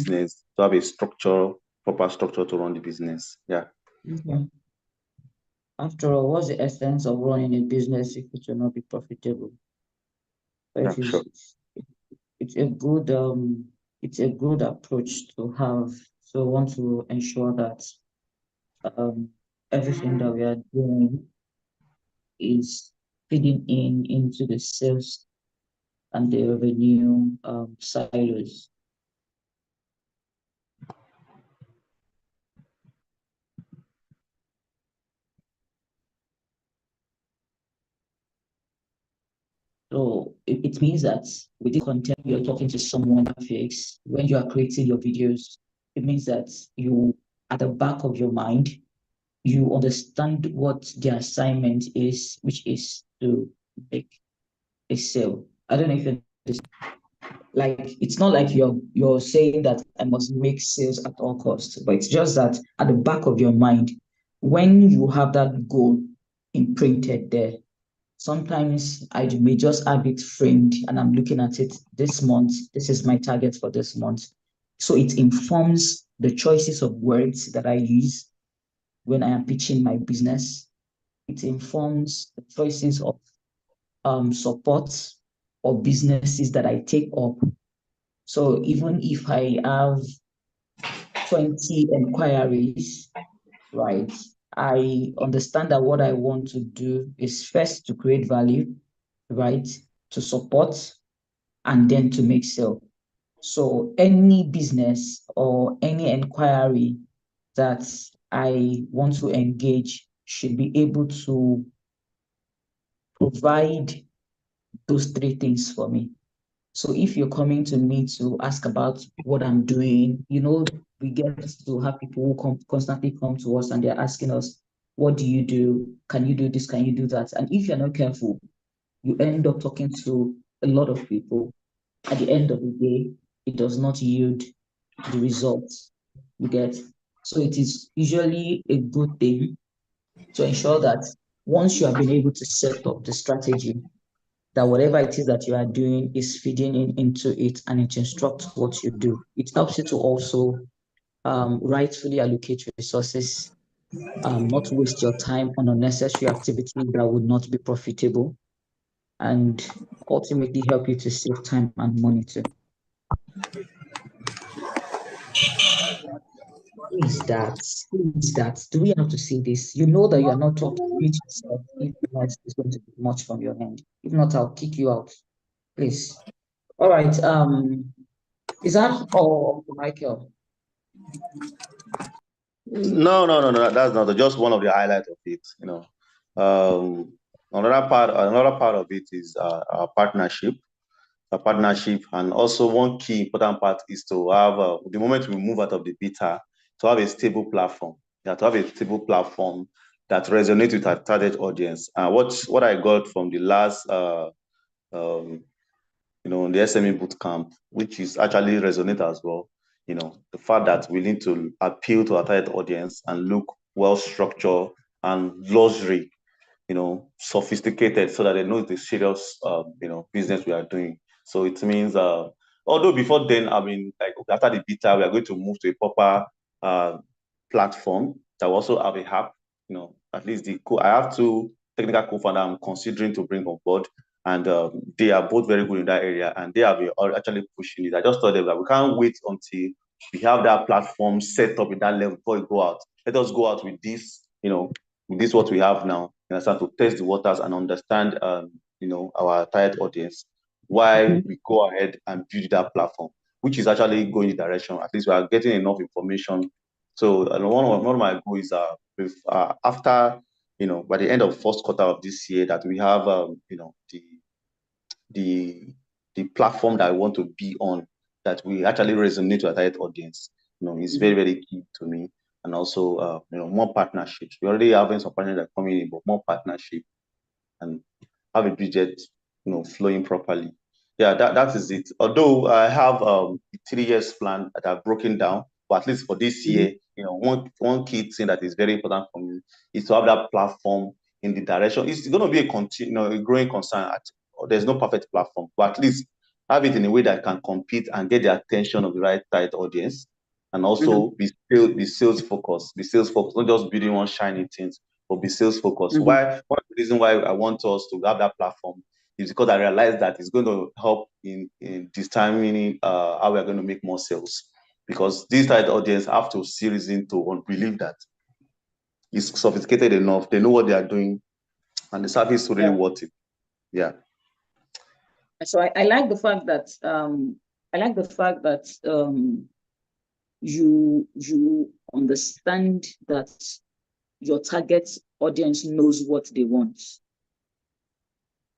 business, to have a structure, proper structure to run the business. Yeah. Okay. After all, what's the essence of running a business if it will not be profitable? But Yeah, sure. it's a good it's a good approach to have. So I want to ensure that um everything that we are doing is feeding into the sales and the revenue silos. So it means that with the content you're talking to someone fix when you are creating your videos, it means that you at the back of your mind you understand what the assignment is, which is to make a sale. I don't know if it's like it's not like you're saying that I must make sales at all costs, but it's just that at the back of your mind, when you have that goal imprinted there, sometimes I may just have it framed and I'm looking at it this month. This is my target for this month. So it informs the choices of words that I use when I am pitching my business. It informs the choices of support or businesses that I take up. So even if I have 20 inquiries, right, I understand that what I want to do is first to create value, right, to support, and then to make sale. So any business or any inquiry that I want to engage should be able to provide those three things for me. So if you're coming to me to ask about what I'm doing, we get to have people who constantly come to us and they're asking us, what do you do? Can you do this? Can you do that? And if you're not careful, you end up talking to a lot of people. At the end of the day, it does not yield the results you get. So it is usually a good thing to ensure that once you have been able to set up the strategy, that whatever it is that you are doing is feeding into it and it instructs what you do. It helps you to also rightfully allocate resources, not waste your time on unnecessary activity that would not be profitable, and ultimately help you to save time and money too. Who is that? Who is that? Do we have to see this? You know that you are not talking to yourself if not, it's going to be much from your end. If not, I'll kick you out. Please. All right. Is that all, Michael? No. That's not just one of the highlights of it. Another part of it is our partnership. A partnership, and also one key important part is to have the moment we move out of the beta, to have a stable platform. Yeah, to have a stable platform that resonates with our target audience. What I got from the last the SME bootcamp, which is actually resonate as well. The fact that we need to appeal to our target audience and look well structured and luxury, sophisticated, so that they know the serious, business we are doing. So it means, although before then, I mean, like after the beta, we are going to move to a proper platform that will also have a app. At least I have two technical co-founder I'm considering to bring on board, and they are both very good in that area, and they have been actually pushing it. I just told them that we can't wait until we have that platform set up in that level before we go out. Let us go out with this, with this what we have now, and start to test the waters and understand, our target audience, while we go ahead and build that platform, which is actually going in the direction. At least we are getting enough information. So one of my goals is after, by the end of first quarter of this year, that we have, the the platform that I want to be on, that we actually resonate with our target audience. Is very, very key to me. And also, more partnerships. We already having some partners that are coming in, but more partnership and have a budget, flowing properly. Yeah, that is it. Although I have 3 years plan that I've broken down, but at least for this year, one key thing that is very important for me is to have that platform in the direction. It's going to be a growing concern. There's no perfect platform, but at least have it in a way that can compete and get the attention of the right target audience, and also be sales focused, not just building one shiny things, but be sales focused. Why? One of the reasons why I want us to have that platform is because I realize that it's going to help in determining how we're going to make more sales. Because this target audience have to see reason to believe that it's sophisticated enough, they know what they are doing, and the service is really worth it. Yeah. So I like the fact that you understand that your target audience knows what they want,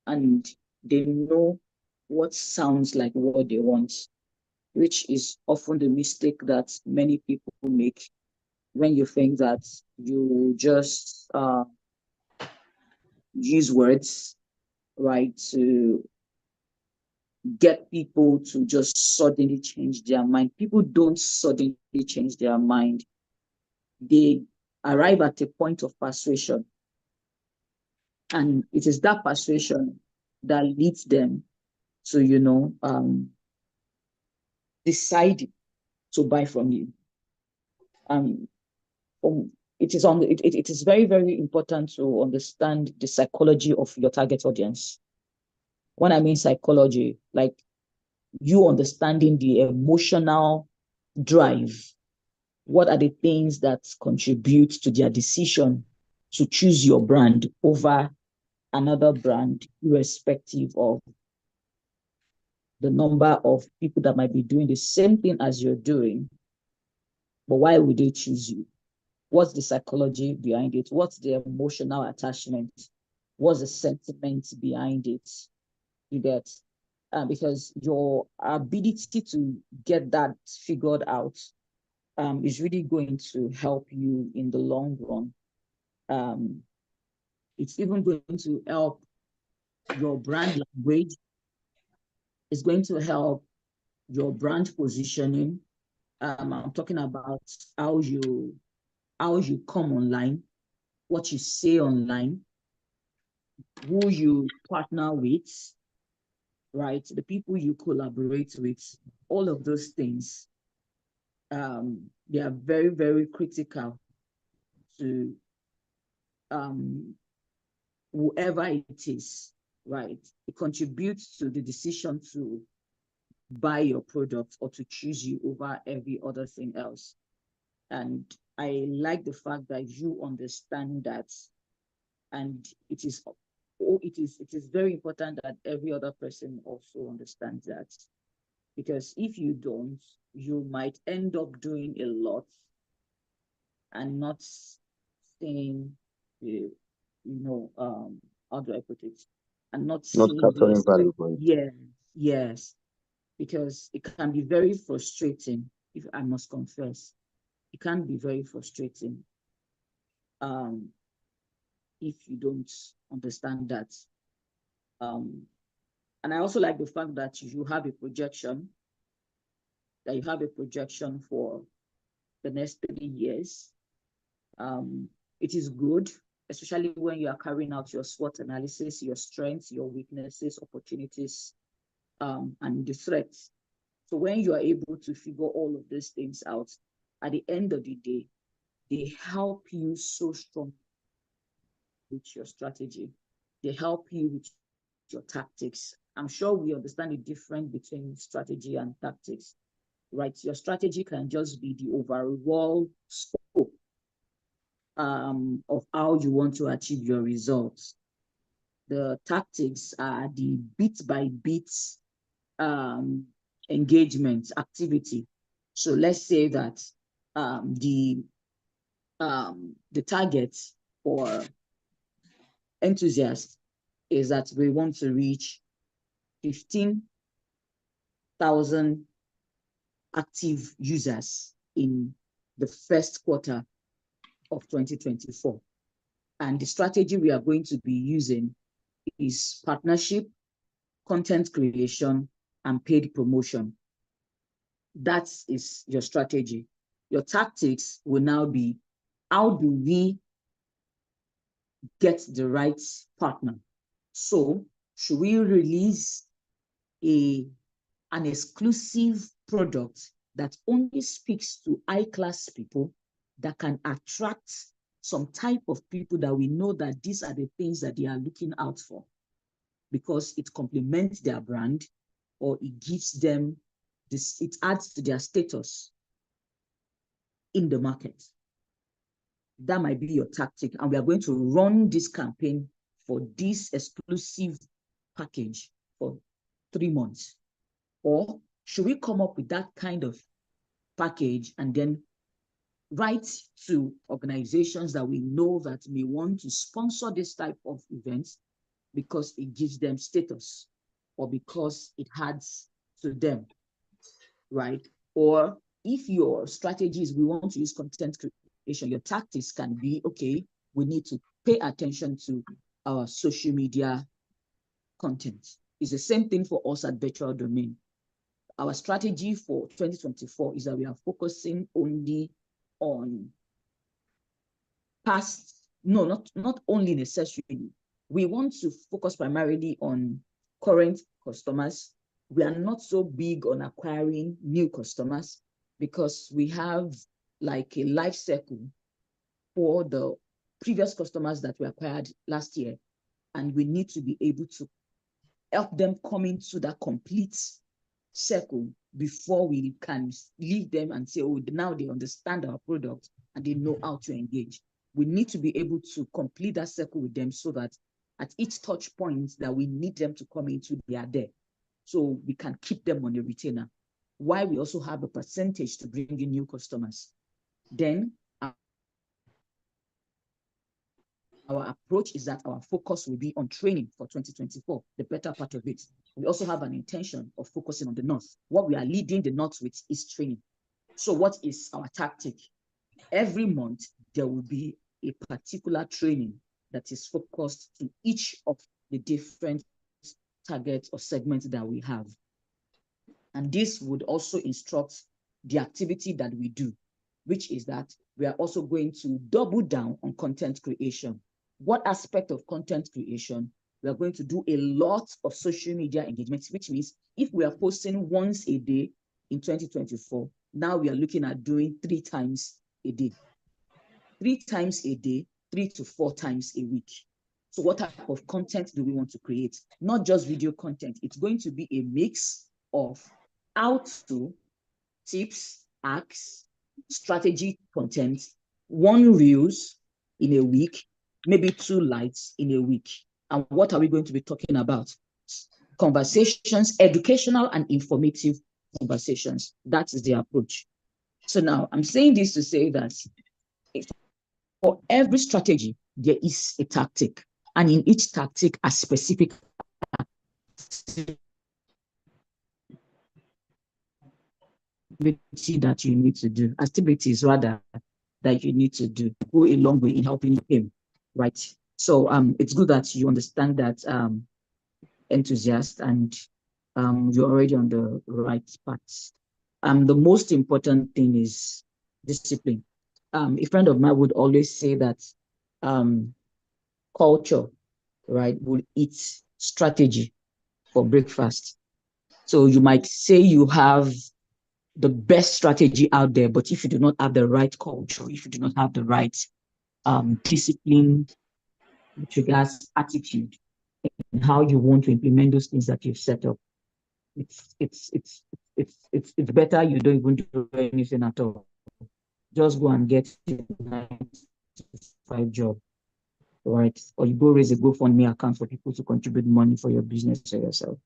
and they know what sounds like what they want, which is often the mistake that many people make when you think that you just use words, right, to get people to just suddenly change their mind. People don't suddenly change their mind. They arrive at a point of persuasion. And it is that persuasion that leads them to, decide to buy from you. It is very, very important to understand the psychology of your target audience. When I mean psychology, like you understanding the emotional drive. What are the things that contribute to their decision to choose your brand over another brand, irrespective of the number of people that might be doing the same thing as you're doing? But why would they choose you? What's the psychology behind it? What's the emotional attachment? What's the sentiment behind it? You get, because your ability to get that figured out is really going to help you in the long run. It's even going to help your brand language. It's going to help your brand positioning. I'm talking about how you come online, what you say online, who you partner with, right? The people you collaborate with, all of those things, they are very, very critical to whoever it is, right? It contributes to the decision to buy your product or to choose you over every other thing else. And I like the fact that you understand that, and it is very important that every other person also understands that, because if you don't, you might end up doing a lot and not seeing, how do I put it? And not capturing value for it. Yes, because it can be very frustrating. If I must confess, it can be very frustrating if you don't understand that. And I also like the fact that you have a projection, for the next 3 years. It is good, especially when you are carrying out your SWOT analysis, your strengths, your weaknesses, opportunities, and the threats. So when you are able to figure all of these things out, at the end of the day, they help you so strong with your strategy. They help you with your tactics. I'm sure we understand the difference between strategy and tactics, right? Your strategy can just be the overall scope of how you want to achieve your results. The tactics are the bit by bit engagement activity. So let's say that the target for enthusiasts is that we want to reach 15,000 active users in the first quarter of 2024. And the strategy we are going to be using is partnership, content creation, and paid promotion. That is your strategy. Your tactics will now be, how do we get the right partner? So should we release a an exclusive product that only speaks to high-class people, that can attract some type of people that we know that these are the things that they are looking out for, because it complements their brand, or it gives them this, it adds to their status in the market. That might be your tactic. And we are going to run this campaign for this exclusive package for 3 months. Or should we come up with that kind of package and then write to organizations that we know that may want to sponsor this type of events because it gives them status, or because it adds to them, right? Or if your strategy is we want to use content creation, your tactics can be, okay, we need to pay attention to our social media content. It's the same thing for us at Virtual Domain. Our strategy for 2024 is that we are focusing only on past, no, not only necessarily. We want to focus primarily on current customers. We are not so big on acquiring new customers because we have like a life cycle for the previous customers that we acquired last year. And we need to be able to help them come into that complete circle before we can leave them and say, oh, now they understand our product and they know how to engage. We need to be able to complete that circle with them so that at each touch point that we need them to come into, they are there. So we can keep them on the retainer, while we also have a percentage to bring in new customers. Then our approach is that our focus will be on training for 2024, the better part of it. We also have an intention of focusing on the North. What we are leading the North with is training. So what is our tactic? Every month, there will be a particular training that is focused to each of the different targets or segments that we have. And this would also instruct the activity that we do, which is that we are also going to double down on content creation. What aspect of content creation? We are going to do a lot of social media engagements, which means if we are posting once a day in 2024, now we are looking at doing 3 times a day. 3 times a day, 3 to 4 times a week. So what type of content do we want to create? Not just video content. It's going to be a mix of how-to, tips, hacks, strategy content, 1 reels in a week, maybe 2 lights in a week. And what are we going to be talking about? Conversations, educational and informative conversations. That is the approach. So now I'm saying this to say that for every strategy, there is a tactic. And in each tactic, a specific activity that you need to do, activities rather, that you need to do, go a long way in helping him, right? So it's good that you understand that enthusiast, and you're already on the right path. The most important thing is discipline. A friend of mine would always say that culture, right, will eat strategy for breakfast. So you might say you have the best strategy out there, but if you do not have the right culture, if you do not have the right discipline, with regards attitude, and how you want to implement those things that you've set up, it's better you don't even do anything at all. Just go and get a 9-to-5 job, right? Or you go raise a GoFundMe account for people to contribute money for your business or yourself.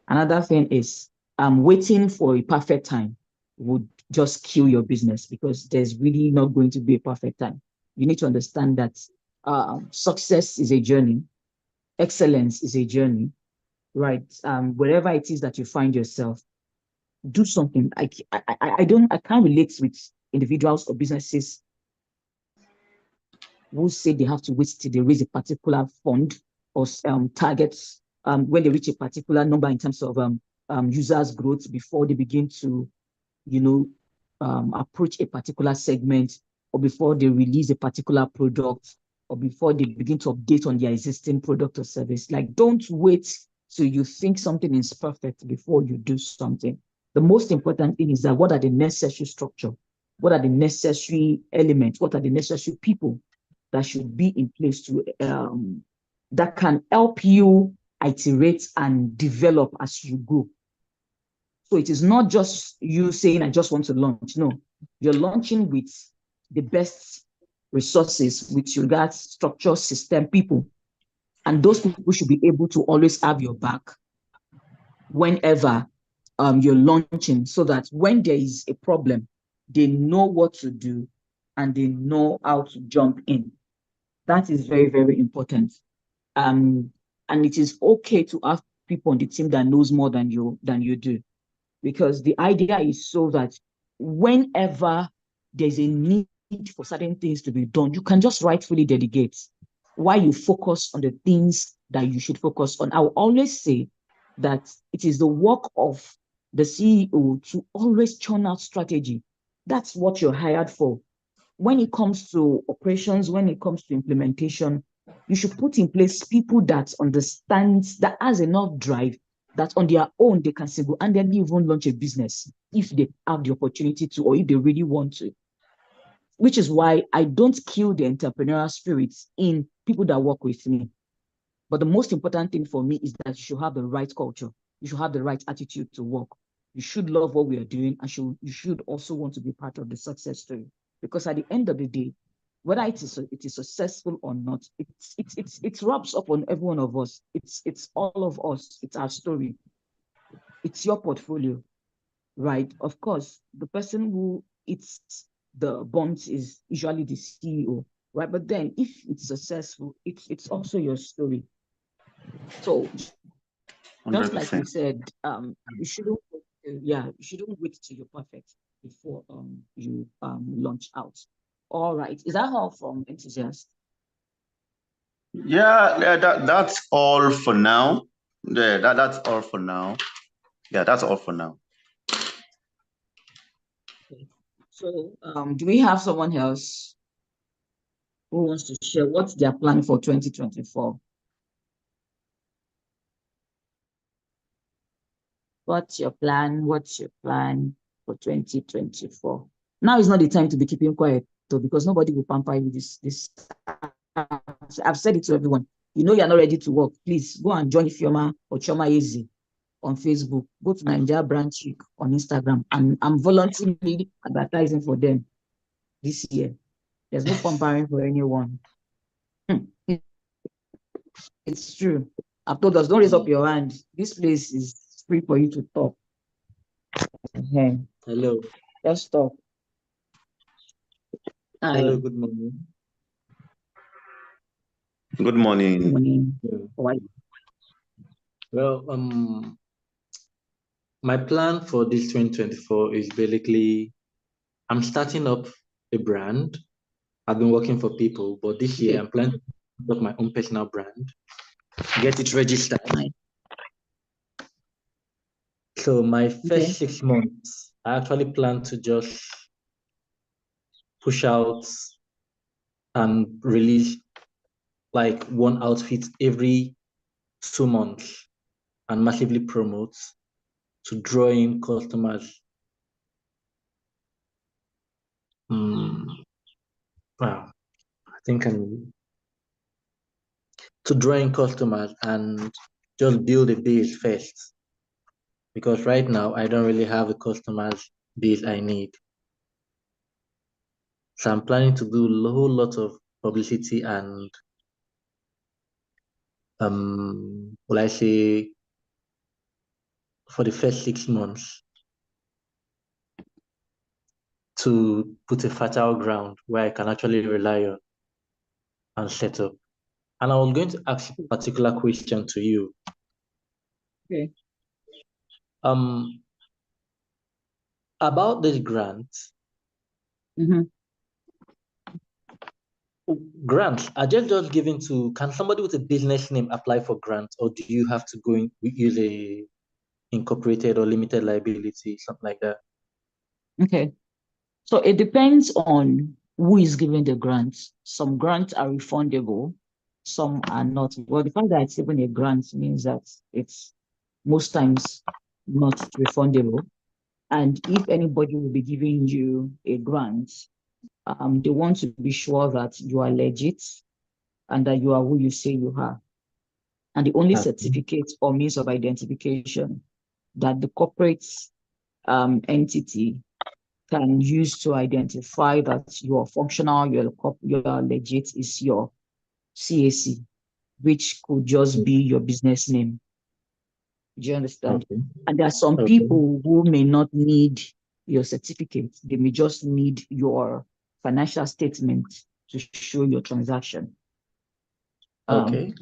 Another thing is waiting for a perfect time would just kill your business, because there's really not going to be a perfect time. You need to understand that success is a journey. Excellence is a journey, right? Wherever it is that you find yourself, do something. I can't relate with individuals or businesses who say they have to wait till they raise a particular fund or targets when they reach a particular number in terms of users growth before they begin to, approach a particular segment, or before they release a particular product, or before they begin to update on their existing product or service. Like, don't wait till you think something is perfect before you do something. The most important thing is that what are the necessary structure? What are the necessary elements? What are the necessary people that should be in place to that can help you iterate and develop as you go? So it is not just you saying, I just want to launch. No, you're launching with the best resources with regards structure, system, people. And those people should be able to always have your back whenever you're launching, so that when there is a problem, they know what to do and they know how to jump in. That is very, very important. And it is okay to have people on the team that knows more than you do, because the idea is so that whenever there's a need for certain things to be done, you can just rightfully delegate while you focus on the things that you should focus on. I will always say that it is the work of the CEO to always churn out strategy. That's what you're hired for. When it comes to operations, when it comes to implementation, you should put in place people that understands, that has enough drive, that on their own they can single-handedly even launch a business if they have the opportunity to, or if they really want to. Which is why I don't kill the entrepreneurial spirits in people that work with me. But the most important thing for me is that you should have the right culture. You should have the right attitude to work. You should love what we are doing, and you should also want to be part of the success story. Because at the end of the day, whether it is successful or not, it rubs up on every one of us. It's all of us. It's our story. It's your portfolio, right? Of course, the person who eats the buns is usually the CEO, right? But then if it's successful, it's also your story. So 100%. just like we said, you shouldn't wait till you're perfect before you launch out. All right, is that all from Enthusiast? Yeah, that's all for now. Yeah, that's all for now. Yeah, that's all for now. Okay. So do we have someone else who wants to share what's their plan for 2024? What's your plan? What's your plan for 2024? Now is not the time to be keeping quiet, though, because nobody will pamper you this. I've said it to everyone. You know you're not ready to work. Please go and join Fioma or Chioma Easy on Facebook. Go to Nigeria Branch on Instagram. And I'm voluntarily advertising for them this year. There's no pampering for anyone. It's true. I've told us, don't raise up your hand. This place is free for you to talk. Hello. Let's talk. Hello, good morning. Good morning. Good morning. Yeah. Well, my plan for this 2024 is basically I'm starting up a brand. I've been working for people, but this year I'm planning to start up my own personal brand, get it registered. Nice. So my first 6 months, I actually plan to just push out and release like one outfit every 2 months and massively promote to draw in customers. Wow, I think I'm to draw in customers and just build a base first, because right now I don't really have the customers base I need. So I'm planning to do a whole lot of publicity and will I say for the first 6 months to put a fertile ground where I can actually rely on and set up. And I was going to ask a particular question to you. Okay. About this grant. Grants are just given to, can somebody with a business name apply for grants, or do you have to go in use a incorporated or limited liability, something like that? Okay. So it depends on who is giving the grants. Some grants are refundable. some are not. Well, the fact that it's even a grant means that it's most times not refundable. And if anybody will be giving you a grant, they want to be sure that you are legit and that you are who you say you are. And the only certificate or means of identification that the corporate entity can use to identify that you are functional, you are legit is your CAC, which could just be your business name. Do you understand? Okay. And there are some people who may not need your certificate. They may just need your financial statement to show your transaction. Okay.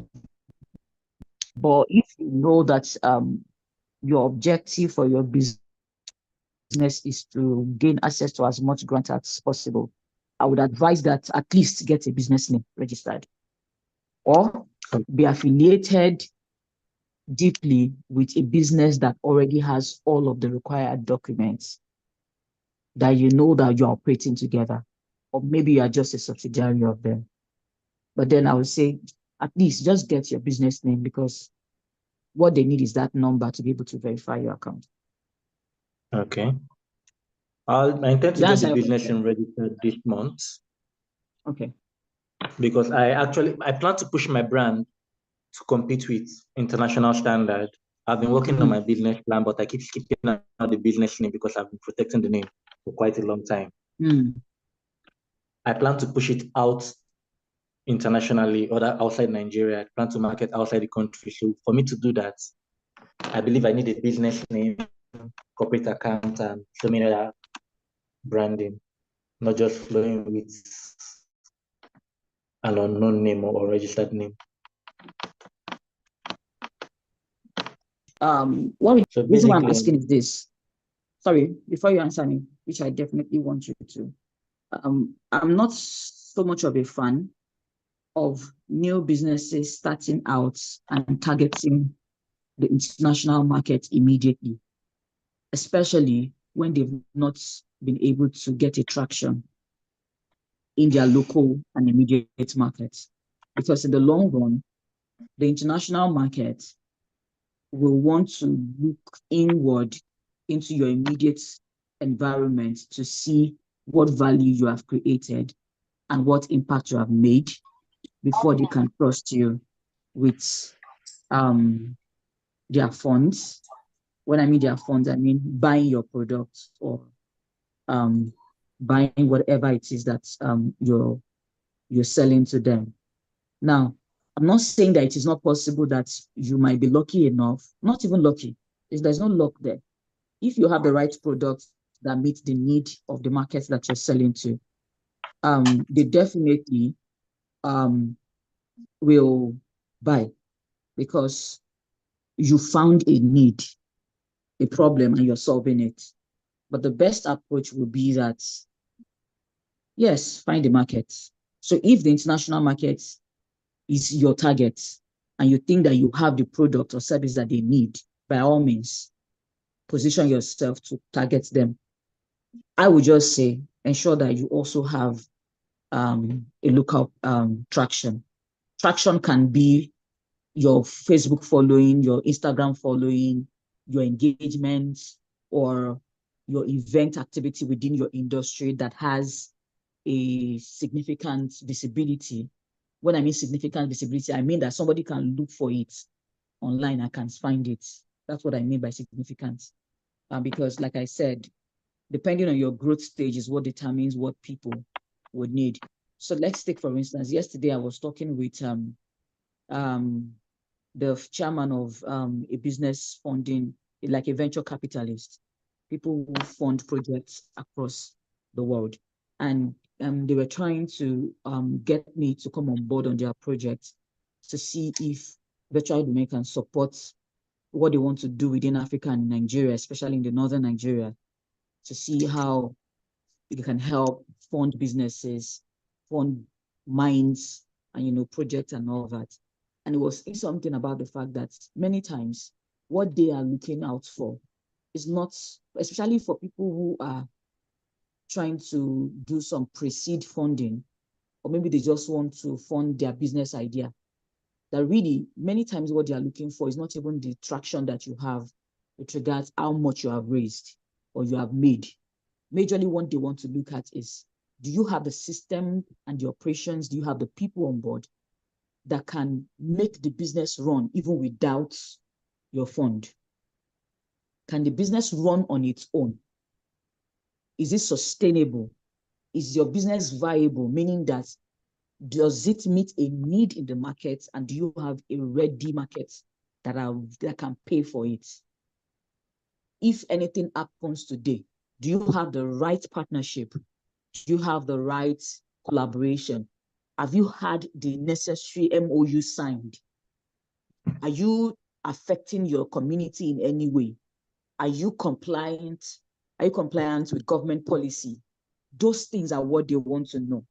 But if you know that your objective for your business is to gain access to as much grant as possible, I would advise that at least get a business name registered or be affiliated deeply with a business that already has all of the required documents that you know that you're operating together, or maybe you are just a subsidiary of them. But then I would say at least just get your business name, because what they need is that number to be able to verify your account. Okay. I intend to get the business name registered this month. Okay. Because I plan to push my brand to compete with international standard. I've been working on my business plan, but I keep skipping out the business name because I've been protecting the name for quite a long time. I plan to push it out internationally or outside Nigeria. I plan to market outside the country. So for me to do that, I believe I need a business name, corporate account, and so many other branding, not just flowing with an unknown name or registered name. The reason why I'm asking is this. Sorry, before you answer me, which I definitely want you to. I'm not so much of a fan of new businesses starting out and targeting the international market immediately, especially when they've not been able to get a traction in their local and immediate markets. Because in the long run, the international market will want to look inward into your immediate environment to see what value you have created and what impact you have made before they can trust you with their funds. When I mean their funds, I mean buying your product or buying whatever it is that you're selling to them. Now, I'm not saying that it is not possible that you might be lucky enough, not even lucky, there's no luck there. If you have the right product that meets the need of the markets that you're selling to, they definitely will buy, because you found a need, a problem, and you're solving it. But the best approach would be that, yes, find the market. So if the international market is your target and you think that you have the product or service that they need, by all means, position yourself to target them. I would just say, ensure that you also have a local traction. Traction can be your Facebook following, your Instagram following, your engagements, or your event activity within your industry that has a significant visibility. When I mean significant visibility, I mean that somebody can look for it online and can find it. That's what I mean by significant. Because like I said, depending on your growth stage is what determines what people would need. So let's take, for instance, yesterday I was talking with the chairman of a business funding, like a venture capitalist, people who fund projects across the world. And they were trying to get me to come on board on their project to see if Virtual Domain can support what they want to do within Africa and Nigeria, especially in the northern Nigeria, to see how it can help fund businesses, fund mines, and projects and all that. And it was something about the fact that many times what they are looking out for is not, especially for people who are trying to do some pre-seed funding, or maybe they just want to fund their business idea. that really many times what they are looking for is not even the traction that you have with regards how much you have raised or you have made. Majorly what they want to look at is, do you have the system and the operations? Do you have the people on board that can make the business run even without your fund? Can the business run on its own? Is it sustainable? Is your business viable? Meaning that, does it meet a need in the market, and do you have a ready market that can pay for it? If anything happens today, do you have the right partnership? Do you have the right collaboration? Have you had the necessary MOU signed? Are you affecting your community in any way? Are you compliant? Are you compliant with government policy? Those things are what they want to know.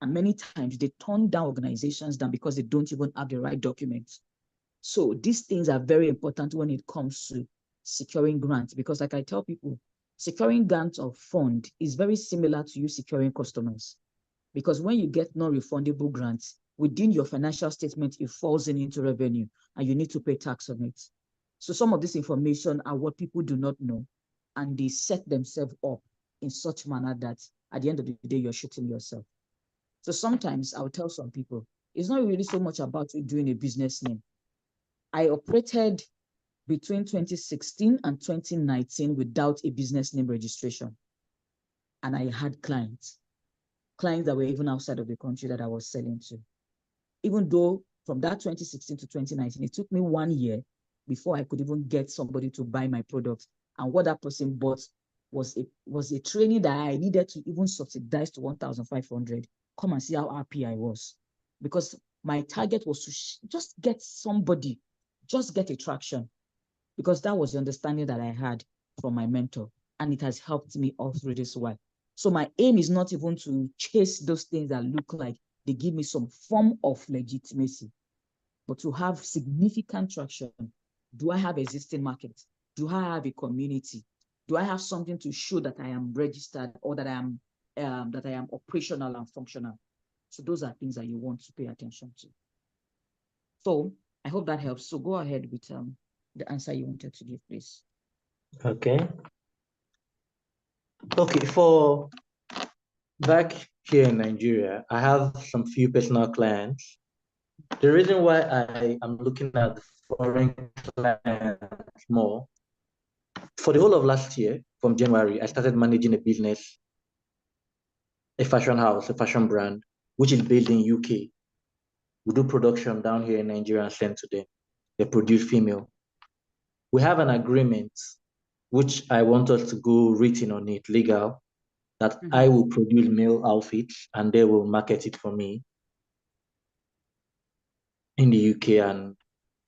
And many times they turn down organizations down because they don't even have the right documents. So these things are very important when it comes to securing grants, because like I tell people, securing grants or fund is very similar to you securing customers. Because when you get non-refundable grants, within your financial statement, it falls into revenue and you need to pay tax on it. So some of this information are what people do not know, and they set themselves up in such manner that at the end of the day, you're shooting yourself. So sometimes I'll tell some people, it's not really so much about you doing a business name. I operated between 2016 and 2019 without a business name registration. And I had clients that were even outside of the country that I was selling to. Even though from that 2016 to 2019, it took me 1 year before I could even get somebody to buy my product. And what that person bought was a training that I needed to even subsidize to 1,500. Come and see how happy I was. Because my target was to just get somebody, just get a traction. Because that was the understanding that I had from my mentor. And it has helped me all through this while. So my aim is not even to chase those things that look like they give me some form of legitimacy, but to have significant traction. Do I have existing markets? Do I have a community? Do I have something to show that I am registered, or that I am operational and functional? So those are things that you want to pay attention to. So I hope that helps. So go ahead with the answer you wanted to give, please. Okay. Okay, for back here in Nigeria, I have some few personal clients. The reason why I am looking at the foreign clients more, for the whole of last year, from January, I started managing a business, a fashion house, a fashion brand, which is based in UK. We do production down here in Nigeria and send to them. They produce female. We have an agreement, which I want us to go written on it, legal, that I will produce male outfits and they will market it for me in the UK and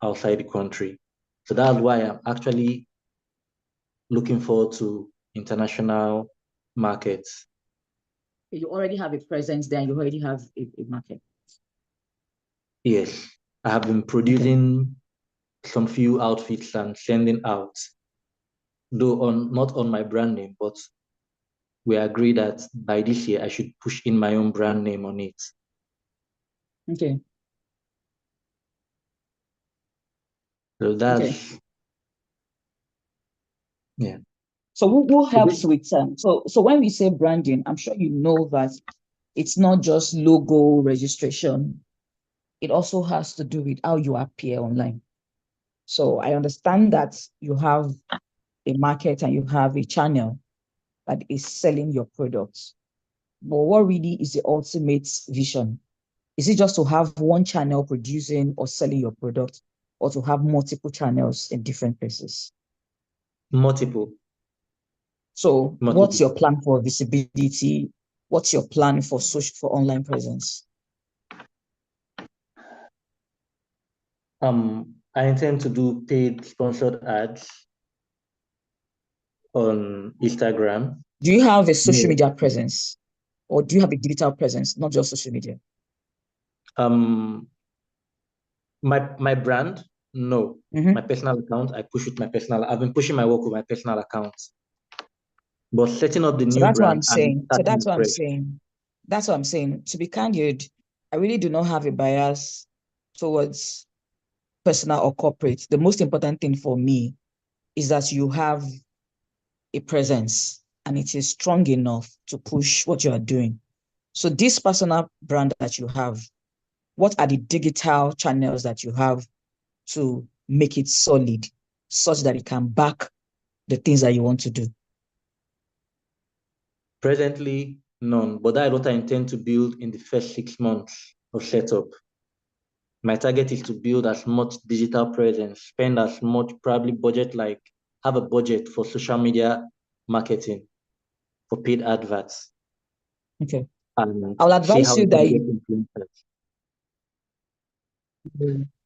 outside the country. So that's why I'm actually looking forward to international markets. You already have a presence there, you already have a market. Yes, I have been producing some few outfits and sending out, though not on my brand name, but we agree that by this year I should push in my own brand name on it. Okay. So that's yeah. So who helps with so when we say branding, I'm sure you know that it's not just logo registration. It also has to do with how you appear online. So I understand that you have a market and you have a channel that is selling your products. But what really is the ultimate vision? Is it just to have one channel producing or selling your product, or to have multiple channels in different places? Multiple. So what's your plan for visibility? What's your plan for online presence? I intend to do paid sponsored ads on Instagram. Do you have a social media presence, or do you have a digital presence, not just social media? My brand, no. My personal account, I push with my personal. I've been pushing my work with my personal accounts. But setting up the new that's brand, what I'm saying. So that's what I'm saying. That's what I'm saying. To be candid, I really do not have a bias towards personal or corporate, the most important thing for me is that you have a presence and it is strong enough to push what you are doing. So this personal brand that you have, what are the digital channels that you have to make it solid such that it can back the things that you want to do? Presently, none, but that is what I intend to build in the first 6 months of setup. My target is to build as much digital presence, spend as much, probably have a budget for social media marketing, for paid adverts. Okay. And I'll see advise how you it that can get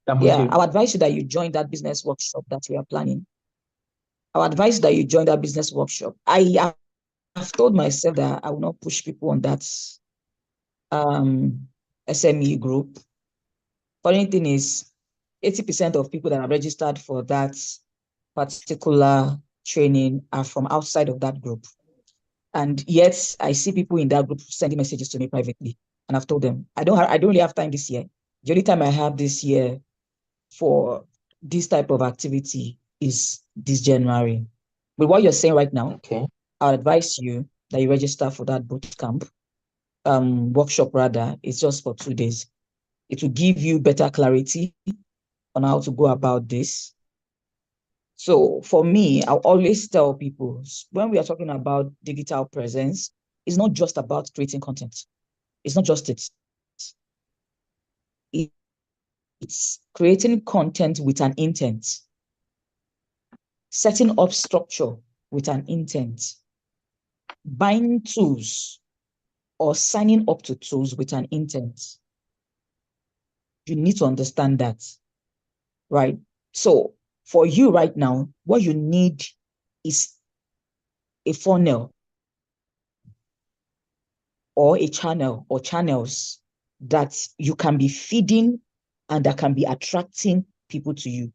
influencers. I'll advise you that you join that business workshop that we are planning. I'll advise that you join that business workshop. I have told myself that I will not push people on that SME group. Funny thing is, 80% of people that are registered for that particular training are from outside of that group. And yet I see people in that group sending messages to me privately. And I've told them, I don't really have time this year. The only time I have this year for this type of activity is this January. But what you're saying right now, Okay. I'll advise you that you register for that boot camp, workshop rather. It's just for 2 days. It will give you better clarity on how to go about this. So for me, I'll always tell people when we are talking about digital presence, it's not just about creating content. It's not just it. It's creating content with an intent, setting up structure with an intent, buying tools or signing up to tools with an intent. You need to understand that, right? So for you right now, what you need is a funnel or a channel or channels that you can be feeding and that can be attracting people to you.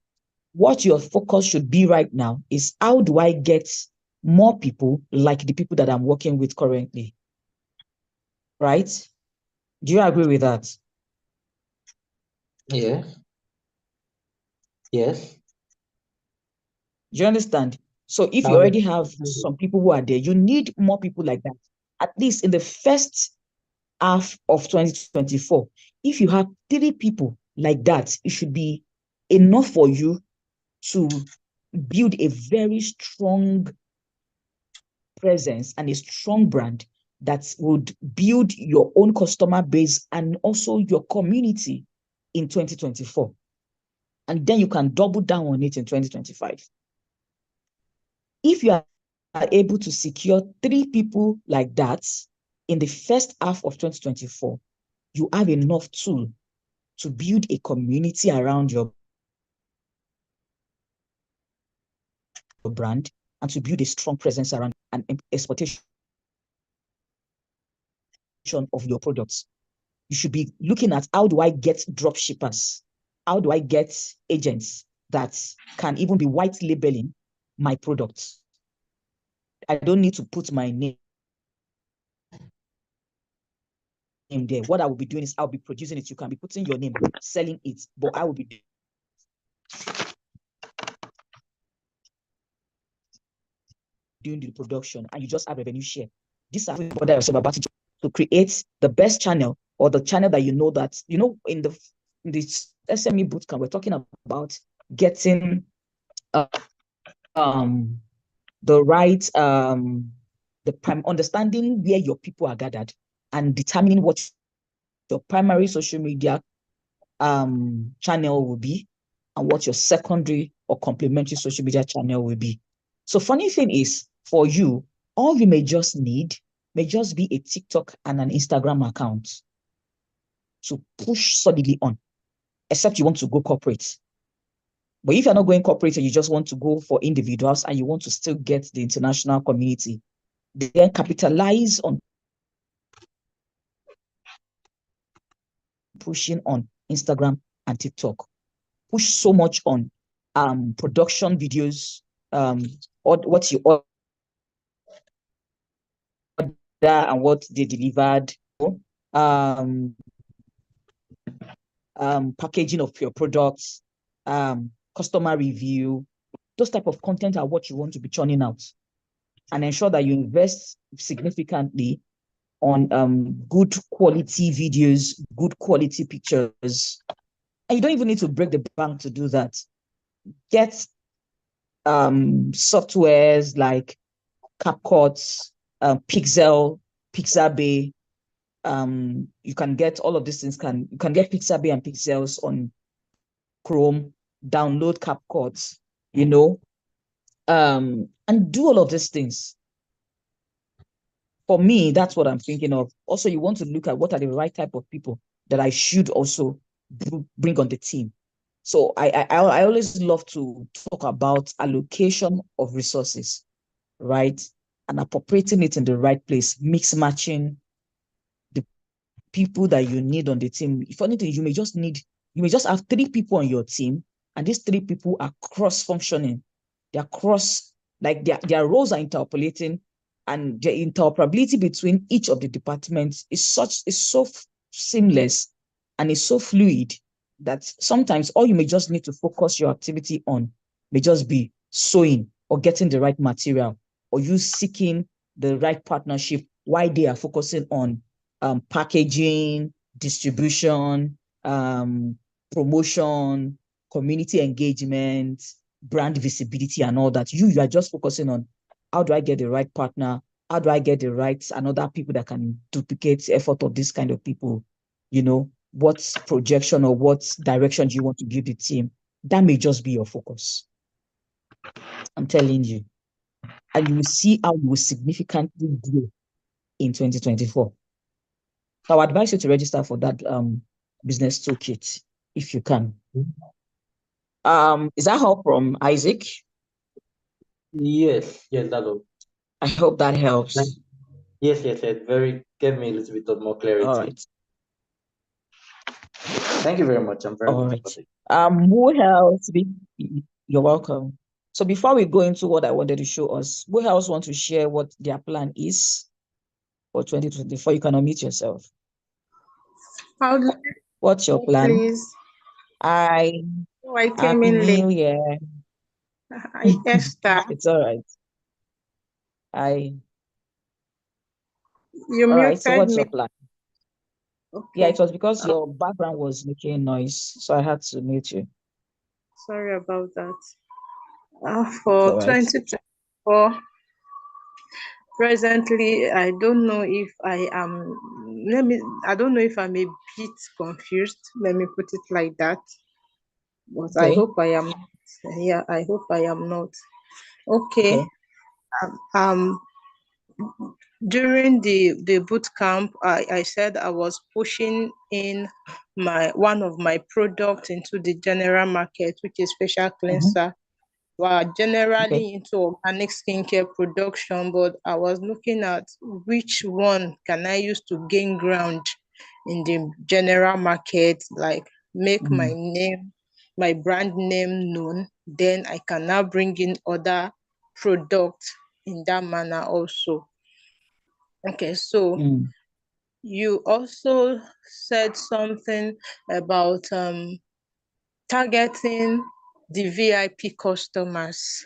What your focus should be right now is, how do I get more people like the people that I'm working with currently? Right? Do you agree with that? Yes. Yes. Do you understand? So if you Sound- already have some people who are there, you need more people like that. At least in the first half of 2024, if you have 3 people like that, it should be enough for you to build a very strong presence and a strong brand that would build your own customer base and also your community in 2024. And then you can double down on it in 2025. If you are able to secure 3 people like that in the first half of 2024, you have enough tool to build a community around your brand and to build a strong presence around an exportation of your products. You should be looking at, how do I get drop shippers? How do I get agents that can even be white labeling my products? I don't need to put my name there. What I will be doing is I'll be producing it. You can be putting your name, selling it, but I will be doing the production and you just have revenue share. This is what I was about to create the best channel, or the channel that you know that, in this SME bootcamp, we're talking about getting the right understanding where your people are gathered and determining what your primary social media channel will be and what your secondary or complementary social media channel will be. So funny thing is, for you, all you may just need may just be a TikTok and an Instagram account to push solidly on, except you want to go corporate. But if you're not going corporate and you just want to go for individuals and you want to still get the international community, then capitalize on pushing on Instagram and TikTok. Push so much on production videos, or what you order and what they delivered, packaging of your products, customer review. Those type of content are what you want to be churning out, and ensure that you invest significantly on good quality videos, good quality pictures. And you don't even need to break the bank to do that. Get softwares like CapCut, Pixabay. You can get all of these things. You can get Pixabay and Pixels on Chrome. Download CapCut, and do all of these things. For me, that's what I'm thinking of. Also, you want to look at what are the right type of people that I should also bring on the team. So I always love to talk about allocation of resources, right? And appropriating it in the right place, mix matching the people that you need on the team. If anything, you may just have 3 people on your team, and these 3 people are cross-functioning. They're their roles are interpolating, and the interoperability between each of the departments is so seamless and is so fluid that sometimes all you may just need to focus your activity on may just be sewing or getting the right material, or you seeking the right partnership while they are focusing on packaging, distribution, promotion, community engagement, brand visibility, and all that. You are just focusing on, how do I get the right partner? How do I get the right and other people that can duplicate the effort of this kind of people? What projection or what direction do you want to give the team? That may just be your focus. I'm telling you. And you will see how you will significantly grow in 2024. So I advise you to register for that business toolkit if you can. Is that help from Isaac? Yes, that will. I hope that helps. Yes. Very gave me a little bit of more clarity. All right. Thank you very much. I'm very all right. Who else? You're welcome. So before we go into what I wanted to show us, who else want to share what their plan is for 2024? You can unmute yourself. What's your plan? Please. I came Happy in late. New Year. Esther. It's all right. You all right, so muted what's me. your plan? Okay. Yeah, it was because your background was making noise, so I had to mute you. Sorry about that. For It's all right. 2024, presently, I don't know if I am, I don't know if I'm a bit confused. Let me put it like that. But I Okay. hope I am. Yeah, I hope I am not. Okay. During the boot camp, I said I was pushing in one of my products into the general market, which is facial cleanser. We're generally into organic skincare production, but I was looking at which one can I use to gain ground in the general market, like make my brand name known. Then I can now bring in other products in that manner also. Okay, so you also said something about targeting the VIP customers,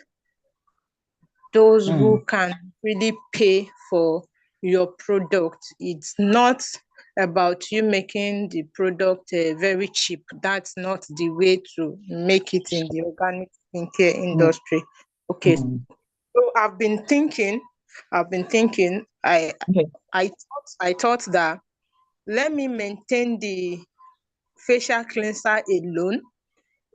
those who can really pay for your product. It's not about you making the product very cheap. That's not the way to make it in the organic skincare industry. Okay, so I've been thinking, I thought that let me maintain the facial cleanser alone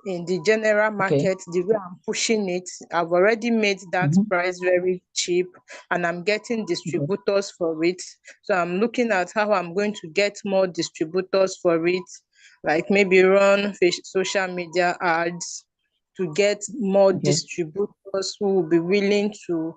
in the general market. The way I'm pushing it, I've already made that price very cheap, and I'm getting distributors for it. So I'm looking at how I'm going to get more distributors for it, like maybe run social media ads to get more distributors who will be willing to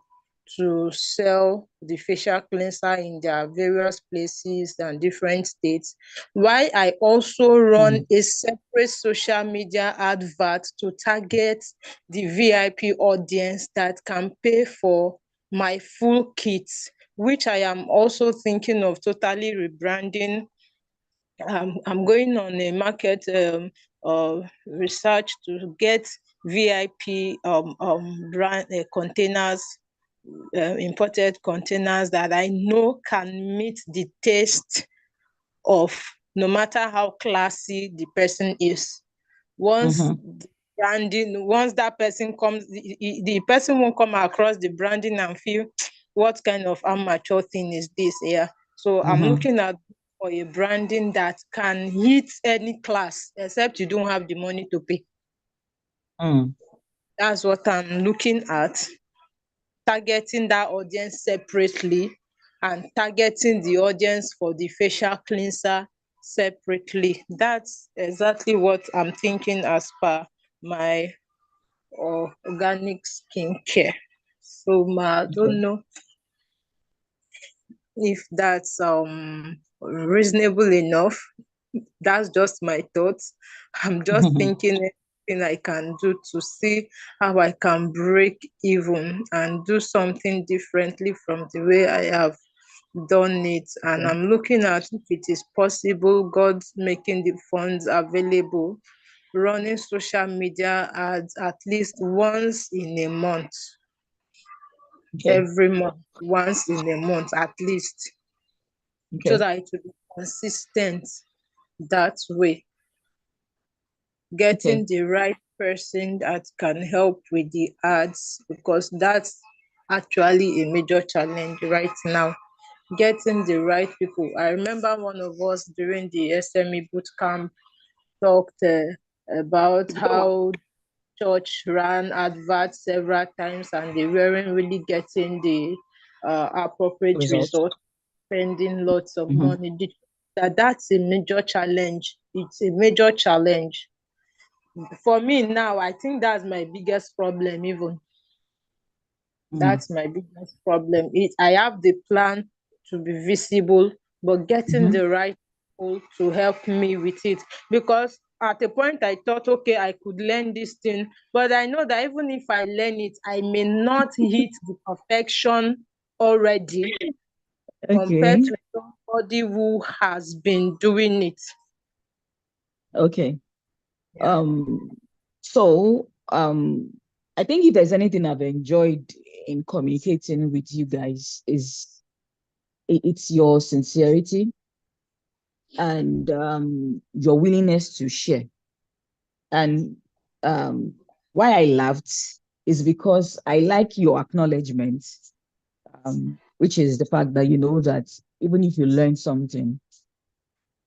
sell the facial cleanser in their various places and different states. Why I also run a separate social media advert to target the VIP audience that can pay for my full kits, which I am also thinking of totally rebranding. I'm going on a market research to get VIP brand containers, imported containers that I know can meet the taste of no matter how classy the person is. Once the branding, once that person comes, the person won't come across the branding and feel what kind of amateur thing is this here. So I'm looking at for a branding that can hit any class, except you don't have the money to pay. That's what I'm looking at. Targeting that audience separately and targeting the audience for the facial cleanser separately. That's exactly what I'm thinking as per my organic skincare. So I don't know if that's reasonable enough. That's just my thoughts. I'm just thinking anything I can do to see how I can break even and do something differently from the way I have done it. And I'm looking at if it is possible, God's making the funds available, running social media ads at least once in a month. Every month, once in a month at least, so that it will be consistent that way. Getting the right person that can help with the ads, because that's actually a major challenge right now. Getting the right people. I remember one of us during the SME bootcamp talked about how church ran adverts several times and they weren't really getting the appropriate result, spending lots of money. That's a major challenge. It's a major challenge. For me now, I think that's my biggest problem even. That's my biggest problem. I have the plan to be visible, but getting the right people to help me with it. Because at a point I thought, okay, I could learn this thing, but I know that even if I learn it, I may not hit the perfection already compared to somebody who has been doing it. So I think if there's anything I've enjoyed in communicating with you guys is it's your sincerity and your willingness to share. And why I laughed is because I like your acknowledgement, which is the fact that you know that even if you learn something,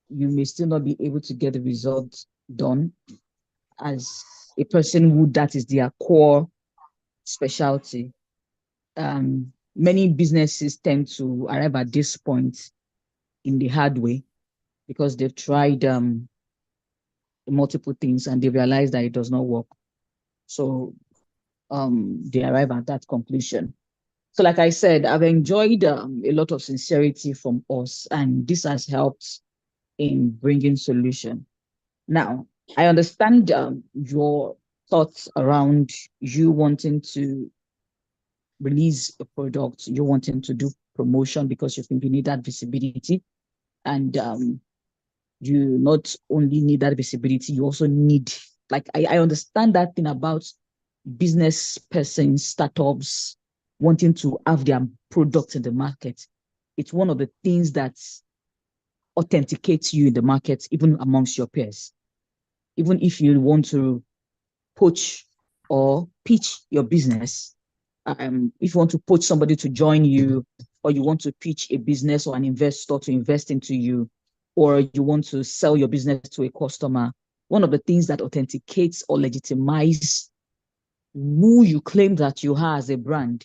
you may still not be able to get the result done as a person who that is their core specialty. Many businesses tend to arrive at this point in the hard way because they've tried multiple things and they realize that it does not work. So they arrive at that conclusion. So like I said, I've enjoyed a lot of sincerity from us, and this has helped in bringing solution. Now, I understand your thoughts around you wanting to release a product, you wanting to do promotion because you think you need that visibility. And you not only need that visibility, you also need, like, I understand that thing about business persons, startups wanting to have their products in the market. It's one of the things that authenticates you in the market, even amongst your peers. Even if you want to poach or pitch your business, if you want to poach somebody to join you, or you want to pitch a business or an investor to invest into you, or you want to sell your business to a customer, one of the things that authenticates or legitimizes who you claim that you are as a brand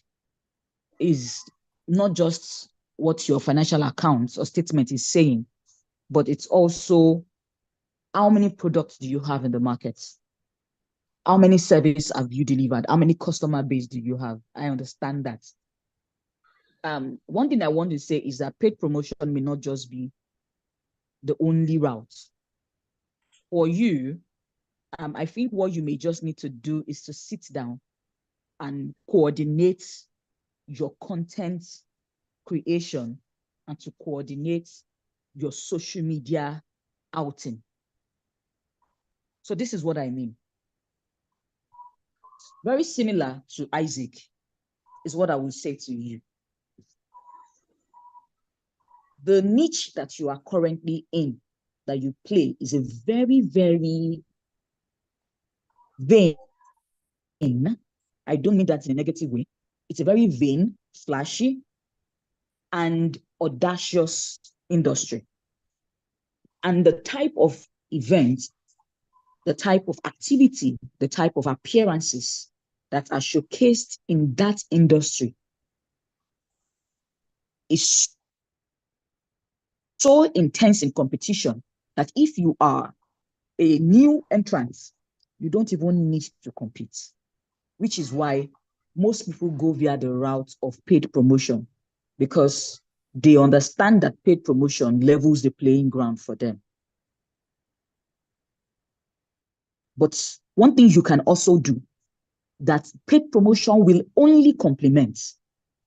is not just what your financial accounts or statement is saying, but it's also how many products do you have in the market? How many services have you delivered? How many customer base do you have? I understand that. One thing I want to say is that paid promotion may not just be the only route. For you, I think what you may just need to do is to sit down and coordinate your content creation and to coordinate your social media outing. So this is what I mean. Very similar to Isaac is what I will say to you. The niche that you are currently in, that you play, is a very, very vain. I don't mean that in a negative way. It's a very vain, flashy, and audacious industry. And the type of event, the type of activity, the type of appearances that are showcased in that industry is so intense in competition that if you are a new entrant, you don't even need to compete, which is why most people go via the route of paid promotion, because they understand that paid promotion levels the playing ground for them. But one thing you can also do that paid promotion will only complement,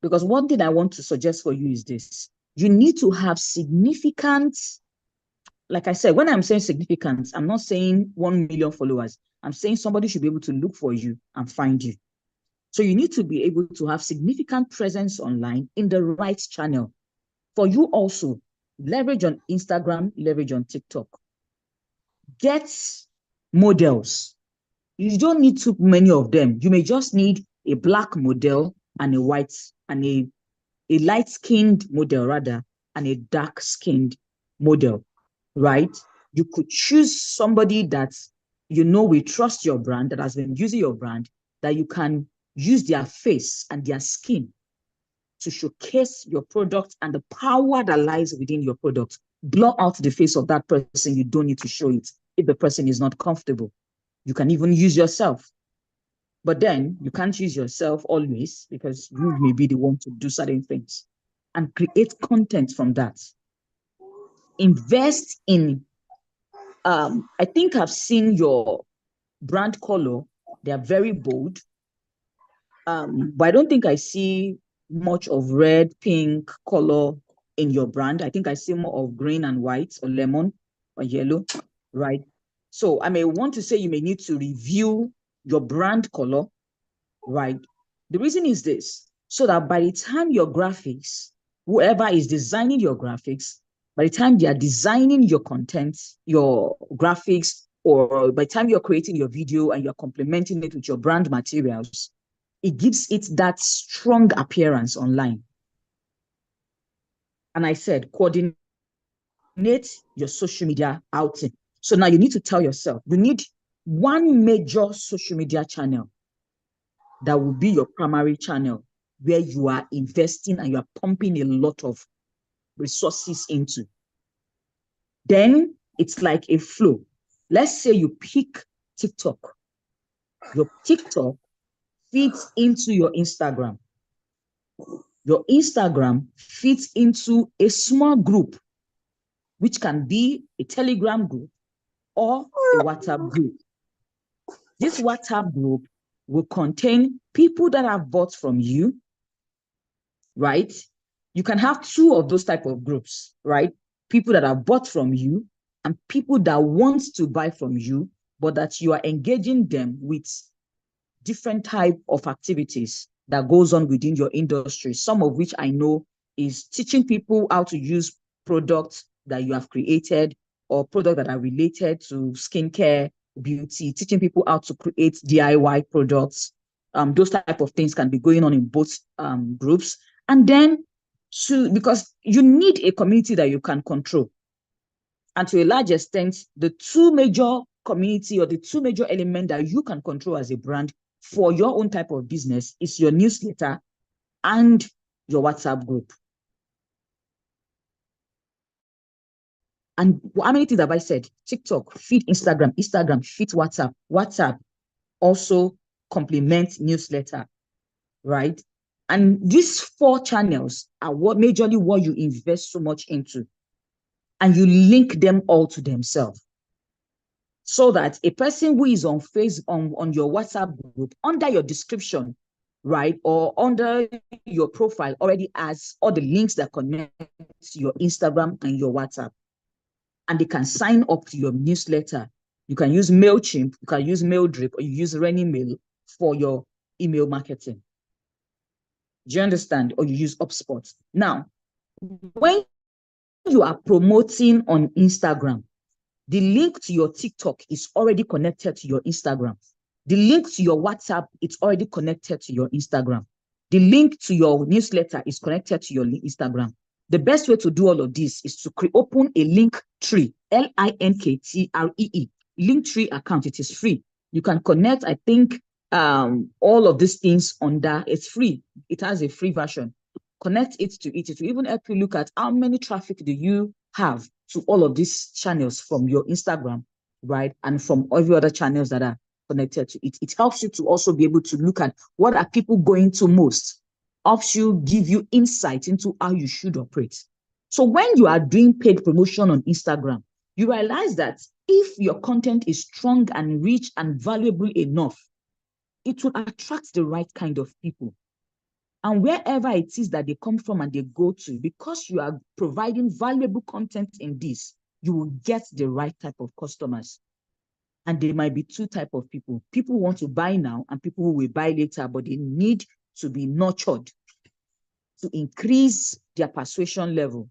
because one thing I want to suggest for you is this: you need to have significant, like I said, when I'm saying significant, I'm not saying 1 million followers. I'm saying somebody should be able to look for you and find you. So you need to be able to have significant presence online in the right channel. For you also, leverage on Instagram, leverage on TikTok. Get models. You don't need too many of them. You may just need a black model and a white, and a light-skinned model rather, and a dark-skinned model, right? You could choose somebody that you know will trust your brand, that has been using your brand, that you can use their face and their skin to showcase your product and the power that lies within your product. Blur out the face of that person. You don't need to show it if the person is not comfortable. You can even use yourself. But then you can't use yourself always, because you may be the one to do certain things, and create content from that. Invest in, I think I've seen your brand color. They are very bold. But I don't think I see much of red, pink color in your brand. I think I see more of green and white, or lemon or yellow, right? So I may want to say you may need to review your brand color, right? The reason is this: so that by the time your graphics, whoever is designing your graphics, by the time they are designing your content, your graphics, or by the time you're creating your video and you're complementing it with your brand materials, it gives it that strong appearance online. And I said, coordinate your social media outing. So now you need to tell yourself, you need one major social media channel that will be your primary channel, where you are investing and you are pumping a lot of resources into. Then it's like a flow. Let's say you pick TikTok. Your TikTok feeds into your Instagram. Your Instagram fits into a small group, which can be a Telegram group or a WhatsApp group. This WhatsApp group will contain people that have bought from you, right? You can have two of those type of groups, right? People that have bought from you and people that want to buy from you, but that you are engaging them with different type of activities that goes on within your industry, some of which I know is teaching people how to use products that you have created, or products that are related to skincare, beauty, teaching people how to create DIY products. Those type of things can be going on in both groups. And then because you need a community that you can control. And to a large extent, the two major community, or the two major elements that you can control as a brand for your own type of business, is your newsletter and your WhatsApp group. And how many things have I said? TikTok, feed Instagram, Instagram, feed WhatsApp, WhatsApp also complement newsletter, right? And these 4 channels are majorly what you invest so much into. And you link them all to themselves, so that a person who is on your WhatsApp group, under your description, right, or under your profile, already has all the links that connect to your Instagram and your WhatsApp. And they can sign up to your newsletter You can use MailChimp, you can use MailDrip, or you use RanyMail for your email marketing. Do you understand? Or you use HubSpot. Now, when you are promoting on Instagram, the link to your TikTok is already connected to your Instagram. The link to your WhatsApp, it's already connected to your Instagram. The link to your newsletter is connected to your Instagram. The best way to do all of this is to open a Linktree, Linkree, Linktree account. It is free. You can connect, I think, all of these things under, it's free. It has a free version. Connect it to it. It will even help you look at how many traffic do you have to all of these channels from your Instagram, right? And from every other channels that are connected to it. It helps you to also be able to look at what are people going to most, helps you give you insight into how you should operate. So when you are doing paid promotion on Instagram, you realize that if your content is strong and rich and valuable enough, it will attract the right kind of people. And wherever it is that they come from and they go to, because you are providing valuable content in this, you will get the right type of customers. And there might be two types of people. People who want to buy now and people who will buy later, but they need to be nurtured to increase their persuasion level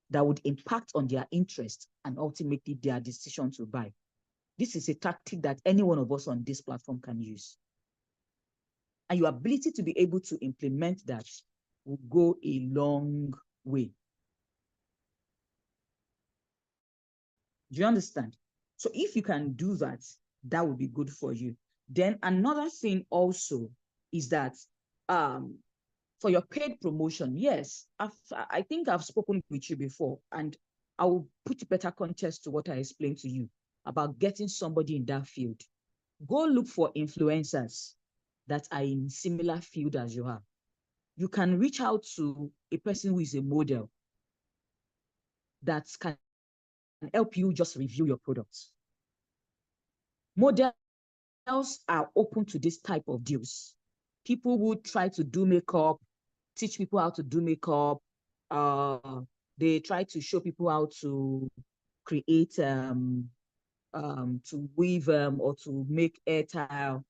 that would impact on their interest and ultimately their decision to buy. This is a tactic that any one of us on this platform can use. And your ability to be able to implement that will go a long way. Do you understand? So if you can do that, that would be good for you. Then another thing also is that for your paid promotion, yes, I think I've spoken with you before, and I will put better context to what I explained to you about getting somebody in that field. Go look for influencers that are in similar field as you are. You can reach out to a person who is a model that can help you just review your products. Models are open to this type of deals. People would try to do makeup, teach people how to do makeup. They try to show people how to create, to weave or to make hair tile,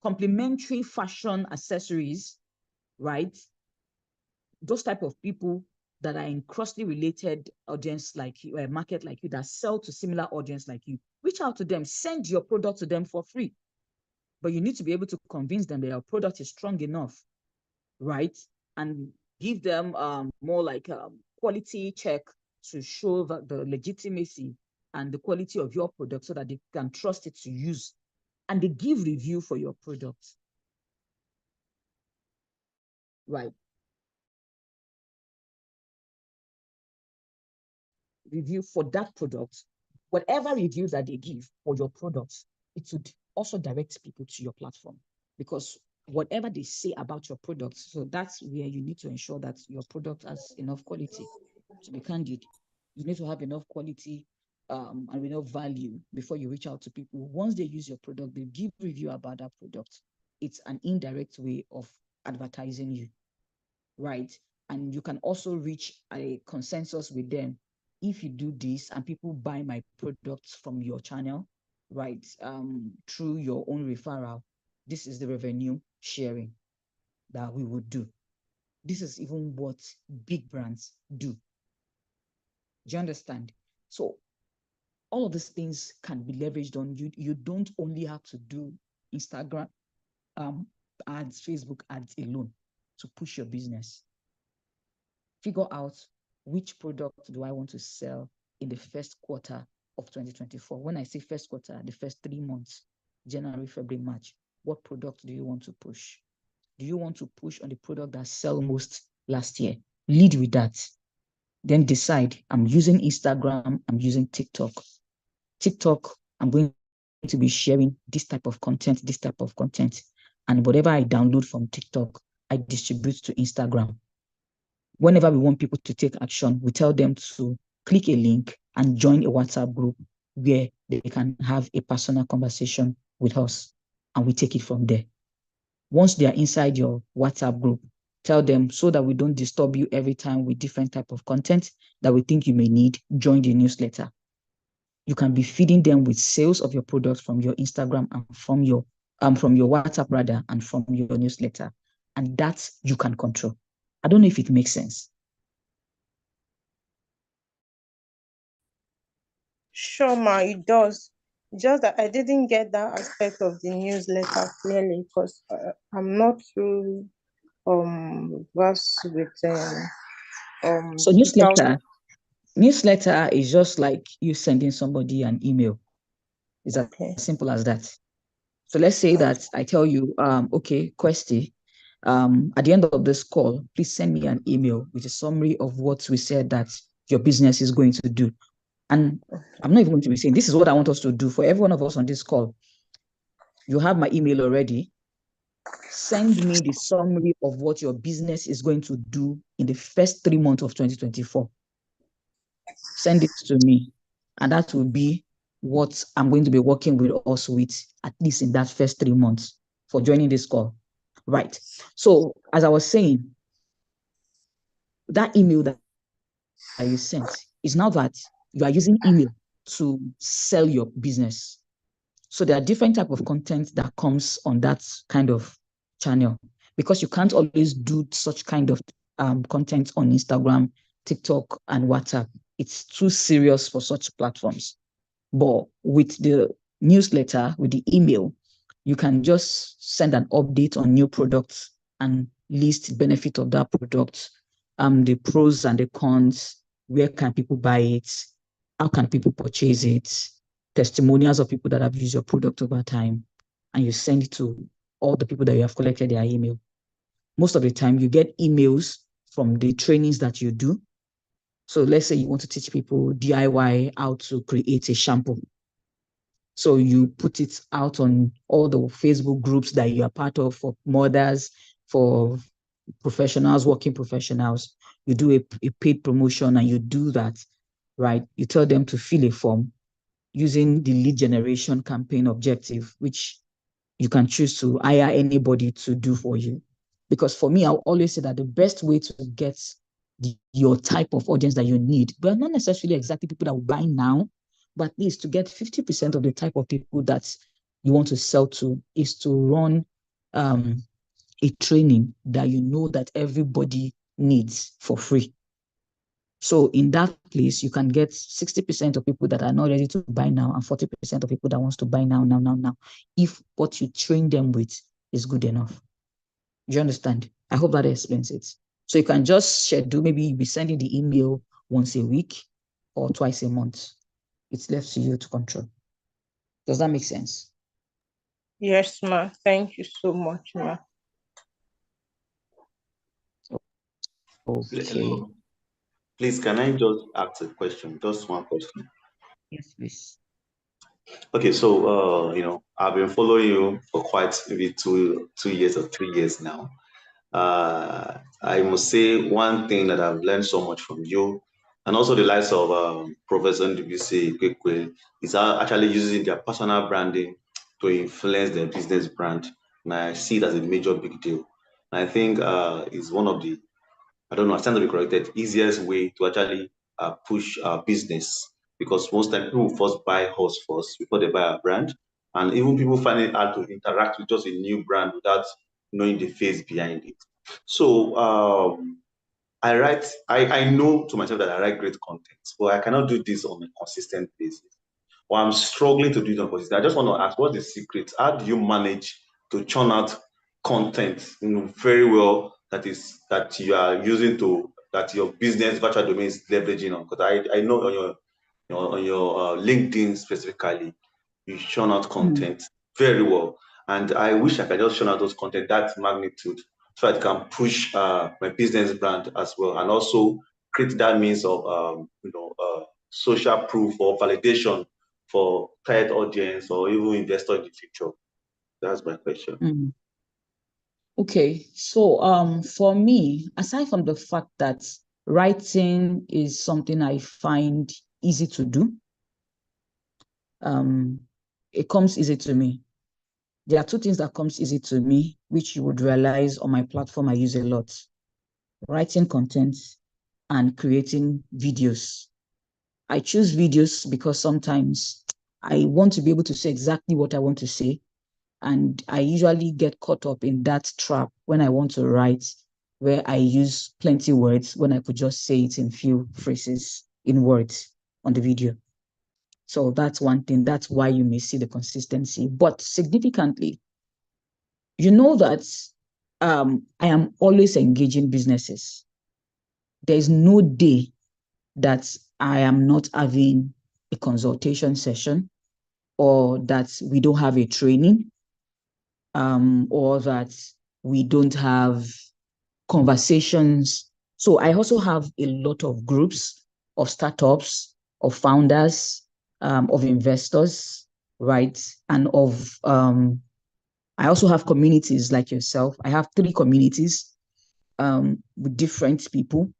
complementary fashion accessories, right? Those type of people that are in closely related audience like you, a market like you, that sell to similar audience like you, reach out to them, send your product to them for free. But you need to be able to convince them that your product is strong enough, right? And give them more like quality check to show that the legitimacy and the quality of your product so that they can trust it to use. And they give review for your product, right? Review for that product, whatever reviews that they give for your products, it would also direct people to your platform, because whatever they say about your product, so that's where you need to ensure that your product has enough quality. To be candid, you need to have enough quality and enough value before you reach out to people. Once they use your product, they give review about that product. It's an indirect way of advertising you, right? And you can also reach a consensus with them. If you do this and people buy my products from your channel, right, through your own referral, this is the revenue sharing that we would do. This is even what big brands do. Do you understand? So all of these things can be leveraged on you. You don't only have to do Instagram ads, Facebook ads alone to push your business. Figure out which product do I want to sell in the first quarter of 2024. When I say first quarter, the first 3 months, January, February, March, what product do you want to push? Do you want to push on the product that sell most last year? Lead with that. Then decide, I'm using Instagram, I'm using TikTok. TikTok, I'm going to be sharing this type of content, and whatever I download from TikTok, I distribute to Instagram. Whenever we want people to take action, we tell them to click a link and join a WhatsApp group where they can have a personal conversation with us, and we take it from there. Once they are inside your WhatsApp group, tell them, so that we don't disturb you every time with different type of content that we think you may need, join the newsletter. you can be feeding them with sales of your products from your Instagram and from your WhatsApp rather, and from your newsletter. And that you can control. I don't know if it makes sense. Sure, ma, it does. Just that I didn't get that aspect of the newsletter clearly because I'm not too versed with So newsletter is just like you sending somebody an email. It's as simple as that. So let's say that I tell you, okay, Questy, at the end of this call, please send me an email with a summary of what we said that your business is going to do. And I'm not even going to be saying, this is what I want us to do for every one of us on this call. You have my email already. Send me the summary of what your business is going to do in the first 3 months of 2024. Send it to me. And that will be what I'm going to be working with us with, at least in that first 3 months for joining this call. Right. So as I was saying, that email that you sent is now that you are using email to sell your business. So there are different types of content that comes on that kind of channel, because you can't always do such kind of content on Instagram, TikTok, and WhatsApp. It's too serious for such platforms. But with the newsletter, with the email, you can just send an update on new products and list benefit of that product, the pros and the cons, where can people buy it, how can people purchase it, testimonials of people that have used your product over time, and you send it to all the people that you have collected their email. Most of the time, you get emails from the trainings that you do. So let's say you want to teach people DIY how to create a shampoo. So you put it out on all the Facebook groups that you are part of, for mothers, for professionals, working professionals. You do a paid promotion and you do that, right? You tell them to fill a form using the lead generation campaign objective, which you can choose to hire anybody to do for you. Because for me, I always say that the best way to get your type of audience that you need, but not necessarily exactly people that will buy now, but at least to get 50% of the type of people that you want to sell to, is to run a training that you know that everybody needs for free. So in that place, you can get 60% of people that are not ready to buy now and 40% of people that wants to buy now, if what you train them with is good enough. Do you understand? I hope that explains it. So you can just schedule, maybe you'll be sending the email once a week or twice a month. It's left to you to control. Does that make sense? Yes, ma. Thank you so much, ma. Okay. Please, can I just ask a question? Just one question. Yes, please. Okay, so I've been following you for quite maybe 2 years or 3 years now. I must say one thing that I've learned so much from you, and also the likes of Professor Ndubisi Kwekwe, is actually using their personal branding to influence their business brand. And I see it as a major big deal. And I think it's one of the, I don't know, I stand to be corrected, easiest way to actually push our business, because most time people first buy us first before they buy our brand. And even people find it hard to interact with just a new brand without knowing the face behind it. So I know to myself that I write great content, but I cannot do this on a consistent basis. Or I'm struggling to do it on consistent. I just want to ask, what's the secret? How do you manage to churn out content very well that you are using that your business virtual domain is leveraging on? Because I know on your LinkedIn specifically, you churn out content very well, and I wish I could just churn out those content that magnitude so I can push my business brand as well, and also create that means of social proof or validation for target audience or even investor in the future. That's my question. Okay, so for me, aside from the fact that writing is something I find easy to do, it comes easy to me. There are two things that comes easy to me, which you would realize on my platform I use a lot: writing content and creating videos. I choose videos because sometimes I want to be able to say exactly what I want to say. And I usually get caught up in that trap when I want to write, where I use plenty words when I could just say it in few phrases in words on the video. So that's one thing. That's why you may see the consistency. But significantly, you know that I am always engaging businesses. There's no day that I am not having a consultation session, or that we don't have a training, or that we don't have conversations. So I also have a lot of groups of startups, of founders, of investors, right? And of I also have communities like yourself. I have 3 communities with different people.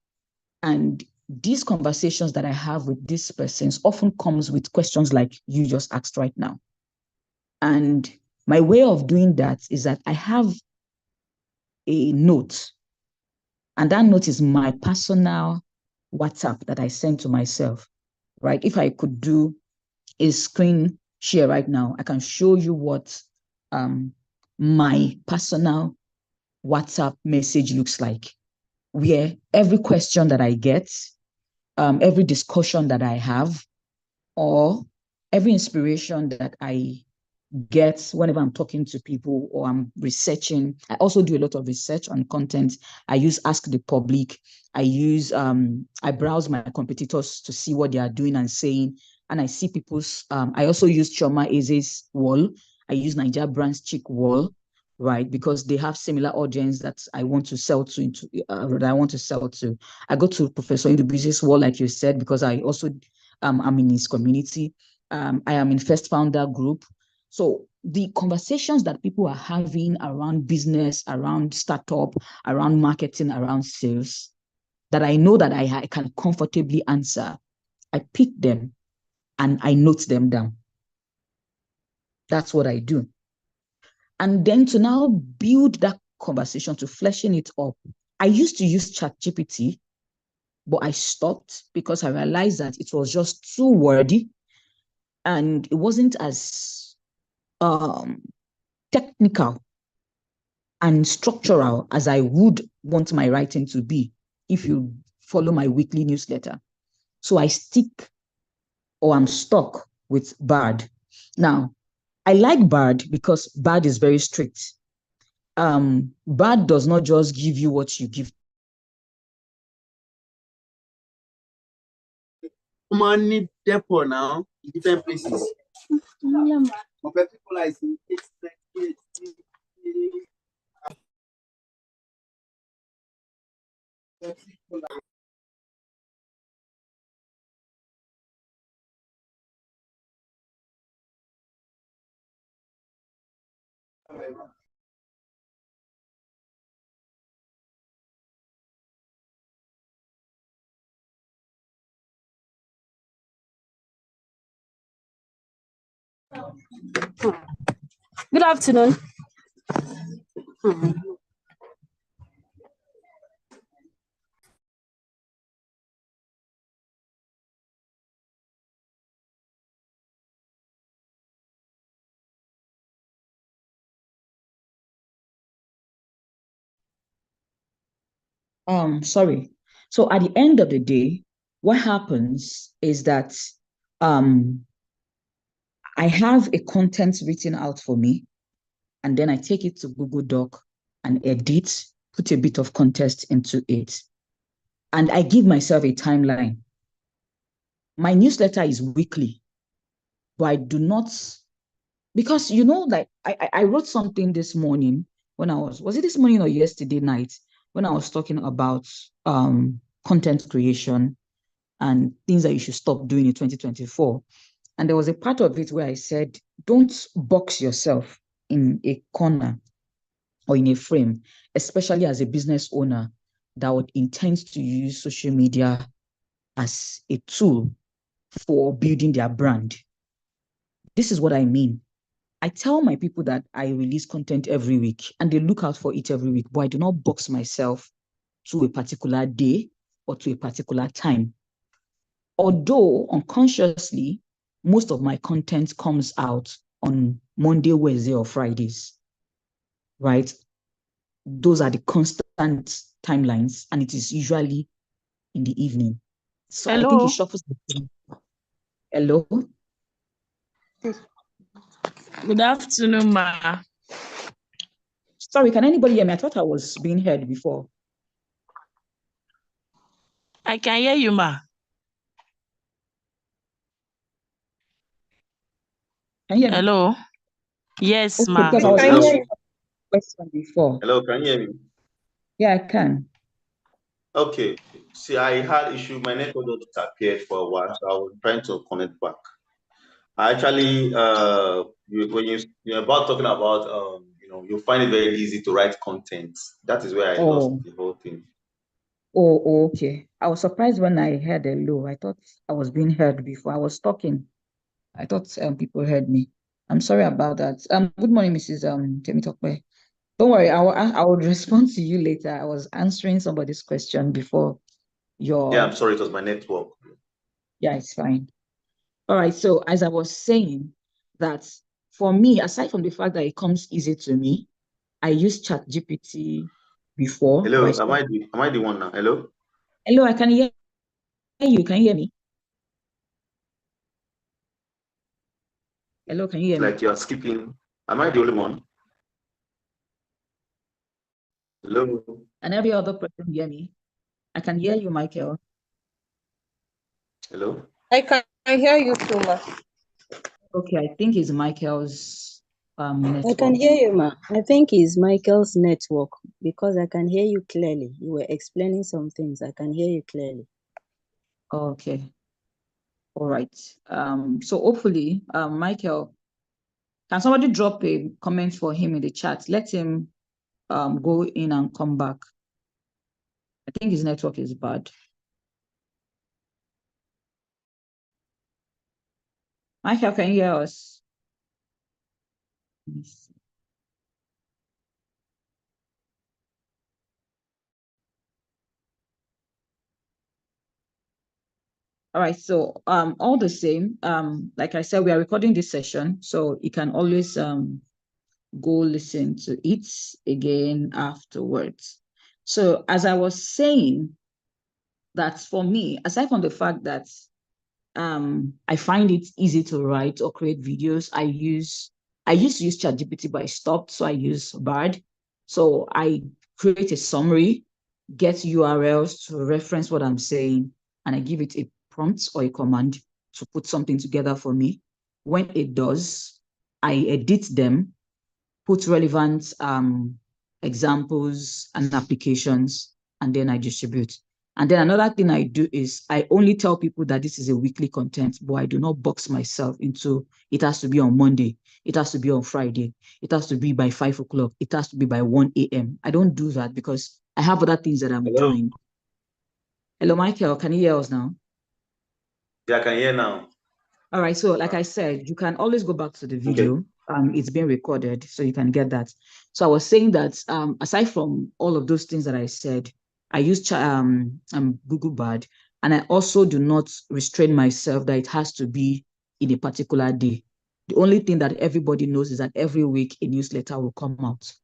And these conversations that I have with these persons often comes with questions like you just asked right now. And my way of doing that is that I have a note, and that note is my personal WhatsApp that I send to myself, right? If I could do a screen share right now, I can show you what my personal WhatsApp message looks like, where every question that I get, every discussion that I have, or every inspiration that I get whenever I'm talking to people or I'm researching. I also do a lot of research on content. I use Ask the Public. I browse my competitors to see what they are doing and saying. And I see people's, I also use Chioma Eze's wall. I use Nigeria Brands Chick wall, right? Because they have similar audience that I want to sell to, I go to Professor Indubuisi's wall, like you said, because I also, I'm in his community. I am in First Founder Group. So the conversations that people are having around business, around startup, around marketing, around sales, that I know that I can comfortably answer, I pick them and I note them down. That's what I do. And then to now build that conversation, to fleshing it up, I used to use ChatGPT, but I stopped because I realized that it was just too wordy and it wasn't as technical and structural as I would want my writing to be if you follow my weekly newsletter. So I stick, or I'm stuck with Bard. Now, I like Bard because Bard is very strict. Bard does not just give you what you give. Money depot now in different places. Good afternoon. Sorry. So at the end of the day, what happens is that I have a content written out for me, and then I take it to Google Doc and edit, put a bit of context into it. And I give myself a timeline. My newsletter is weekly, but I do not, because like I wrote something this morning when was it this morning or yesterday night, when I was talking about content creation and things that you should stop doing in 2024. And there was a part of it where I said, don't box yourself in a corner or in a frame, especially as a business owner that would intend to use social media as a tool for building their brand. This is what I mean. I tell my people that I release content every week and they look out for it every week, but I do not box myself to a particular day or to a particular time. Although unconsciously, most of my content comes out on Monday, Wednesday, or Fridays, right? Those are the constant timelines, and it is usually in the evening. So I think Hello? it shuffles the thing. Hello? Good afternoon, ma. Sorry, can anybody hear me? I thought I was being heard before. I can hear you, ma. Can you hear me? Hello? Yes, Okay, ma. because I was Can you answering hear a question before. Hello, can you hear me? Yeah, I can. Okay. See, I had issue. My network just disappeared for a while, so I was trying to connect back. I actually, when you're about talking about, you find it very easy to write content. That is where I lost Oh, the whole thing. okay. I was surprised when I heard hello. I thought I was being heard before. I was talking. I thought people heard me. I'm sorry about that. Good morning, Mrs. Temitope. Don't worry, I will respond to you later. I was answering somebody's question before Yeah, I'm your. sorry, it was my network. Yeah, it's fine. All right. So as I was saying, that for me, aside from the fact that it comes easy to me, I used ChatGPT before. Hello, Right? am I the one now? Hello? Hello, I can hear you. Can you hear me? Hello, can you hear me? Like you're skipping. Am I the only one? Hello? And every other person hear me? I can hear you, Michael. Hello? I can hear you too, ma. Okay, I think it's Michael's I network. can hear you, ma. I think it's Michael's network because I can hear you clearly. You were explaining some things. I can hear you clearly. Okay. All right. So hopefully, Michael, can somebody drop a comment for him in the chat? Let him go in and come back. I think his network is bad. Michael, can you hear us? Let me see. All right, so all the same, like I said, we are recording this session, so you can always go listen to it again afterwards. So as I was saying, that for me, aside from the fact that I find it easy to write or create videos, I used to use ChatGPT, but I stopped, so I use Bard. So I create a summary, get URLs to reference what I'm saying, and I give it a prompt or a command to put something together for me. When it does, I edit them, put relevant examples and applications, and then I distribute. And then another thing I do is I only tell people that this is a weekly content, but I do not box myself into it has to be on Monday, it has to be on Friday, it has to be by 5 o'clock, it has to be by 1 a.m. I don't do that because I have other things that I'm doing. Hello, Michael, can you hear us now? Yeah, I can hear now. All right, so like I said, you can always go back to the video. Okay. It's been recorded, so you can get that. So I was saying that aside from all of those things that I said, I use Google Bard, and I also do not restrain myself that it has to be in a particular day. The only thing that everybody knows is that every week a newsletter will come out.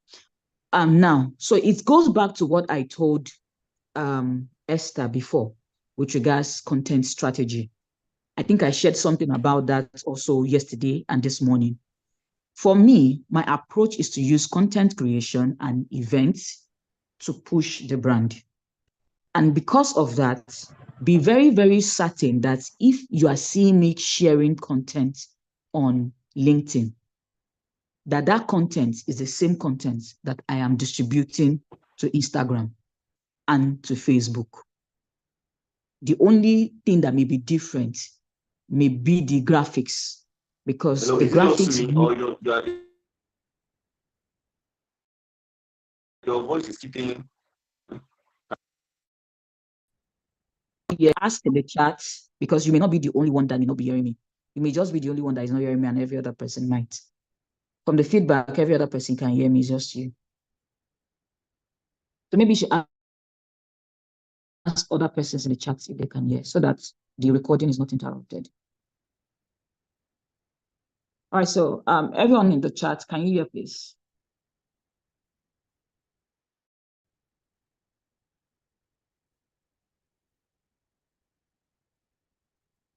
Now, so it goes back to what I told Esther before with regards content strategy. I think I shared something about that also yesterday and this morning. For me, my approach is to use content creation and events to push the brand. And because of that, be very, very certain that if you are seeing me sharing content on LinkedIn, that content is the same content that I am distributing to Instagram and to Facebook. The only thing that may be different may be the graphics, because Hello, the is it just graphics me or your voice is keeping? Yeah, ask in the chat, because you may not be the only one that may not be hearing me. You may just be the only one that is not hearing me, and every other person might. From the feedback, every other person can hear me, it's just you. So maybe you should ask other persons in the chat if they can hear, so that the recording is not interrupted. All right, so everyone in the chat, can you hear, please?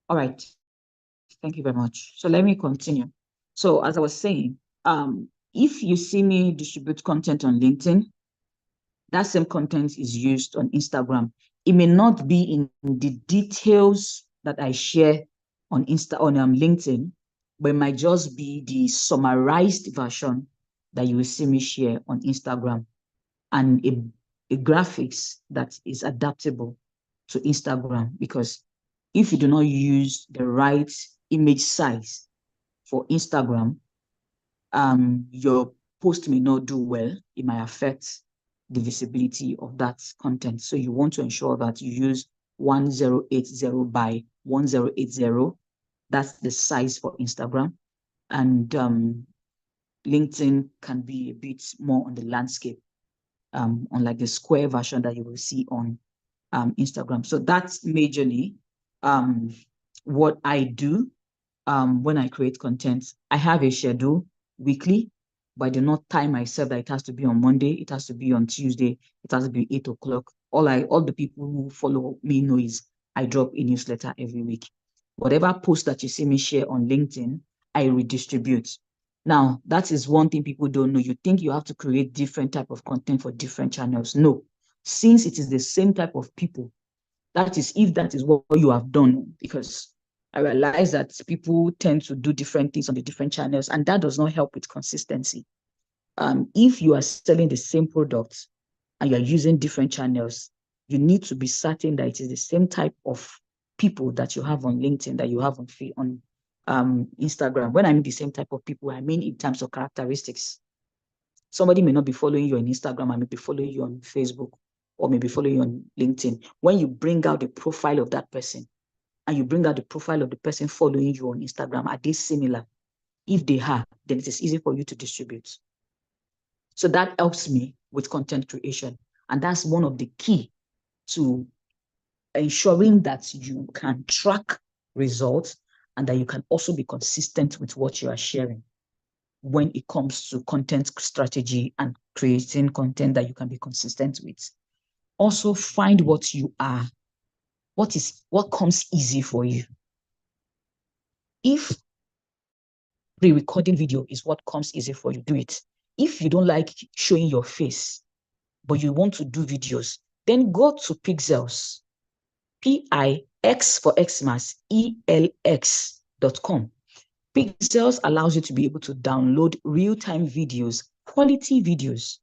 All right, thank you very much. So let me continue. So as I was saying, if you see me distribute content on LinkedIn, that same content is used on Instagram. It may not be in the details that I share on LinkedIn, but it might just be the summarized version that you will see me share on Instagram, and a graphics that is adaptable to Instagram, because if you do not use the right image size for Instagram, your post may not do well. It might affect the visibility of that content. So you want to ensure that you use 1080 by 1080. That's the size for Instagram. And LinkedIn can be a bit more on the landscape, unlike the square version that you will see on Instagram. So that's majorly what I do when I create content. I have a schedule weekly, but I do not time myself that it has to be on Monday, it has to be on Tuesday, it has to be 8 o'clock. All the people who follow me know is I drop a newsletter every week. Whatever post that you see me share on LinkedIn, I redistribute. Now, that is one thing people don't know. You think you have to create different type of content for different channels. No, since it is the same type of people, that is if that is what you have done, because I realize that people tend to do different things on the different channels, and that does not help with consistency. If you are selling the same product and you're using different channels, you need to be certain that it is the same type of people that you have on LinkedIn that you have on Instagram. When I mean the same type of people, I mean in terms of characteristics. Somebody may not be following you on Instagram, I may be following you on Facebook, or maybe following you on LinkedIn. When you bring out the profile of that person, and you bring out the profile of the person following you on Instagram, are they similar? If they are, then it is easy for you to distribute. So that helps me with content creation. And that's one of the key to ensuring that you can track results and that you can also be consistent with what you are sharing when it comes to content strategy and creating content that you can be consistent with. Also find what you are, what comes easy for you. If pre-recording video is what comes easy for you, do it. If you don't like showing your face, but you want to do videos, then go to Pixels, P-I-X for Xmas, ELX.com. Pixels allows you to be able to download real-time videos, quality videos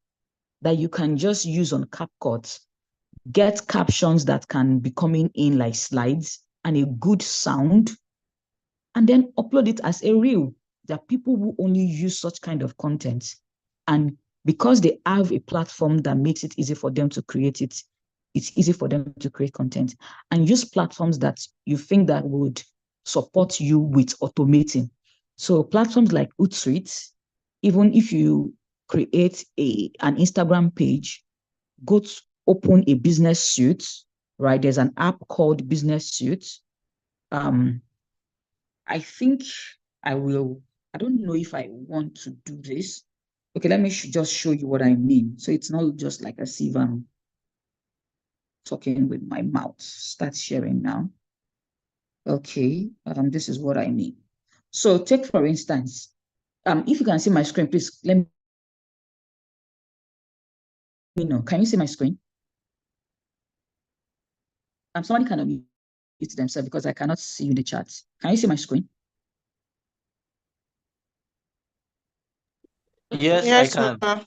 that you can just use on CapCut, get captions that can be coming in like slides and a good sound, and then upload it as a reel. There are people who only use such kind of content, and because they have a platform that makes it easy for them to create it, it's easy for them to create content. And use platforms that you think that would support you with automating. So platforms like Hootsuite, even if you create an Instagram page, go to open a business suite, right? There's an app called Business Suite. I think I don't know if I want to do this. Okay, let me just show you what I mean. So it's not just like as if I'm talking with my mouth. Start sharing now. Okay, this is what I mean. So take, for instance, if you can see my screen, please let me know. Can you see my screen? Somebody can unmute themselves because I cannot see you in the chat. Can you see my screen? Yes, Yes, I can. ma'am.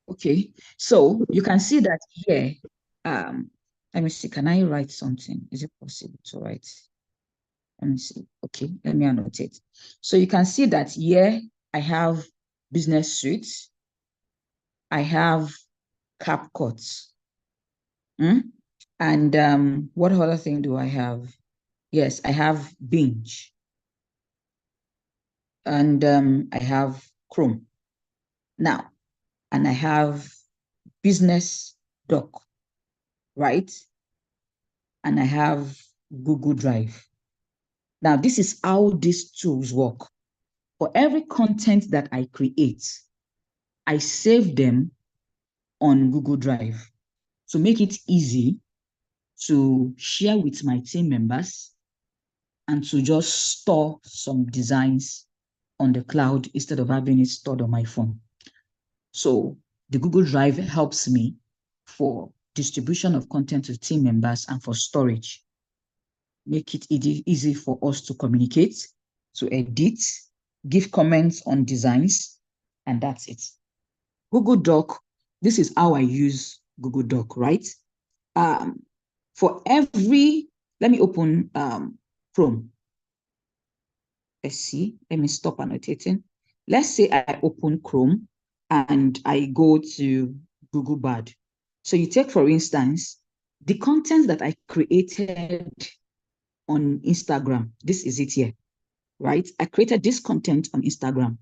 Okay, so you can see that here. Let me see. Can I write something? Is it possible to write? Let me see. Okay, let me annotate. So you can see that here I have Business Suite. I have CapCut. And what other thing do I have? Yes, I have Binge. And I have Chrome. Now, and I have Business Doc, right? And I have Google Drive. Now, this is how these tools work. For every content that I create, I save them on Google Drive to make it easy to share with my team members and to just store some designs on the cloud instead of having it stored on my phone. So the Google Drive helps me for distribution of content to team members and for storage. Make it easy for us to communicate, to edit, give comments on designs, and that's it. Google Doc, this is how I use Google Doc, right? For every, let me open Chrome. Let's see, let me stop annotating. Let's say I open Chrome and I go to Google Bard. So you take, for instance, the content that I created on Instagram. This is it here, right? I created this content on Instagram.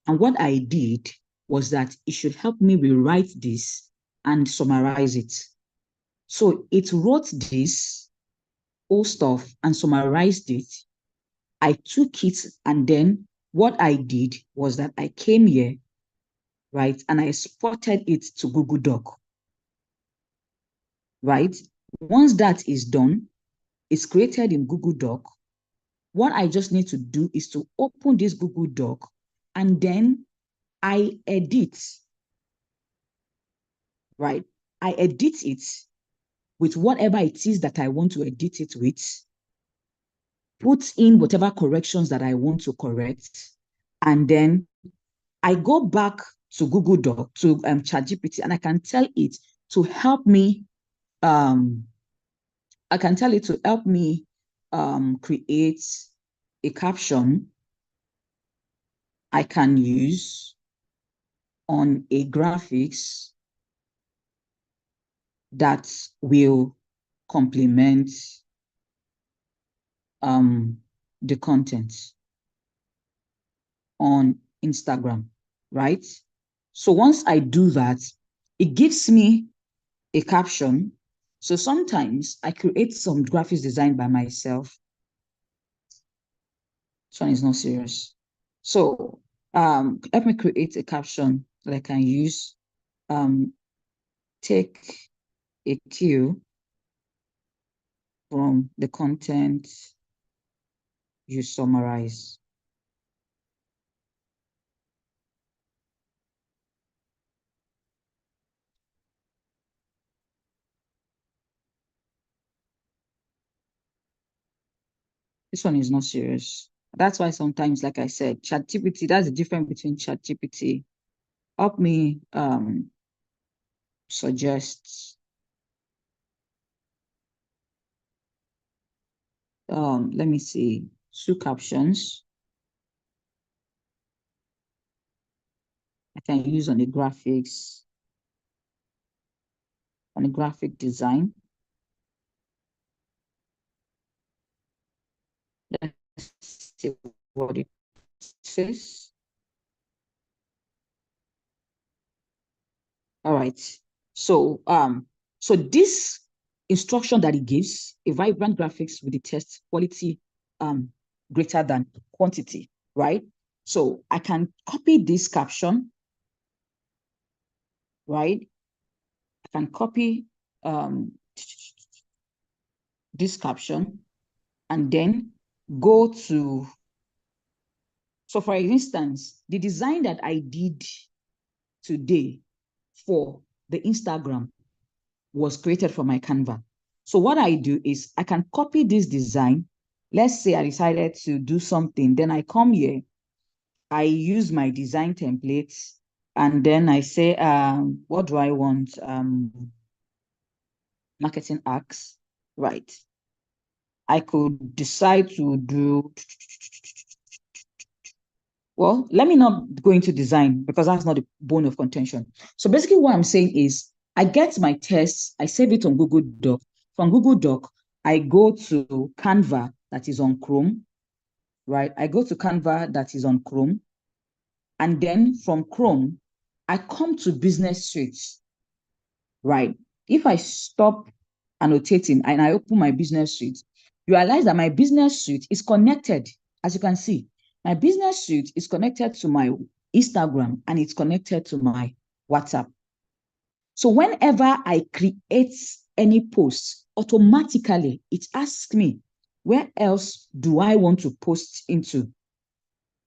And what I did was that it should help me rewrite this and summarize it. So it wrote this whole stuff and summarized it. I took it, and then what I did was that I came here, right, and I exported it to Google Doc, right? Once that is done, it's created in Google Doc. What I just need to do is to open this Google Doc, and then I edit, right? I edit it with whatever it is that I want to edit it with, put in whatever corrections that I want to correct, and then I go back to Google Doc, to ChatGPT, and I can tell it to help me, create a caption I can use on a graphics that will complement the content on Instagram, right? So once I do that, it gives me a caption. So sometimes I create some graphics design by myself. This one is not serious. So let me create a caption that I can use. Take a cue from the content you summarize. This one is not serious. That's why sometimes, like I said, ChatGPT, that's the difference between ChatGPT. Help me suggest, let me see, 2 captions I can use on the graphics, on the graphic design. Let's see what it says. All right. So this instruction that it gives, a vibrant graphics with the text quality greater than quantity, right? So I can copy this caption, right? I can copy this caption and then go to, so for instance, the design that I did today for the Instagram was created from my Canva. So what I do is I can copy this design. Let's say I decided to do something, then I come here, I use my design templates, and then I say, what do I want? Marketing acts, right? I could decide to do, well, let me not go into design because that's not the bone of contention. So basically what I'm saying is I get my tests, I save it on Google Doc. From Google Doc, I go to Canva that is on Chrome, right? I go to Canva that is on Chrome. And then from Chrome, I come to Business Suite, right? If I stop annotating and I open my Business Suite, you realize that my business suite is connected. As you can see, my business suite is connected to my Instagram and it's connected to my WhatsApp. So whenever I create any post, automatically it asks me, where else do I want to post into?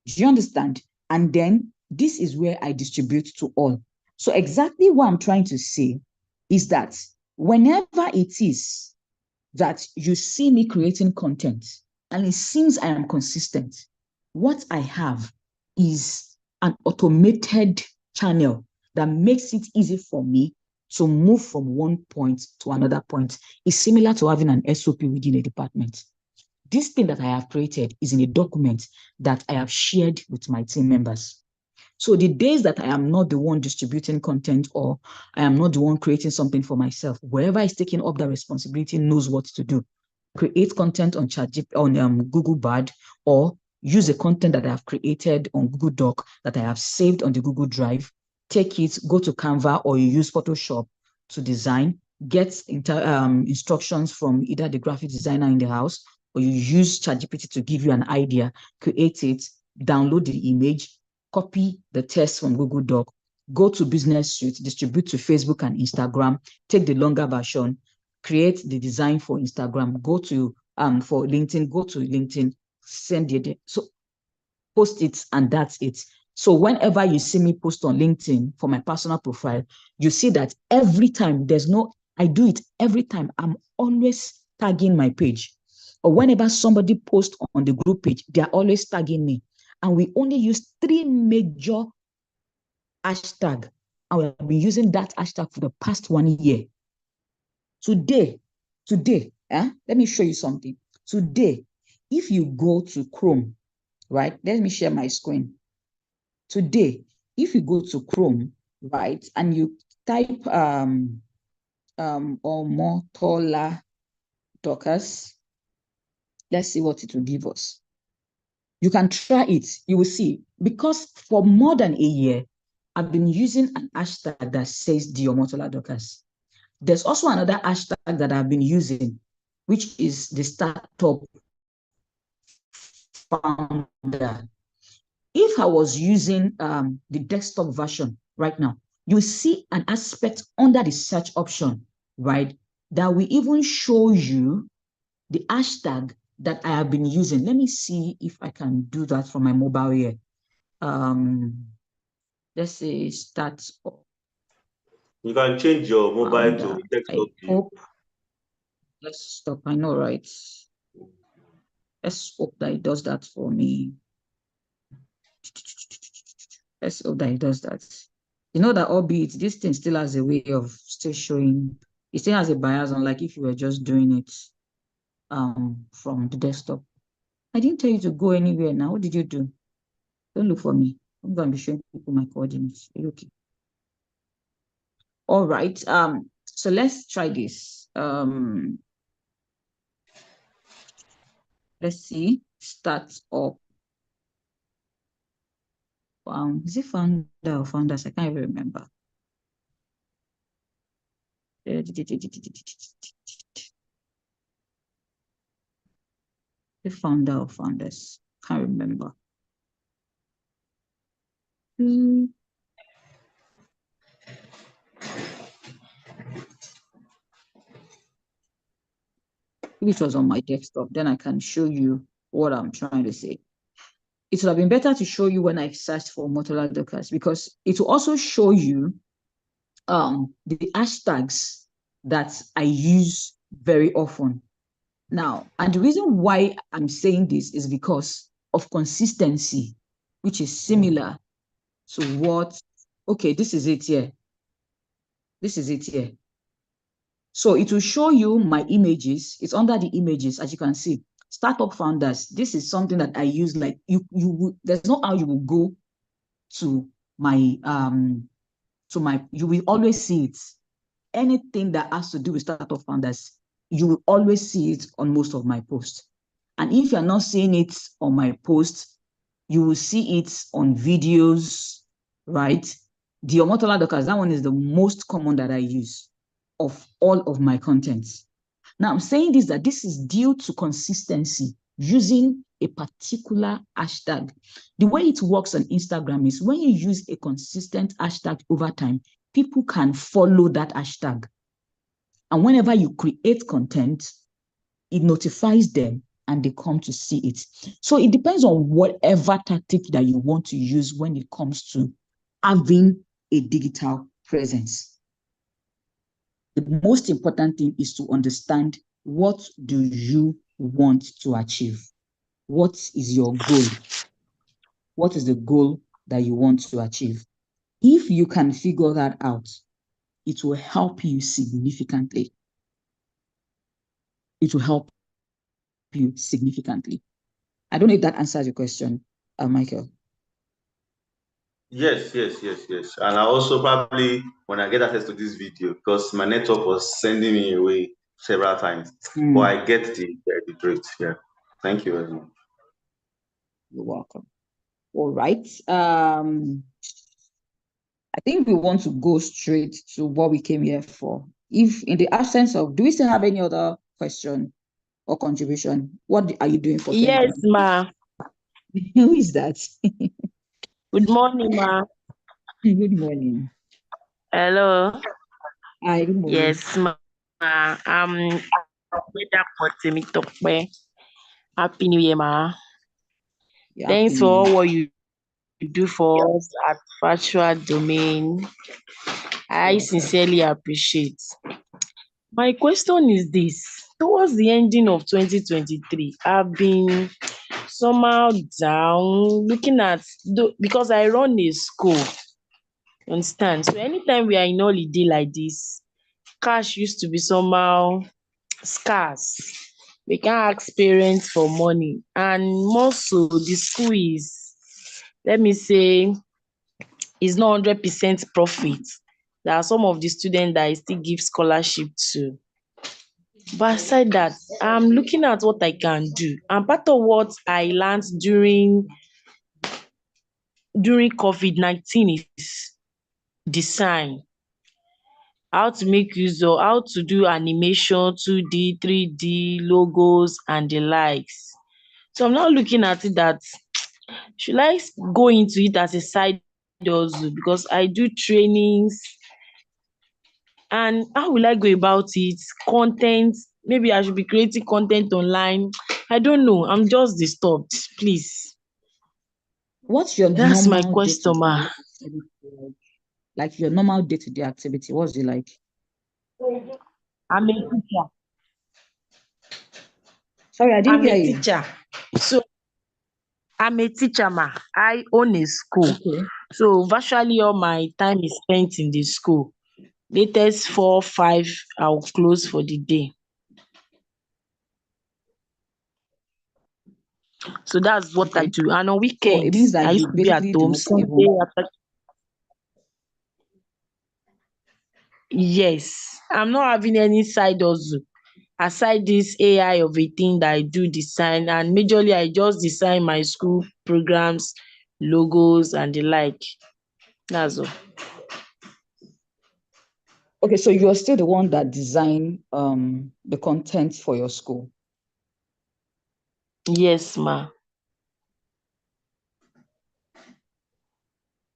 Do you understand? And then this is where I distribute to all. So exactly what I'm trying to say is that whenever it is that you see me creating content and it seems I am consistent, what I have is an automated channel that makes it easy for me to move from one point to another point. It's similar to having an SOP within a department. This thing that I have created is in a document that I have shared with my team members. So the days that I am not the one distributing content or I am not the one creating something for myself, whoever is taking up that responsibility knows what to do. Create content on Google Bard, or use the content that I have created on Google Doc that I have saved on the Google Drive. Take it, go to Canva, or you use Photoshop to design. Get instructions from either the graphic designer in the house, or you use ChatGPT to give you an idea. Create it, download the image, copy the text from Google Doc, go to Business Suite, distribute to Facebook and Instagram, take the longer version, create the design for Instagram, go to for LinkedIn, go to LinkedIn, send it, so post it, and that's it. So whenever you see me post on LinkedIn for my personal profile, you see that every time I do it every time. I'm always tagging my page. Or whenever somebody posts on the group page, they're always tagging me. And we only use 3 major hashtags. And we have been using that hashtag for the past 1 year. Today, let me show you something. Today, if you go to Chrome, right? Let me share my screen. Today, if you go to Chrome, right, and you type Omotola Dockers, let's see what it will give us. You can try it. You will see. Because for more than a year, I've been using an hashtag that says the Omotola Dockers. There's also another hashtag that I've been using, which is the startup founder. If I was using the desktop version right now, you see an aspect under the search option, right, that will even show you the hashtag that I have been using. Let me see if I can do that from my mobile here. Let's say start. You can change your mobile to desktop view. Let's stop. I know, right? Let's hope that it does that for me. Let's hope that it does that. You know that albeit this thing still has a way of still showing, it still has a bias, unlike if you were just doing it from the desktop. I didn't tell you to go anywhere now. What did you do? Don't look for me. I'm going to be showing people my coordinates. Are you okay? All right. So let's try this. Let's see. Start up. Is it founder or founders? I can't even remember. The founder or founders. Can't remember. If it was on my desktop, then I can show you what I'm trying to say. It would have been better to show you when I searched for Omotola Dockers, because it will also show you the hashtags that I use very often. Now, and the reason why I'm saying this is because of consistency, which is similar to what, okay, this is it here. This is it here. So it will show you my images. It's under the images, as you can see. Startup founders. This is something that I use. Like there's no how you will go to my you will always see it. Anything that has to do with startup founders, you will always see it on most of my posts. And if you're not seeing it on my posts, you will see it on videos, right? The Omotola Dockers, that one is the most common that I use of all of my contents. Now, I'm saying this, that this is due to consistency, using a particular hashtag. The way it works on Instagram is when you use a consistent hashtag over time, people can follow that hashtag. And whenever you create content, it notifies them and they come to see it. So it depends on whatever tactic that you want to use when it comes to having a digital presence. The most important thing is to understand, what do you want to achieve? What is your goal? What is the goal that you want to achieve? If you can figure that out, it will help you significantly. It will help you significantly. I don't know if that answers your question, Michael. Yes. And I also probably, when I get access to this video, because my network was sending me away several times, but I get the drift. Yeah. Thank you very much. You're welcome. All right. I think we want to go straight to what we came here for. If in the absence of, do we still have any other question or contribution? What are you doing for? Yes, ma. Who is that? Good morning, ma. Good morning. Hello. Hi, good morning. Yes, ma. Happy New Year, ma. Yeah, Thanks happy for New all Year. what you do for us at Virtual Domain. I sincerely appreciate. My question is this. Towards the ending of 2023, I've been somehow down looking at, because I run a school. You understand? So anytime we are in holiday like this, cash used to be somehow scarce. We can't ask parents for money. And more so, the school is, let me say, is not 100% profit. There are some of the students that I still give scholarship to. But aside that, I'm looking at what I can do. And part of what I learned during COVID-19 is design. How to make use of, how to do animation, 2D, 3D, logos, and the likes. So I'm now looking at it that, should I go into it as a side hustle, because I do trainings, and how will I go about it? Content, maybe I should be creating content online. I don't know. I'm just disturbed. Please. What's your That's my normal question, ma. day-to-day activity? Like your normal day-to-day activity, what's it like? I'm a teacher. Sorry, I didn't I'm hear a you. teacher. So I'm a teacher, ma. I own a school. Okay. So virtually all my time is spent in the school. Latest 4, 5, I'll close for the day. So that's what I Okay. do. And on So it means weekends, that I you used to be at basically do home not Sunday even. after. Yes, I'm not having any side hustle aside this AI of a thing that I do design, and majorly I just design my school programs, logos, and the like. That's all. Okay, so you're still the one that design the content for your school. Yes, ma.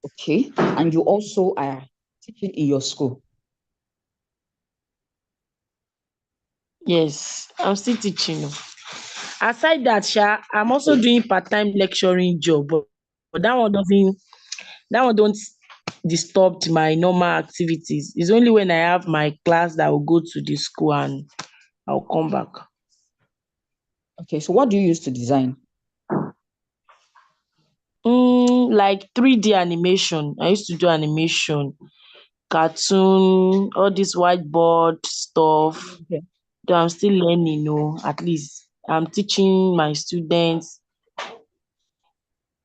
Okay, and you also are teaching in your school. Yes, I'm still teaching. Aside that, I'm also doing part-time lecturing job, but that one don't disturb my normal activities. It's only when I have my class that I will go to the school and I'll come back. Okay, so what do you use to design? Like 3D animation. I used to do animation, cartoon, all this whiteboard stuff. Okay. Though I'm still learning, at least I'm teaching my students.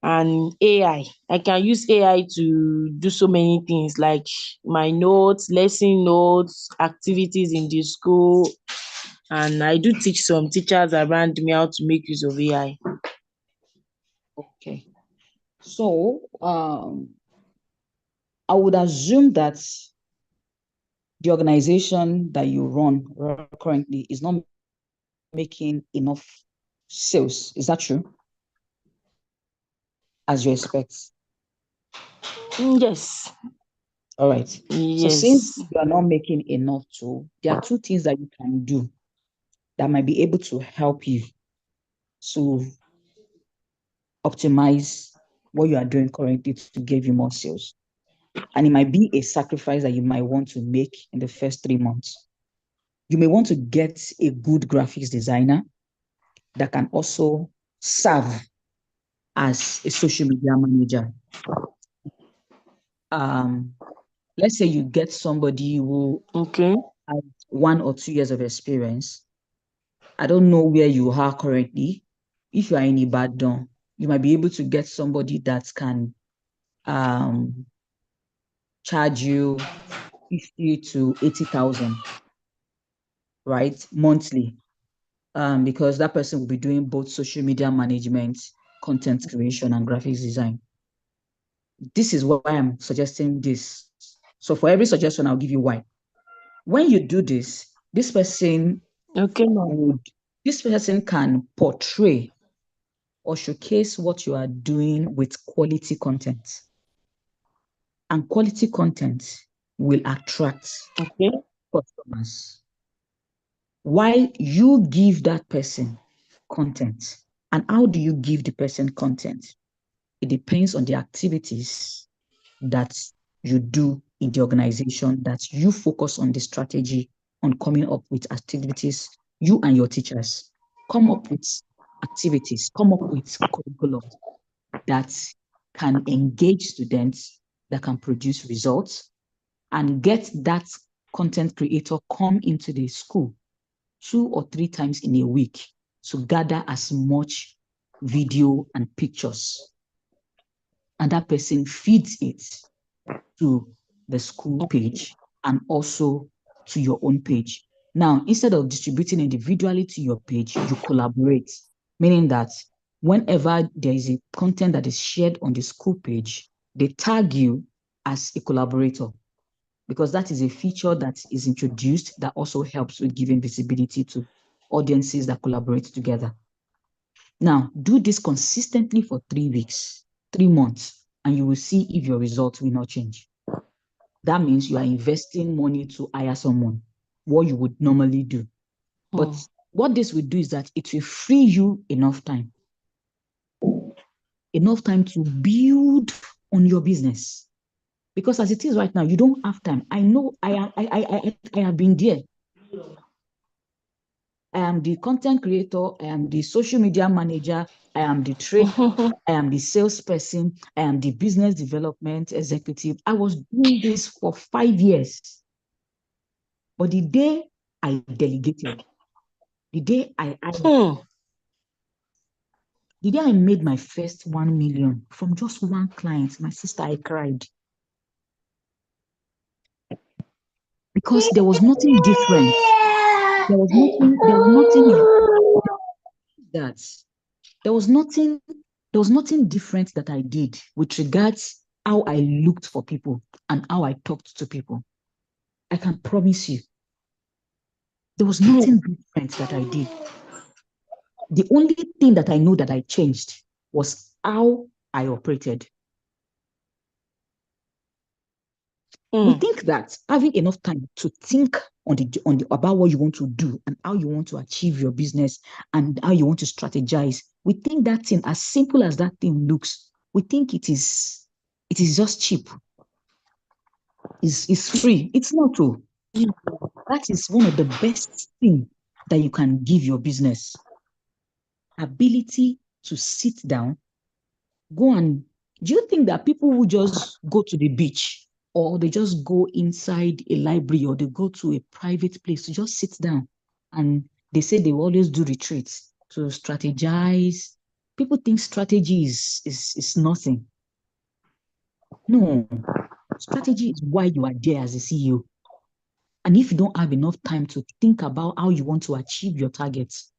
And AI, I can use AI to do so many things, like my notes, lesson notes, activities in the school, and I do teach some teachers around me how to make use of AI. Okay. So I would assume that the organization that you run currently is not making enough sales. Is that true? As you expect? Yes. All right. So Yes. since you are not making enough, there are two things that you can do that might be able to help you to optimize what you are doing currently to give you more sales. And it might be a sacrifice that you might want to make in the first 3 months. You may want to get a good graphics designer that can also serve as a social media manager. Let's say you get somebody who has 1 or 2 years of experience. I don't know where you are currently. If you are in Ibadan, you might be able to get somebody that can charge you 50 to 80,000, right, monthly, because that person will be doing both social media management, content creation, and graphics design. This is why I'm suggesting this. So for every suggestion, I'll give you why. When you do this, this person can portray or showcase what you are doing with quality content. And quality content will attract customers. While you give that person content. And how do you give the person content? It depends on the activities that you do in the organization, that you focus on the strategy on coming up with activities. You and your teachers come up with activities, come up with curriculum that can engage students, that can produce results, and get that content creator come into the school 2 or 3 times in a week to gather as much video and pictures. And that person feeds it to the school page and also to your own page. Now, instead of distributing individually to your page, you collaborate, meaning that whenever there is a content that is shared on the school page, they tag you as a collaborator, because that is a feature that is introduced that also helps with giving visibility to audiences that collaborate together. Now, do this consistently for 3 weeks, 3 months, and you will see if your results will not change. That means you are investing money to hire someone, what you would normally do. But what this will do is that it will free you enough time to build on your business. Because as it is right now, you don't have time. I know I have been there. I am the content creator, I am the social media manager, I am the trainer, I am the salesperson, I am the business development executive. I was doing this for 5 years. But the day I delegated, the day I made my first 1 million from just one client, my sister, I cried. Because there was nothing different. There was nothing different that I did with regards how I looked for people and how I talked to people. I can promise you, there was nothing different that I did. The only thing that I know that I changed was how I operated. We think that having enough time to think about what you want to do and how you want to achieve your business and how you want to strategize, we think that thing, as simple as that thing looks, we think it is just cheap. It's free. It's not true. That is one of the best things that you can give your business. Ability to sit down, do you think that people will just go to the beach, or they just go inside a library, or they go to a private place to just sit down? And they say they always do retreats to strategize. People think strategy is nothing. No, strategy is why you are there as a CEO. And if you don't have enough time to think about how you want to achieve your targets,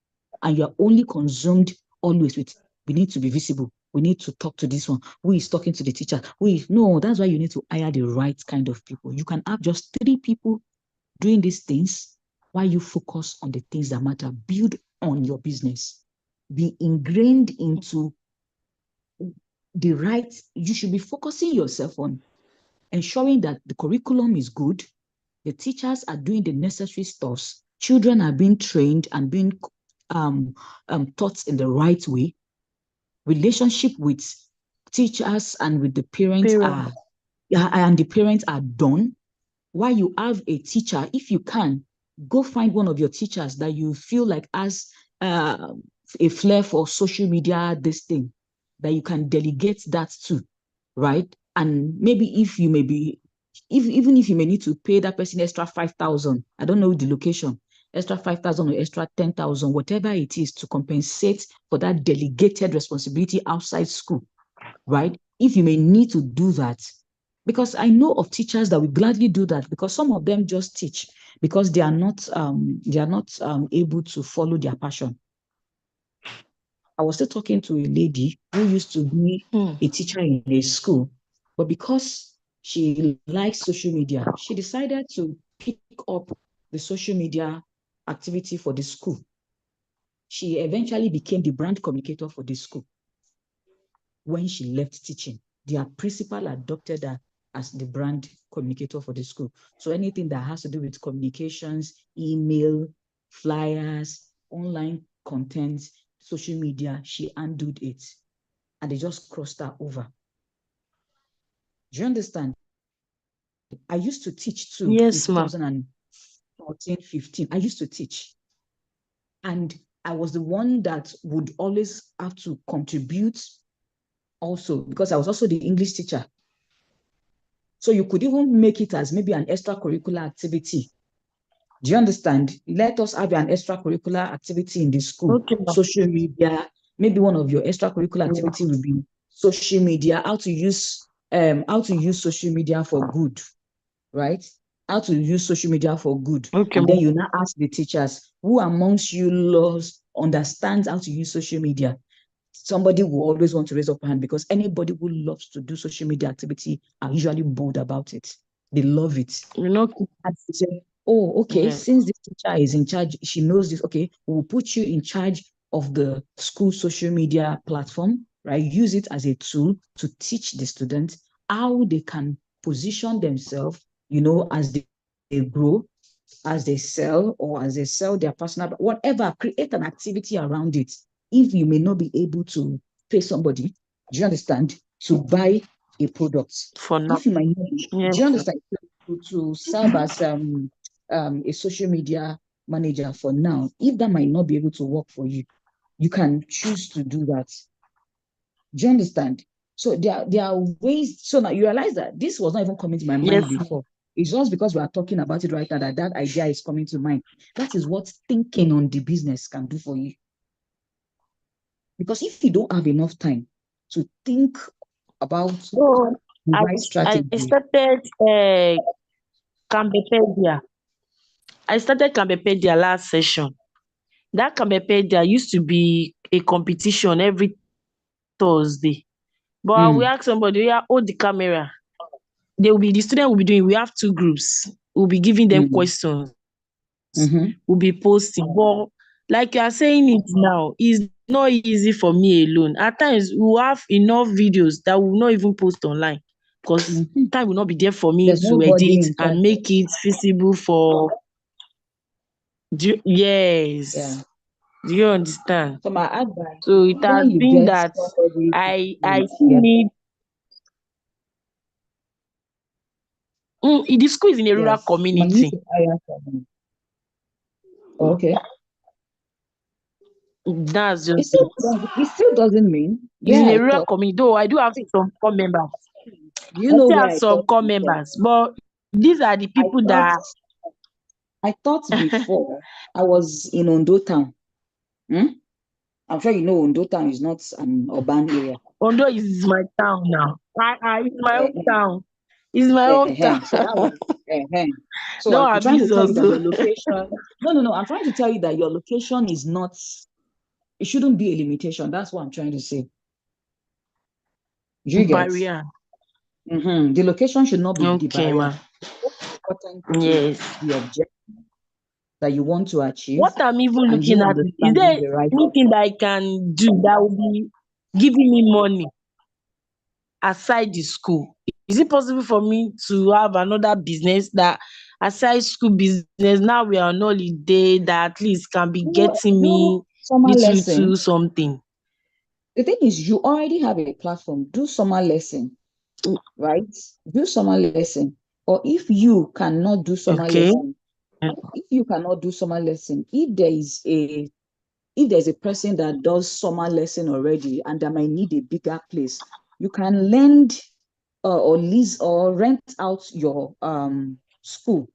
and you're only consumed always with, we need to be visible, we need to talk to this one, who is talking to the teacher, no, that's why you need to hire the right kind of people. You can have just 3 people doing these things while you focus on the things that matter. Build on your business. Be ingrained into the right, you should be focusing yourself on ensuring that the curriculum is good, the teachers are doing the necessary stuffs, children are being trained and being taught in the right way, relationship with teachers and with the parents are done. While you have a teacher, if you can, go find one of your teachers that you feel like has a flair for social media, this thing, that you can delegate that to, right? And maybe if you may be, even if you may need to pay that person extra 5,000, I don't know the location, extra 5,000 or extra 10,000, whatever it is, to compensate for that delegated responsibility outside school, right? If you may need to do that, because I know of teachers that will gladly do that, because some of them just teach because they are not able to follow their passion. I was still talking to a lady who used to be a teacher in a school, but because she likes social media, she decided to pick up the social media activity for the school. She eventually became the brand communicator for the school. When she left teaching, their principal adopted her as the brand communicator for the school. So anything that has to do with communications, email, flyers, online content, social media, she handled it. And they just crossed her over. Do you understand? I used to teach too. Yes, in ma'am. 2014, 15. I used to teach. And I was the one that would always have to contribute also, because I was also the English teacher. So you could even make it as maybe an extracurricular activity. Do you understand? Let us have an extracurricular activity in the school. Okay, ma'am. Social media, maybe one of your extracurricular activity will be social media, how to use social media for good, right? How to use social media for good. Okay, And then ma'am. you now ask the teachers, who amongst you understands how to use social media? Somebody will always want to raise up a hand, because anybody who loves to do social media activity are usually bold about it. They love it. You know, And they say, oh, okay, yeah. since this teacher is in charge, she knows this, okay, we'll put you in charge of the school social media platform, right? Use it as a tool to teach the students how they can position themselves, as they grow, as they sell, or as they sell their personal, whatever, create an activity around it. If you may not be able to pay somebody, do you understand, to buy a product? For now. If you might not, Yes. do you understand, to serve as a social media manager for now, if that might not be able to work for you, you can choose to do that. Do you understand? So there are ways. So now you realize that this was not even coming to my mind before. It's just because we are talking about it right now that idea is coming to mind. That is what thinking on the business can do for you. Because if you don't have enough time to think about the right strategy. I started Cambopedia. I started Cambopedia last session. That Cambopedia used to be a competition every Thursday. But we ask somebody, yeah, hold the camera. The student will be doing, we have 2 groups. We'll be giving them questions. We'll be posting. But like you are saying it now, it's not easy for me alone. At times, we'll have enough videos that will not even post online, because time will not be there for me There's to nobody edit and make it feasible for. Yes. Yeah. Do you understand? So my advice, So it has when you been get that somebody I still need. The school is in a rural community. Okay. That's It just still doesn't mean. It's in a rural community. Though I do have some core members. You know, I still where have some core members, but these are the people that I thought before I was in Ondo town. I'm sure you know Ondo town is not an urban area. Ondo is my town now. It's my hometown. It's my hometown. So that was So no, I'm trying to tell you that also. your location. No. I'm trying to tell you that your location is not. It shouldn't be a limitation. That's what I'm trying to say. You get Barrier. the location should not be the barrier. important to Yes. the objective that you want to achieve, What I'm even and you looking at is understanding there the right anything that I can do that will be giving me money aside the school? Is it possible for me to have another business that aside school business, now we are on holiday, that at least can be getting me summer little lesson. something? The thing is, you already have a platform. Do summer lesson, right? Do summer lesson. Or if you cannot do summer Okay. lesson, if there's a person that does summer lesson already and that might need a bigger place, you can lend or lease or rent out your school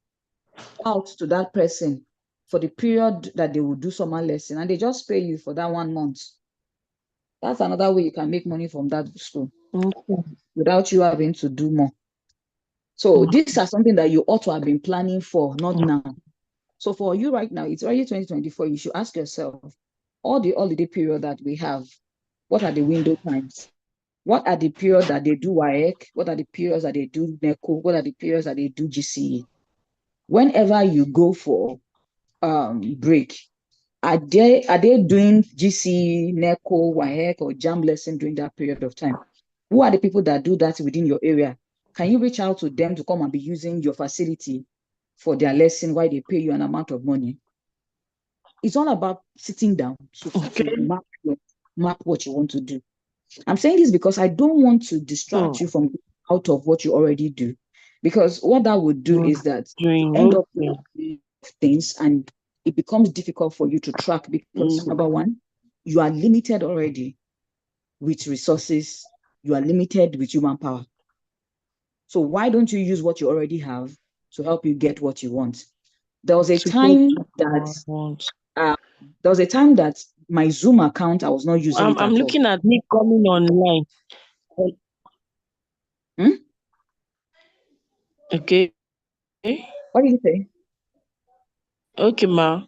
out to that person for the period that they will do summer lesson, and they just pay you for that 1 month. That's another way you can make money from that school Okay. without you having to do more. So these are something that you ought to have been planning for, not now. So for you right now, it's already 2024. You should ask yourself, all the holiday period that we have, what are the window times? What are the periods that they do WAEC? What are the periods that they do NECO? What are the periods that they do GCE? Whenever you go for break, are they doing GCE, NECO, WAEC, or JAM lesson during that period of time? Who are the people that do that within your area? Can you reach out to them to come and be using your facility for their lesson while they pay you an amount of money? It's all about sitting down to map what you want to do. I'm saying this because I don't want to distract you from out of what you already do. Because what that would do is that you end up with things and it becomes difficult for you to track because number one, you are limited already with resources, you are limited with human power. So why don't you use what you already have to help you get what you want? There was a time that my Zoom account, I was not using it at all. I'm looking at me coming online. Okay. What did you say? Okay, ma.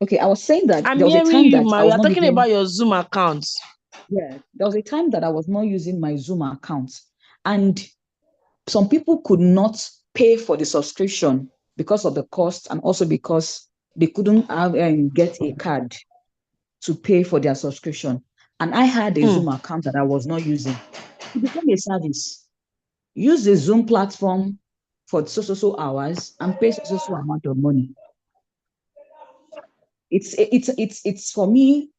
Okay, I was saying that I'm there was a hearing time you, that ma. I was You're not talking using, about your Zoom account. yeah, there was a time that I was not using my Zoom account, and some people could not pay for the subscription because of the cost, and also because they couldn't have, get a card to pay for their subscription. And I had a Zoom account that I was not using. It became a service. Use the Zoom platform for so hours and pay so amount of money. It's for me,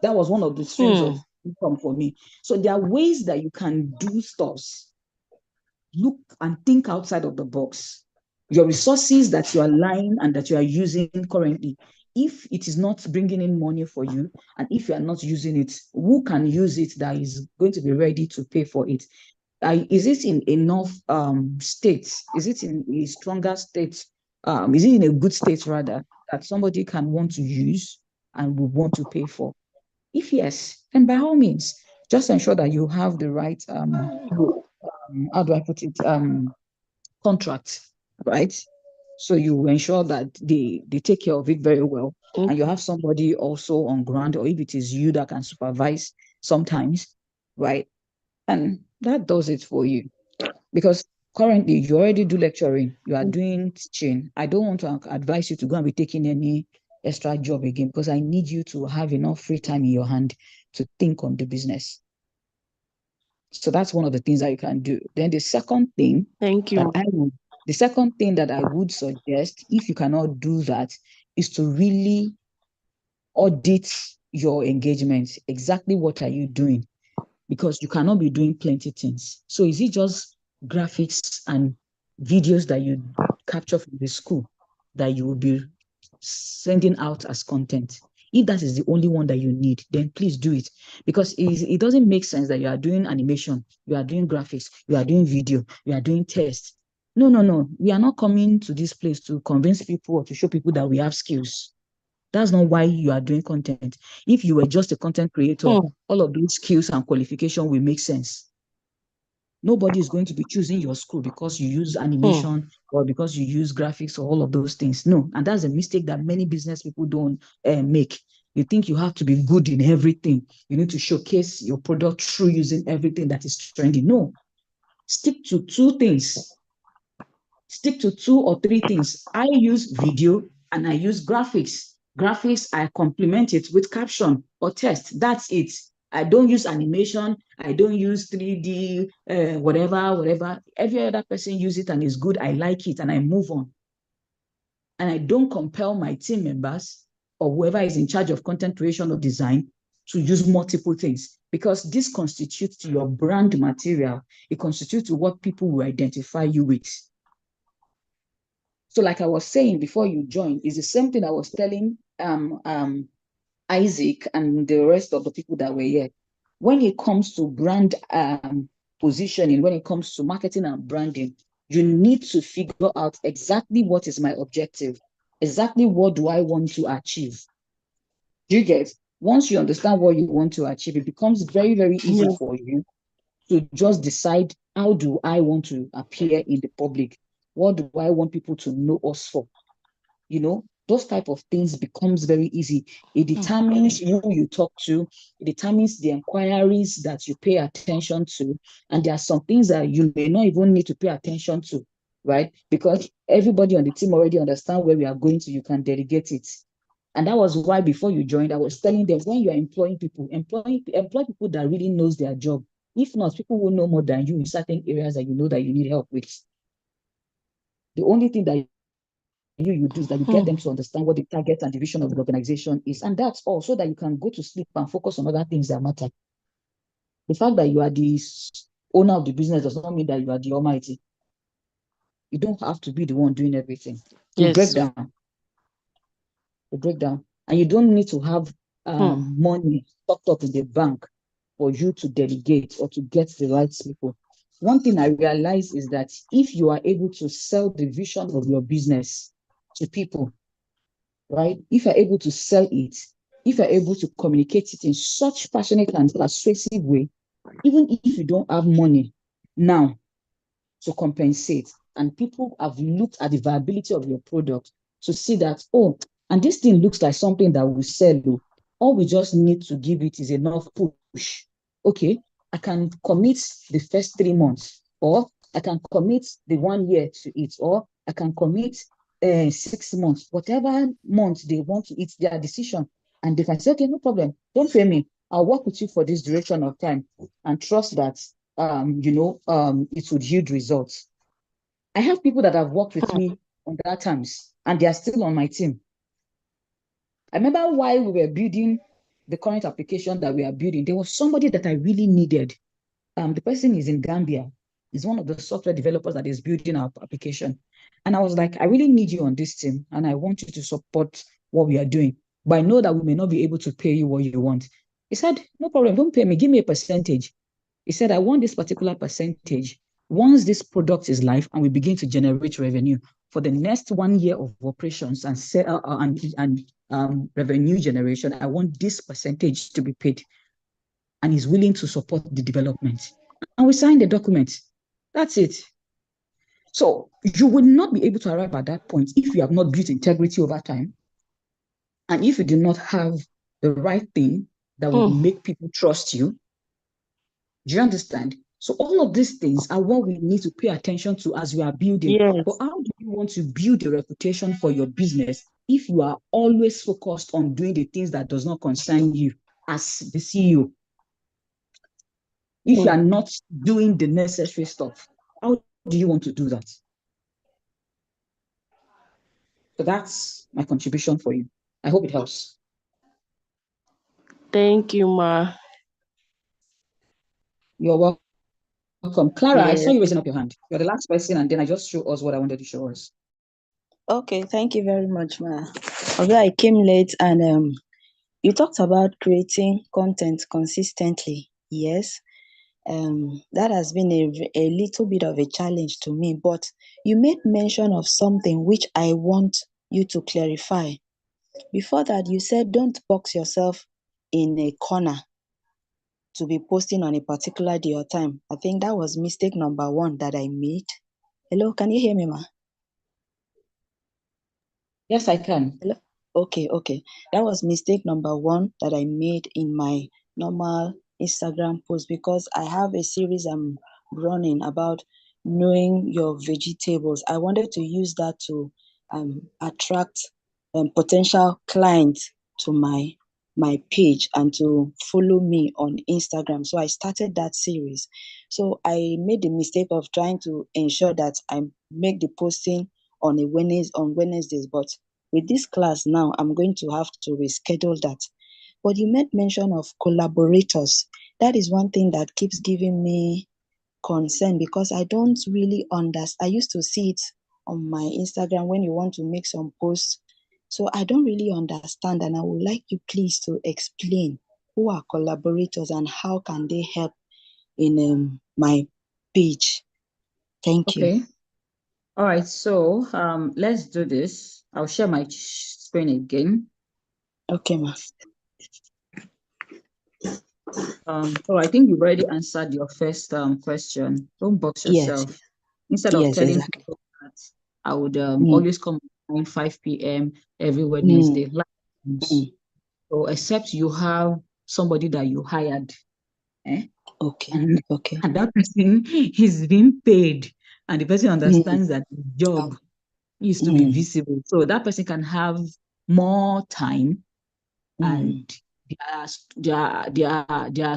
that was one of the streams of income for me. So there are ways that you can do stuff. Look and think outside of the box. Your resources that you are lying and that you are using currently, if it is not bringing in money for you, and if you are not using it, who can use it that is going to be ready to pay for it? Is it in enough states? Is it in a stronger state? Is it in a good state rather that somebody can want to use and will want to pay for? If yes, then by all means, just ensure that you have the right how do I put it, contract, right? So you ensure that they take care of it very well, and you have somebody also on ground, or if it is you that can supervise sometimes, right? And that does it for you. Because currently you already do lecturing, you are doing teaching. I don't want to advise you to go and be taking any extra job again, because I need you to have enough free time in your hand to think on the business. So that's one of the things that you can do. Then the second thing that I would suggest, if you cannot do that, is to really audit your engagements. Exactly what are you doing? Because you cannot be doing plenty things. So is it just graphics and videos that you capture from the school that you will be sending out as content? If that is the only one that you need, then please do it. Because it doesn't make sense that you are doing animation, you are doing graphics, you are doing video, you are doing tests. No. We are not coming to this place to convince people or to show people that we have skills. That's not why you are doing content. If you were just a content creator, all of those skills and qualification will make sense. Nobody is going to be choosing your school because you use animation or because you use graphics or all of those things. No, and that's a mistake that many business people don't make. You think you have to be good in everything. You need to showcase your product through using everything that is trending. No, Stick to 2 things. Stick to 2 or 3 things. I use video and I use graphics. Graphics, I complement it with caption or text. That's it. I don't use animation. I don't use 3D, whatever. Every other person use it and it's good. I like it and I move on. And I don't compel my team members or whoever is in charge of content creation or design to use multiple things, because this constitutes your brand material. It constitutes what people will identify you with. So like I was saying before you joined, is the same thing I was telling Isaac and the rest of the people that were here. When it comes to brand positioning, when it comes to marketing and branding, you need to figure out exactly what is my objective, exactly what do I want to achieve. Do you get? Once you understand what you want to achieve, it becomes very, very easy for you to just decide, how do I want to appear in the public? What do I want people to know us for? You know, those type of things becomes very easy. It determines who you talk to. It determines the inquiries that you pay attention to. And there are some things that you may not even need to pay attention to, right? Because everybody on the team already understand where we are going to. You can delegate it. And that was why before you joined, I was telling them, when you're employing people, employ people that really knows their job. If not, people will know more than you in certain areas that you know that you need help with. The only thing that you do is that you get them to understand what the target and the vision of the organization is. And that's all, so that you can go to sleep and focus on other things that matter. The fact that you are the owner of the business does not mean that you are the almighty. You don't have to be the one doing everything. You break down. You break down. And you don't need to have money stocked up in the bank for you to delegate or to get the right people. One thing I realize is that if you are able to sell the vision of your business to people, right? If you're able to sell it, if you're able to communicate it in such passionate and persuasive way, even if you don't have money now to compensate, and people have looked at the viability of your product to see that, oh, and this thing looks like something that will sell, all we just need to give it is enough push. Okay, I can commit the first 3 months, or I can commit the 1 year to it, or I can commit 6 months, whatever month they want to, it's their decision. And they can say, okay, no problem, don't pay me. I'll work with you for this duration of time and trust that, it would yield results. I have people that have worked with me on that terms, and they are still on my team. I remember while we were building the current application that we are building, there was somebody that I really needed. The person is in Gambia. He's one of the software developers that is building our application. And I was like, I really need you on this team, and I want you to support what we are doing. But I know that we may not be able to pay you what you want. He said, no problem, don't pay me, give me a percentage. He said, I want this particular percentage. Once this product is live and we begin to generate revenue for the next 1 year of operations and revenue generation, I want this percentage to be paid. And he's willing to support the development. And we signed the document. That's it. So you will not be able to arrive at that point if you have not built integrity over time, and if you do not have the right thing that will make people trust you. Do you understand? So all of these things are what we need to pay attention to as we are building. Yes. But how do you want to build a reputation for your business if you are always focused on doing the things that does not concern you as the CEO? If you are not doing the necessary stuff, how do you want to do that? So that's my contribution for you. I hope it helps. Thank you, Ma. You're welcome. Clara, I Yes. saw you raising up your hand. You're the last person, and then I just show us what I wanted to show us. Okay, thank you very much, Ma. Although I came late, and you talked about creating content consistently. Yes, that has been a little bit of a challenge to me, but you made mention of something which I want you to clarify. Before that, you said don't box yourself in a corner to be posting on a particular day or time. I think that was mistake number 1 that I made. Hello, can you hear me, Ma? Yes, I can. Hello? Okay. That was mistake number 1 that I made in my normal Instagram post, because I have a series I'm running about knowing your vegetables. I wanted to use that to attract potential clients to my page and to follow me on Instagram. So I started that series. So I made the mistake of trying to ensure that I make the posting on Wednesdays, but with this class now, I'm going to have to reschedule that. But you made mention of collaborators. That is one thing that keeps giving me concern because I don't really understand. I used to see it on my Instagram when you want to make some posts. So I don't really understand, and I would like you please to explain who are collaborators and how can they help in my page. Thank you. Okay. All right. So let's do this. I'll share my screen again. Okay, ma. So I think you've already answered your first question. Don't box yourself. Yes. Instead of Yes, telling exactly. people that I would always come at 5 p.m. every Wednesday. So except you have somebody that you hired, Okay. and Okay. that person is being paid, and the person understands that the job is to be visible. So that person can have more time, and their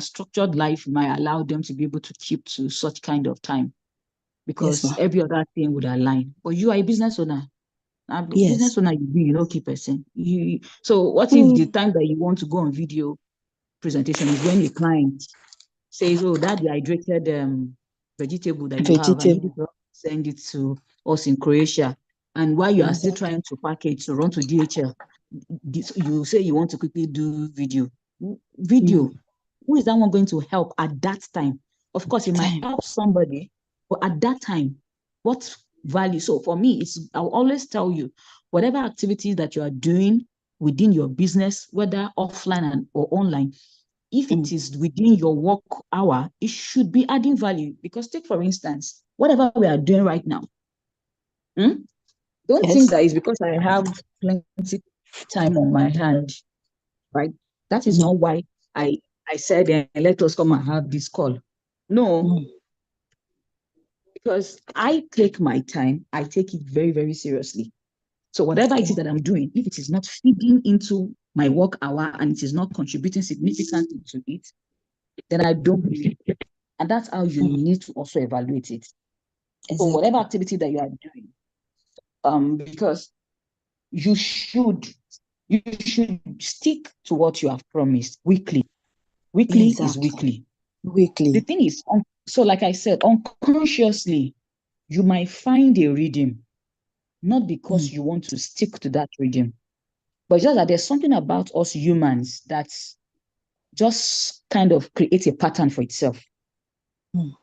structured life might allow them to be able to keep to such kind of time, because Yes, ma. every other thing would align. But you are a business owner. A Yes. business owner, you know, key person. So what if the time that you want to go on video presentation is when a client says, "Oh, that dehydrated vegetable that you have, I need you to send it to us in Croatia," and while you are still trying to package to run to DHL, you say you want to quickly do video. Who is that one going to help at that time? Of course, it might help somebody, but at that time, what value? So for me, I'll always tell you, whatever activities that you are doing within your business, whether offline or online, if it is within your work hour, it should be adding value. Because take, for instance, whatever we are doing right now, don't think that it's because I have plenty time on my hand, right? That is not why I said, let us come and have this call. No, because I take my time, I take it very, very seriously. So whatever it is that I'm doing, if it is not feeding into my work hour and it is not contributing significantly to it, then I don't believe it. And that's how you need to also evaluate it. So whatever activity that you are doing, because you should stick to what you have promised weekly. Weekly is weekly. The thing is, so like I said, unconsciously, you might find a rhythm, not because you want to stick to that rhythm, but just that there's something about us humans that just kind of creates a pattern for itself.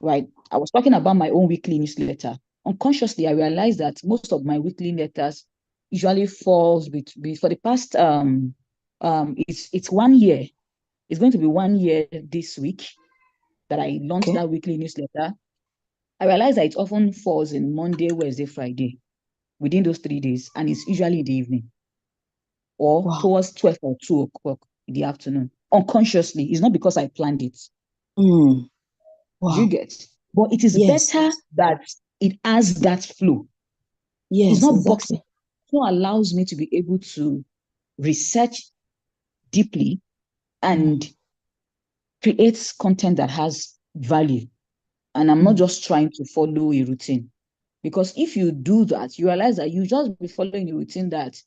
Right? I was talking about my own weekly newsletter. Unconsciously, I realized that most of my weekly letters usually falls for the past it's 1 year. It's going to be 1 year this week that I launched that weekly newsletter. I realized that it often falls in Monday, Wednesday, Friday, within those 3 days, and it's usually in the evening or towards 12 or 2 o'clock in the afternoon. Unconsciously, it's not because I planned it. You get, but it is better that it has that flow. It's not boxing. It allows me to be able to research deeply and create content that has value. And I'm not just trying to follow a routine. Because if you do that, you realize that you just be following a routine that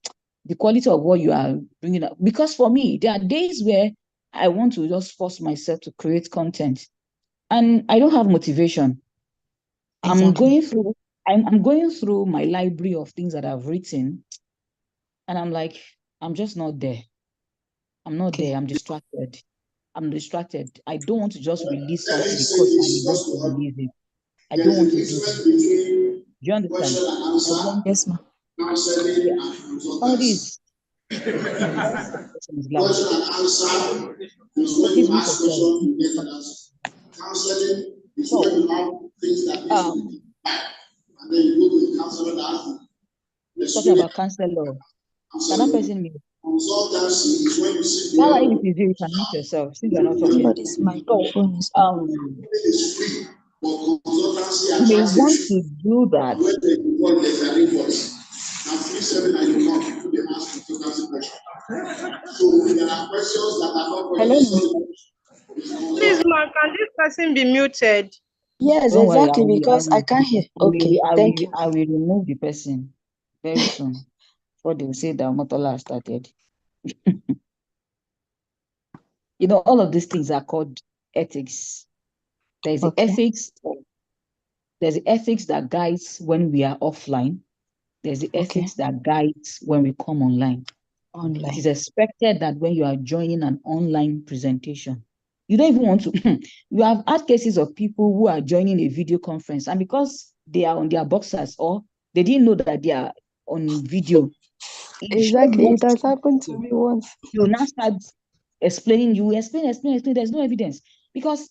the quality of what you are bringing up. Because for me, there are days where I want to just force myself to create content and I don't have motivation. I'm going through my library of things that I've written, and I'm like, I'm just not there. I'm not there. I'm distracted. I don't want to just release something because I want to release it. I don't want to do that. Do you understand? Yes, ma'am. Somebody is loud. Please mute yourself. So, talking about counselor, can that person mute? That way, if you do, you can mute yourself since you're not talking. Somebody's microphone is You may want to do that. Hello. Please, ma, can this person be muted? Yes, Don't worry, exactly, because I can't hear. I will, Okay, I thank will, you. I will remove the person very soon. Before they will say that Omotola has started. You know, all of these things are called ethics. There's the Okay. ethics. There's the ethics that guides when we are offline. There's the Okay. ethics that guides when we come online. It is Online. expected that when you are joining an online presentation, you don't even want to. You have had cases of people who are joining a video conference, and because they are on their boxers or they didn't know that they are on video, it shows Exactly. no It has happened to me once. you now start explaining, you explain. There's no evidence because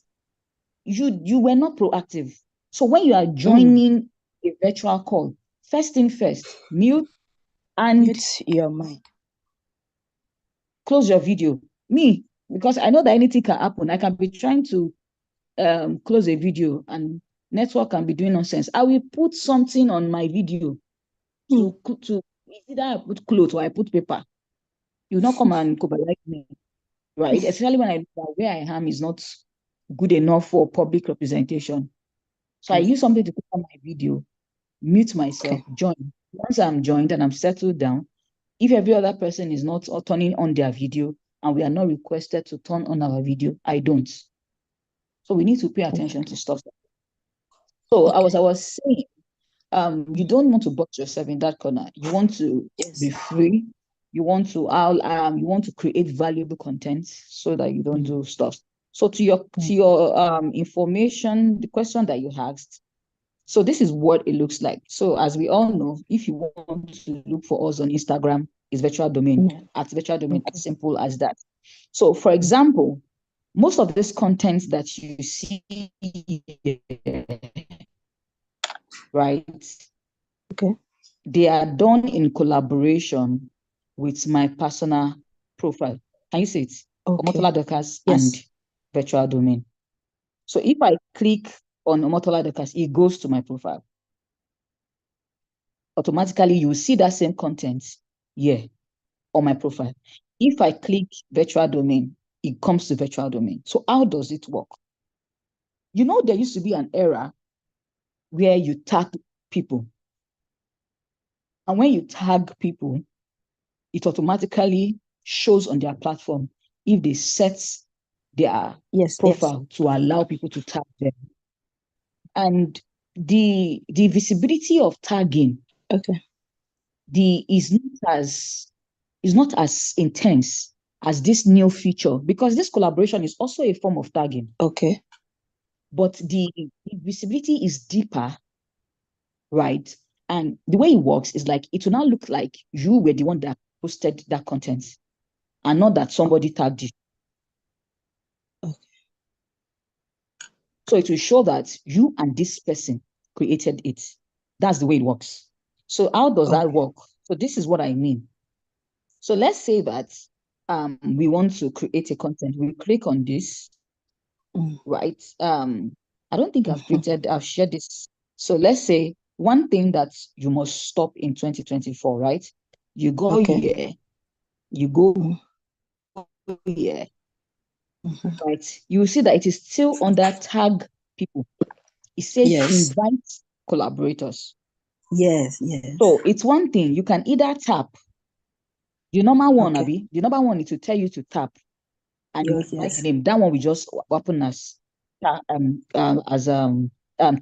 you were not proactive. So when you are joining a virtual call, first thing first, mute and Mute your mind. close your video. Me, because I know that anything can happen. I can be trying to close a video and network can be doing nonsense. I will put something on my video to either I put clothes or I put paper. You not come and like me, right? Especially when I know where I am is not good enough for public representation. So I use something to put on my video, mute myself, join. Once I'm joined and I'm settled down, if every other person is not turning on their video and we are not requested to turn on our video, I don't. So we need to pay attention to stuff. So I was saying, you don't want to box yourself in that corner. You want to be free. You want to create valuable content so that you don't do stuff. So to your information, the question that you asked. So this is what it looks like. So as we all know, if you want to look for us on Instagram, it's virtual domain at virtual domain, as simple as that. So for example, most of this content that you see, right? Okay. They are done in collaboration with my personal profile. Can you see it? Okay. Omotola Dorcas Yes. and virtual domain. So if I click on Omotola Dorcas, it goes to my profile. Automatically, you will see that same content here on my profile. If I click virtual domain, it comes to virtual domain. So how does it work? You know, there used to be an era where you tag people. And when you tag people, it automatically shows on their platform if they set their profile to allow people to tag them. And the visibility of tagging is not as intense as this new feature, because this collaboration is also a form of tagging. Okay. But the visibility is deeper, right? And the way it works is like, it will now look like you were the one that posted that content and not that somebody tagged you. Okay. So it will show that you and this person created it. That's the way it works. So how does that work? So this is what I mean. So let's say that we want to create a content. We click on this, right? I don't think I've shared this. So let's say one thing that you must stop in 2024, right? You go here, you go here, right? You will see that it is still under tag people. It says invite collaborators. Yes. So it's one thing, you can either tap the normal one, Abby. The number one is to tell you to tap and invite the name. That one we just open as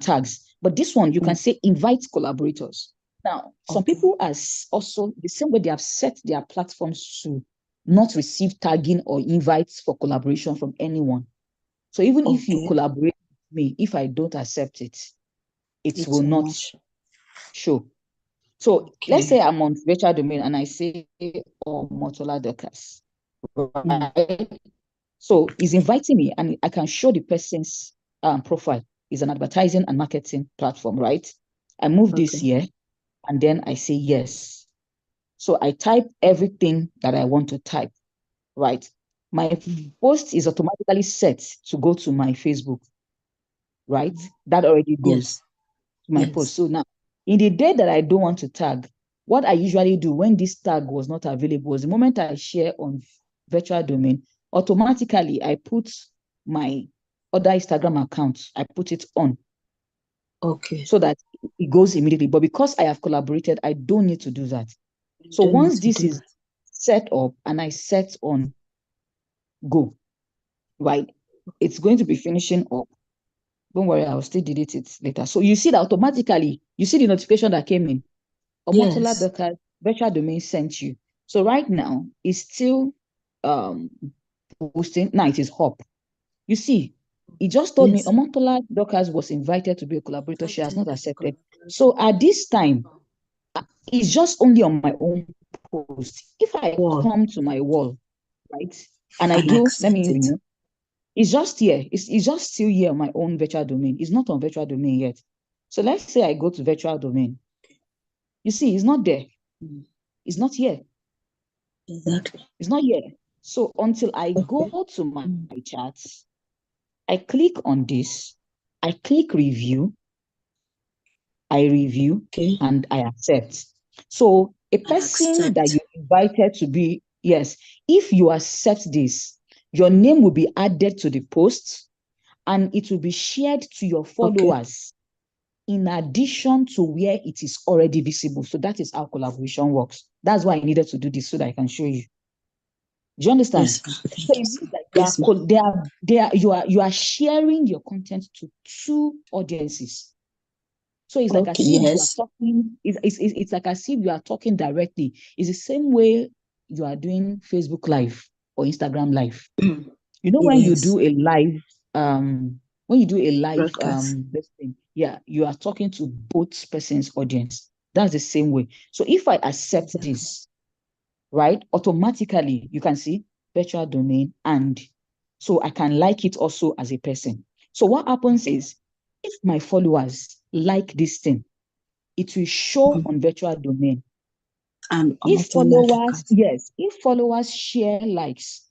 tags. But this one, you can say invite collaborators. Now, some people are also the same way they have set their platforms to not receive tagging or invites for collaboration from anyone. So even if you collaborate with me, if I don't accept it, it will not show. So let's say I'm on virtual domain and I say Omotola Dorcas. Right? So he's inviting me and I can show the person's profile. It's an advertising and marketing platform, right? I move this here and then I say yes. So I type everything that I want to type, right? My post is automatically set to go to my Facebook. right? That already goes Yes. to my Yes. post. So now, in the day that I don't want to tag, what I usually do when this tag was not available was the moment I share on virtual domain, automatically I put my other Instagram account, I put it on Okay. so that it goes immediately. But because I have collaborated, I don't need to do that. So Don't need once to this do is set up and I set on go, right, it's going to be finishing up. Don't worry, I'll still delete it later. So you see that automatically, you see the notification that came in. Omotola Yes. Docker virtual domain sent you. So right now, it's still posting. Now it is up. You see, he just told me Yes. Omotola Dockers was invited to be a collaborator. She has not accepted. So at this time, it's just only on my own post. If I Wall. come to my wall, right, and I And do, let accept me it. renew, it's just here. It's just still here on my own virtual domain. It's not on virtual domain yet. So let's say I go to virtual domain. You see, it's not there. Mm. It's not here. Exactly. It's not here. So until I go to my chats, I click on this, I click review, I review, Okay. and I accept. So a person that accept. you invited to be, yes, if you accept this, your name will be added to the post and it will be shared to your followers in addition to where it is already visible. So that is how collaboration works. That's why I needed to do this so that I can show you. Do you understand? Yes, ma'am. So Thank it you. means that Yes, ma'am. you are sharing your content to two audiences. So it's like as Okay, if you are yes. talking, it's like as if you are talking directly. It's the same way you are doing Facebook Live or Instagram Live. You know, when you Yes. do a live, when you do a live Broadcast. this thing, yeah, you are talking to both person's audience. That's the same way. So if I accept Exactly. this, right, automatically you can see virtual domain, and so I can like it also as a person. So what happens is, if my followers like this thing, it will show on virtual domain. And If Omotola followers, Dockers. yes, if followers share likes,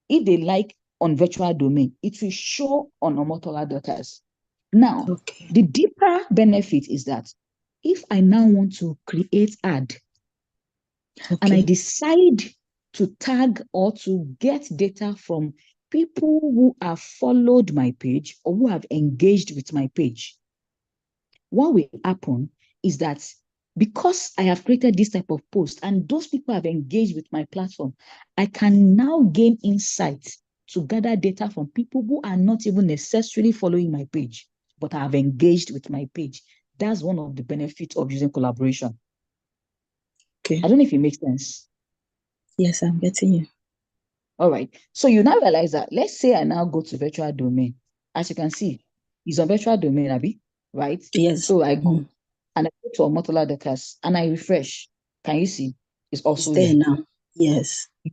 if they like on virtual domain, it will show on Omotola Dockers. Now, Okay. the deeper benefit is that if I now want to create ad and I Okay. decide to tag or to get data from people who have followed my page or who have engaged with my page, what will happen is that because I have created this type of post and those people have engaged with my platform, I can now gain insights to gather data from people who are not even necessarily following my page, but have engaged with my page. That's one of the benefits of using collaboration. Okay. I don't know if it makes sense. Yes, I'm getting you. All right. So you now realize that, let's say I now go to virtual domain. As you can see, it's on virtual domain, Abby, right? Yes. So I go and I go to Omotola Dockers and I refresh. Can you see? It's also It's there here. now. Yes. Do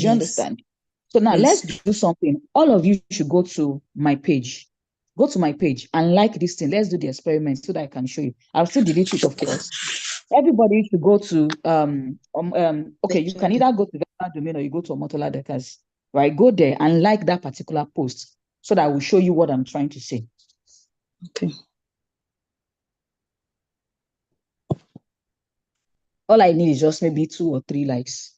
you Yes. understand? So now Yes. let's do something. All of you should go to my page. Go to my page and like this thing. Let's do the experiment so that I can show you. I'll still delete it, of course. Everybody should go to okay, you can either go to virtual domain or you go to Omotola Dockers, right? Go there and like that particular post so that I will show you what I'm trying to say. Okay. All I need is just maybe 2 or 3 likes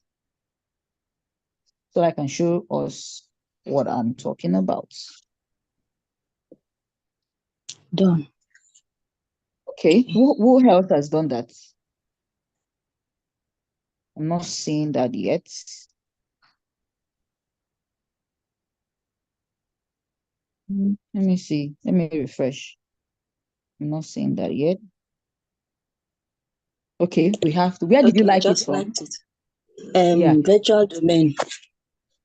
so I can show us what I'm talking about. Done. Okay, who else has done that? I'm not seeing that yet. Let me see. Let me refresh. I'm not seeing that yet. Okay, we have to. Where did you like it just from? liked it. Yeah. Virtual domain.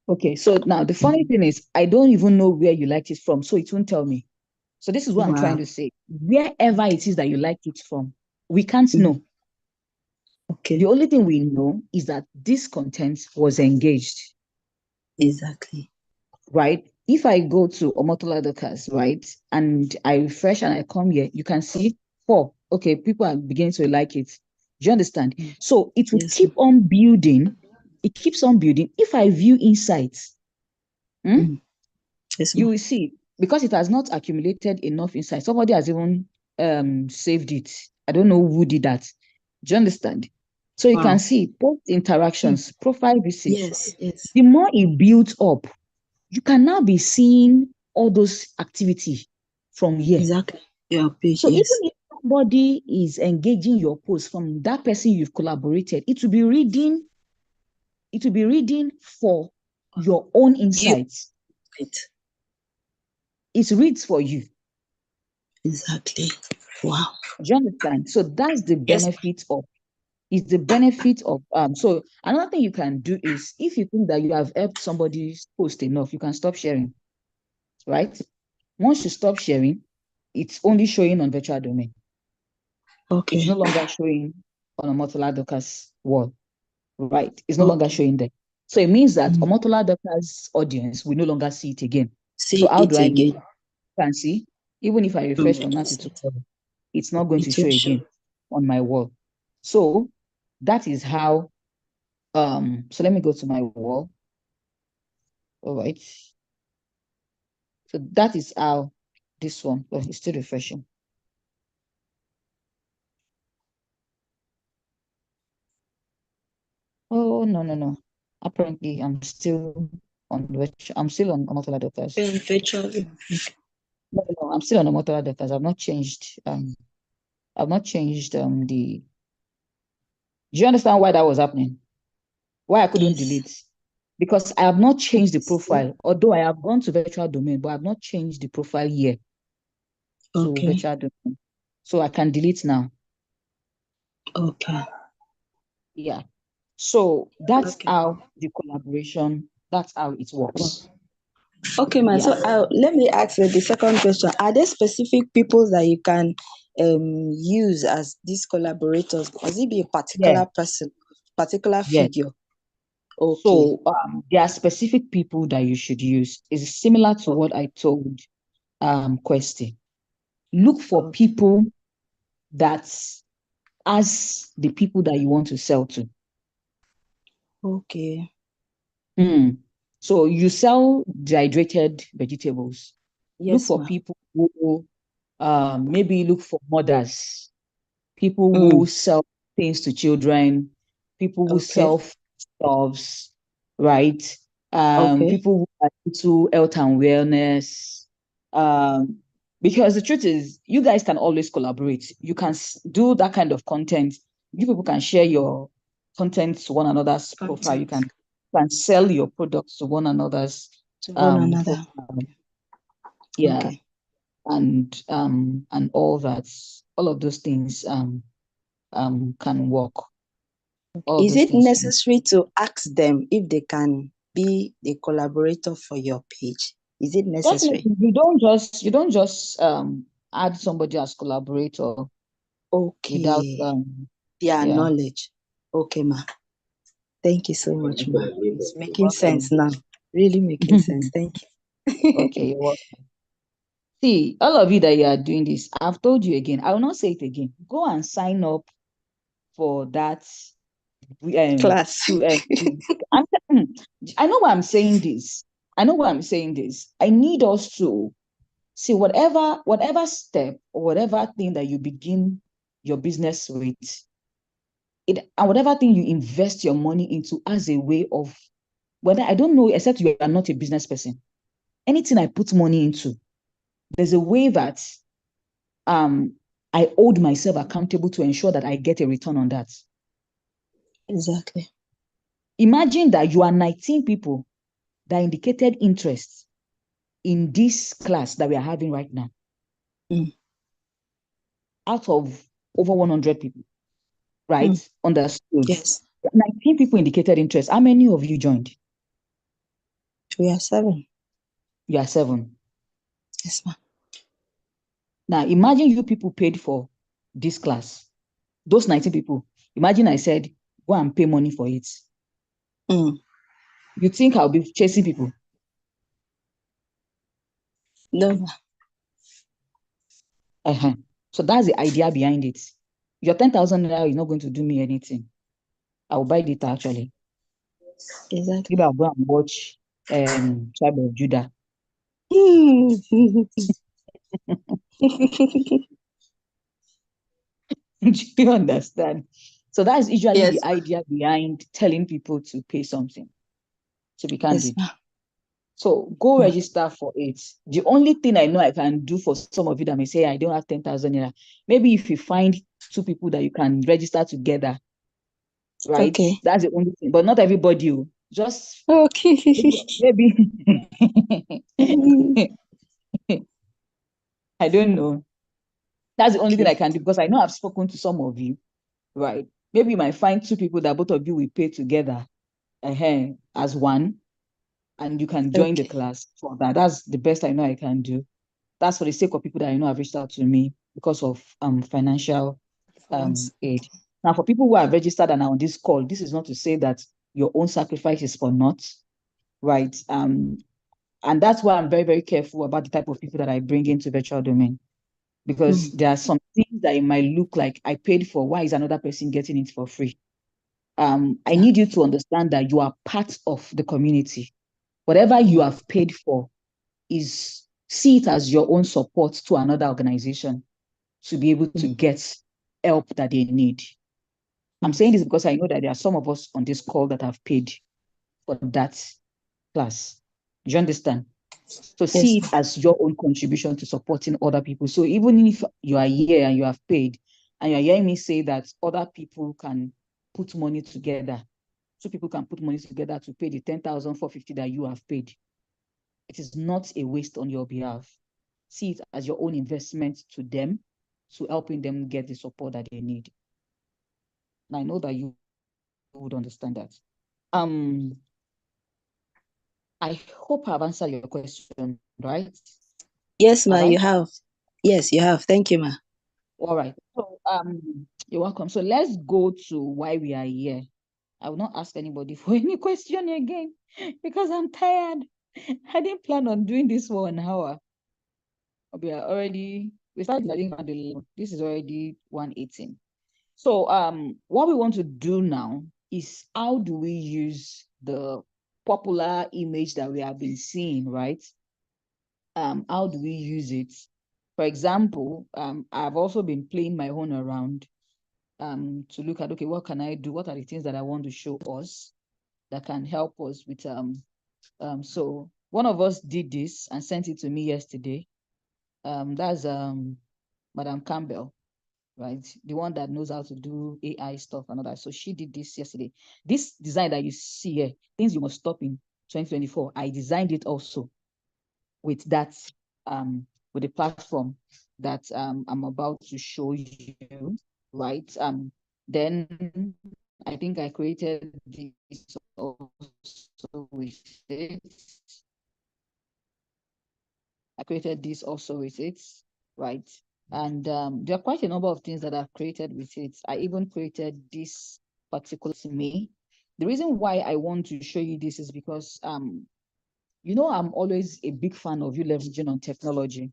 Okay, so now the funny thing is, I don't even know where you liked it from, so it won't tell me. So this is what I'm trying to say. Wherever it is that you liked it from, we can't know. Okay. The only thing we know is that this content was engaged. Exactly. Right? If I go to Omotola Dockers, right, and I refresh and I come here, you can see 4. Okay, people are beginning to like it. Do you understand? So it will keep on building. It keeps on building. If I view insights, Yes, you will see because it has not accumulated enough inside, somebody has even saved it. I don't know who did that. Do you understand? So you Wow. can see post interactions, profile visits. Yes, yes. The more it builds up, you can now be seeing all those activity from here. Exactly. Your page, So yes. even if somebody is engaging your post from that person you've collaborated, it will be reading for your own insights. Right. It reads for you. Exactly. Wow. Do you understand? So that's the Yes. benefit of so another thing you can do is, if you think that you have helped somebody's post enough, you can stop sharing, right? Once you stop sharing, it's only showing on virtual domain. Okay. It's no longer showing on Omotola Dorcas wall, right? It's no longer showing there. So it means that Omotola Dorcas audience will no longer see it again. See so how it do I know? again. You can see, even if I refresh from now to tomorrow, it's not going to show again on my wall. So that is how, so let me go to my wall. All right. So that is how this one, but it's still refreshing. Oh, no. Apparently, I'm still on Omotola Dorcas. Virtually. No, I'm still on Omotola Dorcas. I've not changed the. Do you understand why that was happening? Why I couldn't delete? Because I have not changed the profile. Although I have gone to virtual domain, but I have not changed the profile here to virtual domain. So I can delete now. Okay. Yeah. So that's how the collaboration, that's how it works. Okay, man. Yeah. So let me ask the second question. Are there specific people that you can use as these collaborators? Must it be a particular person, particular figure? Okay. So there are specific people that you should use. It's similar to what I told Questy. Look for people that as the people that you want to sell to. Okay. So you sell dehydrated vegetables. Yes, look for people who maybe look for mothers, people who sell things to children, people who sell stuffs, right? People who are into health and wellness. Because the truth is, you guys can always collaborate. You can do that kind of content. You people can share your content to one another's profile. You can sell your products to one another's profile. Yeah. Okay. And all that, all of those things can work. Is it necessary to ask them if they can be the collaborator for your page? Is it necessary? Definitely. You don't just add somebody as collaborator. Okay. Without their knowledge. Okay, ma. Thank you so much, ma. It's making sense now. Really making sense. Thank you. Okay, you're welcome. See, all of you that you are doing this, I've told you again, I will not say it again. Go and sign up for that class. I know why I'm saying this. I need us to see whatever step or whatever thing that you begin your business with, and whatever thing you invest your money into as a way of, whether, I don't know, except you are not a business person, anything I put money into, there's a way that I hold myself accountable to ensure that I get a return on that. Exactly. Imagine that you are 19 people that indicated interest in this class that we are having right now. Out of over 100 people, right? Understood. Yes. 19 people indicated interest. How many of you joined? We are 7. You are 7. Yes, ma'am. Now, imagine you people paid for this class. Those 19 people, imagine I said, go and pay money for it. You think I'll be chasing people? No. So that's the idea behind it. Your 10,000 naira is not going to do me anything. I will buy data actually. Exactly. Maybe I'll go and watch Tribe of Judah. Do you understand? So that's usually Yes, the idea behind telling people to pay something, to be yes, candid. ma'am. So go Mm. register for it. The only thing I know I can do for some of you that may say I don't have 10,000 naira, maybe if you find two people that you can register together, right? Okay. That's the only thing. But not everybody. Just Okay. maybe Mm. I don't know. That's the only thing I Okay. can do because I know I've spoken to some of you, right? Maybe you might find two people that both of you will pay together as one, and you can join the Okay. class for that. That's the best I know I can do. That's for the sake of people that I know have reached out to me because of financial Funds. aid. Now, for people who are registered and are on this call, this is not to say that your own sacrifice is for naught, right? And that's why I'm very, very careful about the type of people that I bring into virtual domain, because Mm. there are some things that it might look like I paid for. Why is another person getting it for free? I Yeah. need you to understand that you are part of the community. Whatever you have paid for is, see it as your own support to another organization to be able to Mm. get help that they need. I'm Mm. saying this because I know that there are some of us on this call that have paid for that class. Do you understand? So see Yes, it ma'am. as your own contribution to supporting other people. So even if you are here and you have paid, and you're hearing me say that other people can put money together, two people can put money together to pay the 10,450 that you have paid, it is not a waste on your behalf. See it as your own investment to them, to helping them get the support that they need. And I know that you would understand that. I hope I've answered your question, right? Yes, ma, Have you I? have. Yes, you have. Thank you, ma. All right. So you're welcome. So let's go to why we are here. I will not ask anybody for any question again because I'm tired. I didn't plan on doing this for an hour. We started I think around 11. This is already 1:18. So what we want to do now is, how do we use the popular image that we have been seeing, right? How do we use it? For example, I've also been playing my own around to look at, okay, what can I do? What are the things that I want to show us that can help us with so one of us did this and sent it to me yesterday. That's Madam Campbell, right? The one that knows how to do AI stuff and all that. So she did this yesterday. This design that you see here, things you must stop in 2024. I designed it also with that with the platform that I'm about to show you, right? Then I think I created this also with it. I created this also with it, right? And there are quite a number of things that I've created with it. I even created this particular to me. The reason why I want to show you this is because you know, I'm always a big fan of you leveraging on technology.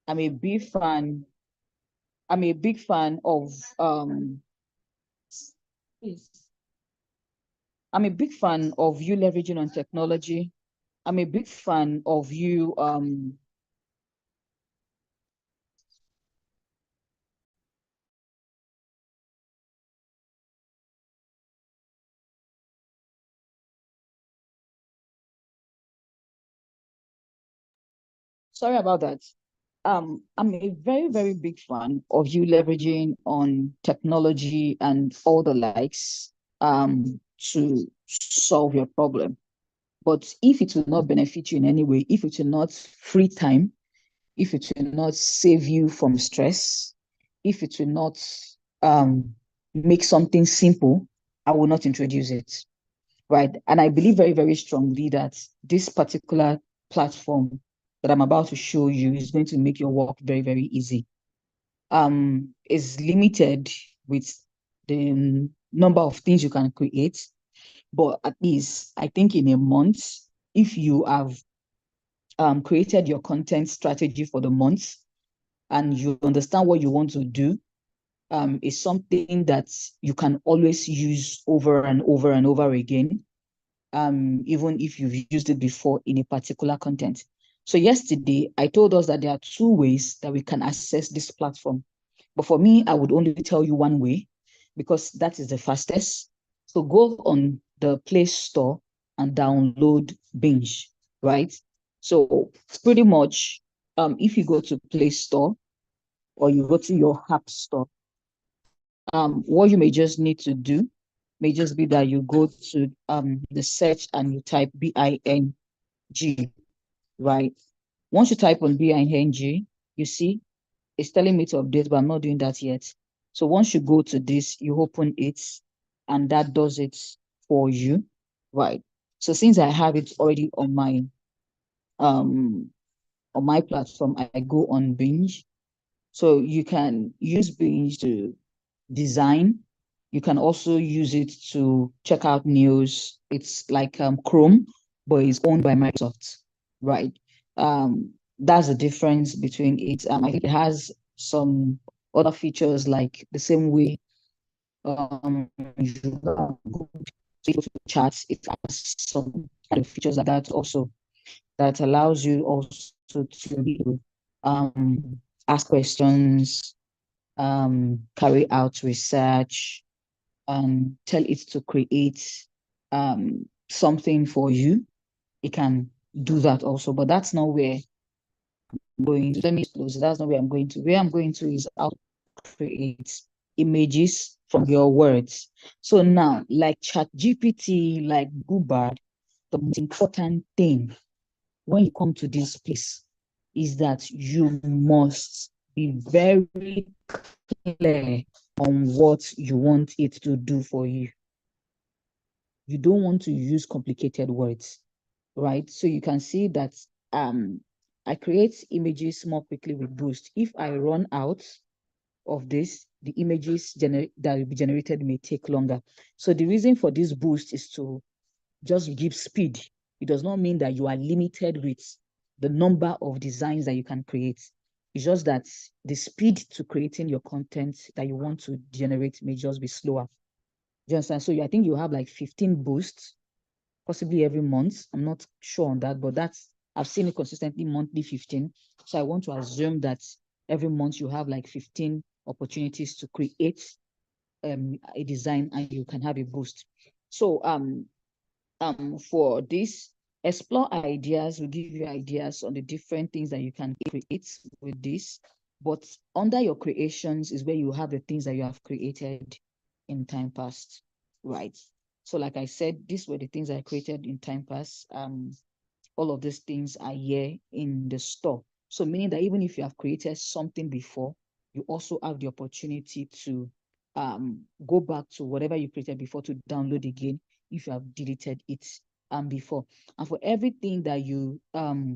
I'm a big fan. I'm a big fan of I'm a big fan of you leveraging on technology. I'm a big fan of you sorry about that. I'm a very, very big fan of you leveraging on technology and all the likes to solve your problem. But if it will not benefit you in any way, if it will not free time, if it will not save you from stress, if it will not make something simple, I will not introduce it, right? And I believe very, very strongly that this particular platform that I'm about to show you is going to make your work very, very easy. Is limited with the number of things you can create, but at least I think in a month, if you have created your content strategy for the month and you understand what you want to do, is something that you can always use over and over and over again, even if you've used it before in a particular content. So yesterday, I told us that there are two ways that we can access this platform. But for me, I would only tell you one way because that is the fastest. So go on the Play Store and download Binge, right? So pretty much, if you go to Play Store or you go to your App Store, what you may just need to do may just be that you go to the search and you type BING, right? Once you type on BING, you see it's telling me to update, but I'm not doing that yet. So once you go to this, you open it, and that does it for you, right? So since I have it already on my platform, I go on Binge. So you can use Binge to design. You can also use it to check out news. It's like Chrome, but it's owned by Microsoft, right? That's the difference between it. I think it has some other features like the same way you go to charts. It has some kind of features like that also that allows you also to ask questions, carry out research, and tell it to create something for you. It can do that also, but that's not where I'm going to. Let me close. That's not where I'm going to. Where I'm going to is how to create images from your words. So now, like ChatGPT, like Google, the most important thing when you come to this place is that you must be very clear on what you want it to do for you. You don't want to use complicated words, right? So you can see that I create images more quickly with Boost. If I run out of this, the images that will be generated may take longer. So the reason for this Boost is to just give speed. It does not mean that you are limited with the number of designs that you can create. It's just that the speed to creating your content that you want to generate may just be slower. Do you understand? So I think you have like 15 boosts, possibly every month. I'm not sure on that, but I've seen it consistently monthly 15. So I want to assume that every month you have like 15 opportunities to create a design and you can have a boost. So for this, explore ideas will give you ideas on the different things that you can create with this. But under your creations is where you have the things that you have created in time past, right? So like I said, these were the things I created in time past. All of these things are here in the store. So meaning that even if you have created something before, you also have the opportunity to go back to whatever you created before to download again if you have deleted it before. And for everything that you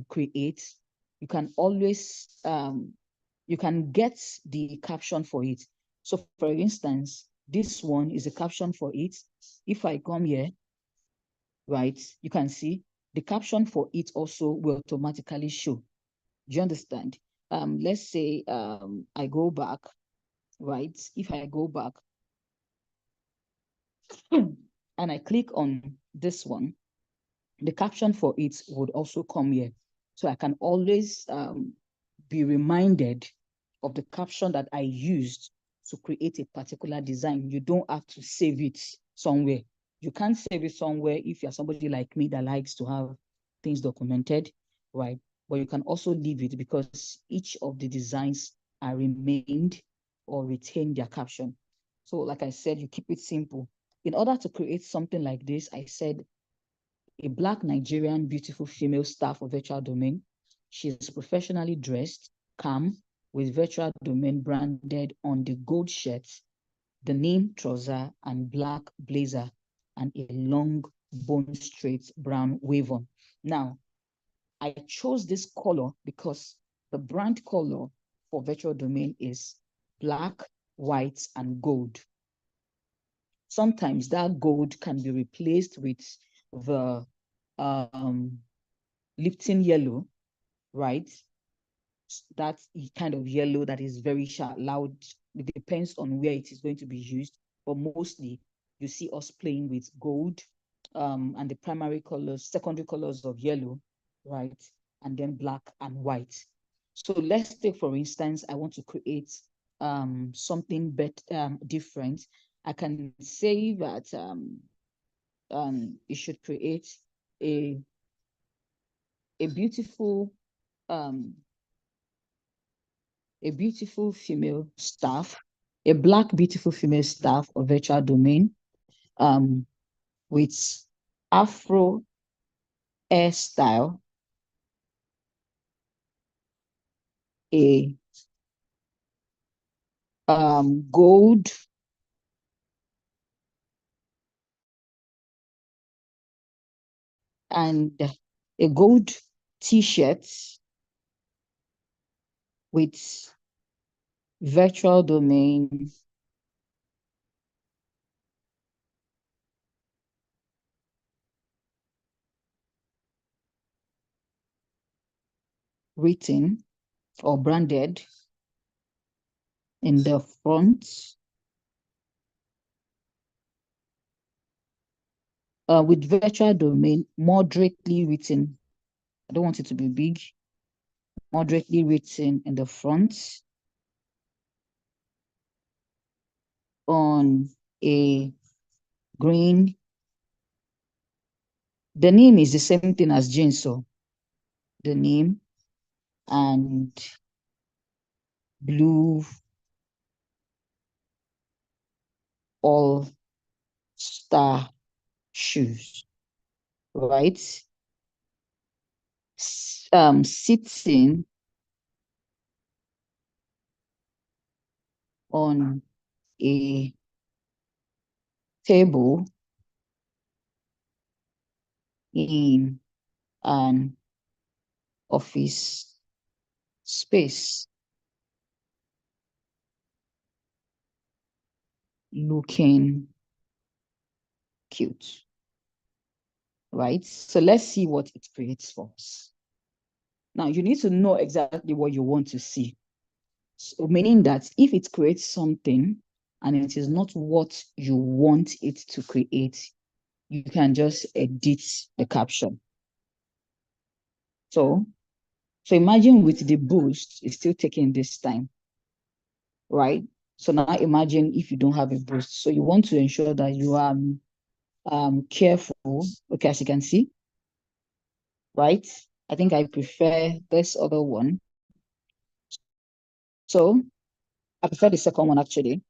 create, you can always you can get the caption for it. So for instance, this one is a caption for it. If I come here, right, you can see the caption for it also will automatically show. Do you understand? Let's say I go back, right? If I go back and I click on this one, the caption for it would also come here. So I can always be reminded of the caption that I used to create a particular design. You don't have to save it somewhere. You can't save it somewhere if you're somebody like me that likes to have things documented, right? But you can also leave it because each of the designs are remained or retain their caption. So like I said, you keep it simple. In order to create something like this, I said a Black Nigerian beautiful female staff of virtual domain. She is professionally dressed, calm, with virtual domain branded on the gold shirt, the name trouser and black blazer, and a long bone straight brown wave on. Now, I chose this color because the brand color for virtual domain is black, white, and gold. Sometimes that gold can be replaced with the Lipton yellow, right? That kind of yellow that is very sharp, loud. It depends on where it is going to be used, but mostly you see us playing with gold and the primary colors, secondary colors of yellow, right? and then black and white. So let's take, for instance, I want to create something different. I can say that you should create a beautiful female staff, a black beautiful female staff of virtual domain with Afro hairstyle, a gold and a gold t-shirt with virtual domain written or branded in the front, with virtual domain moderately written. I don't want it to be big. Moderately written in the front on a green. The name is the same thing as Jane, so the name and blue all-star shoes, right? Sitting on a table in an office space, looking cute, right? So let's see what it creates for us. Now you need to know exactly what you want to see. So meaning that if it creates something and it is not what you want it to create, you can just edit the caption. So imagine with the boost, it's still taking this time, right? So now imagine if you don't have a boost. So you want to ensure that you are careful. Okay, as you can see, right? I think I prefer this other one. So I prefer the second one actually.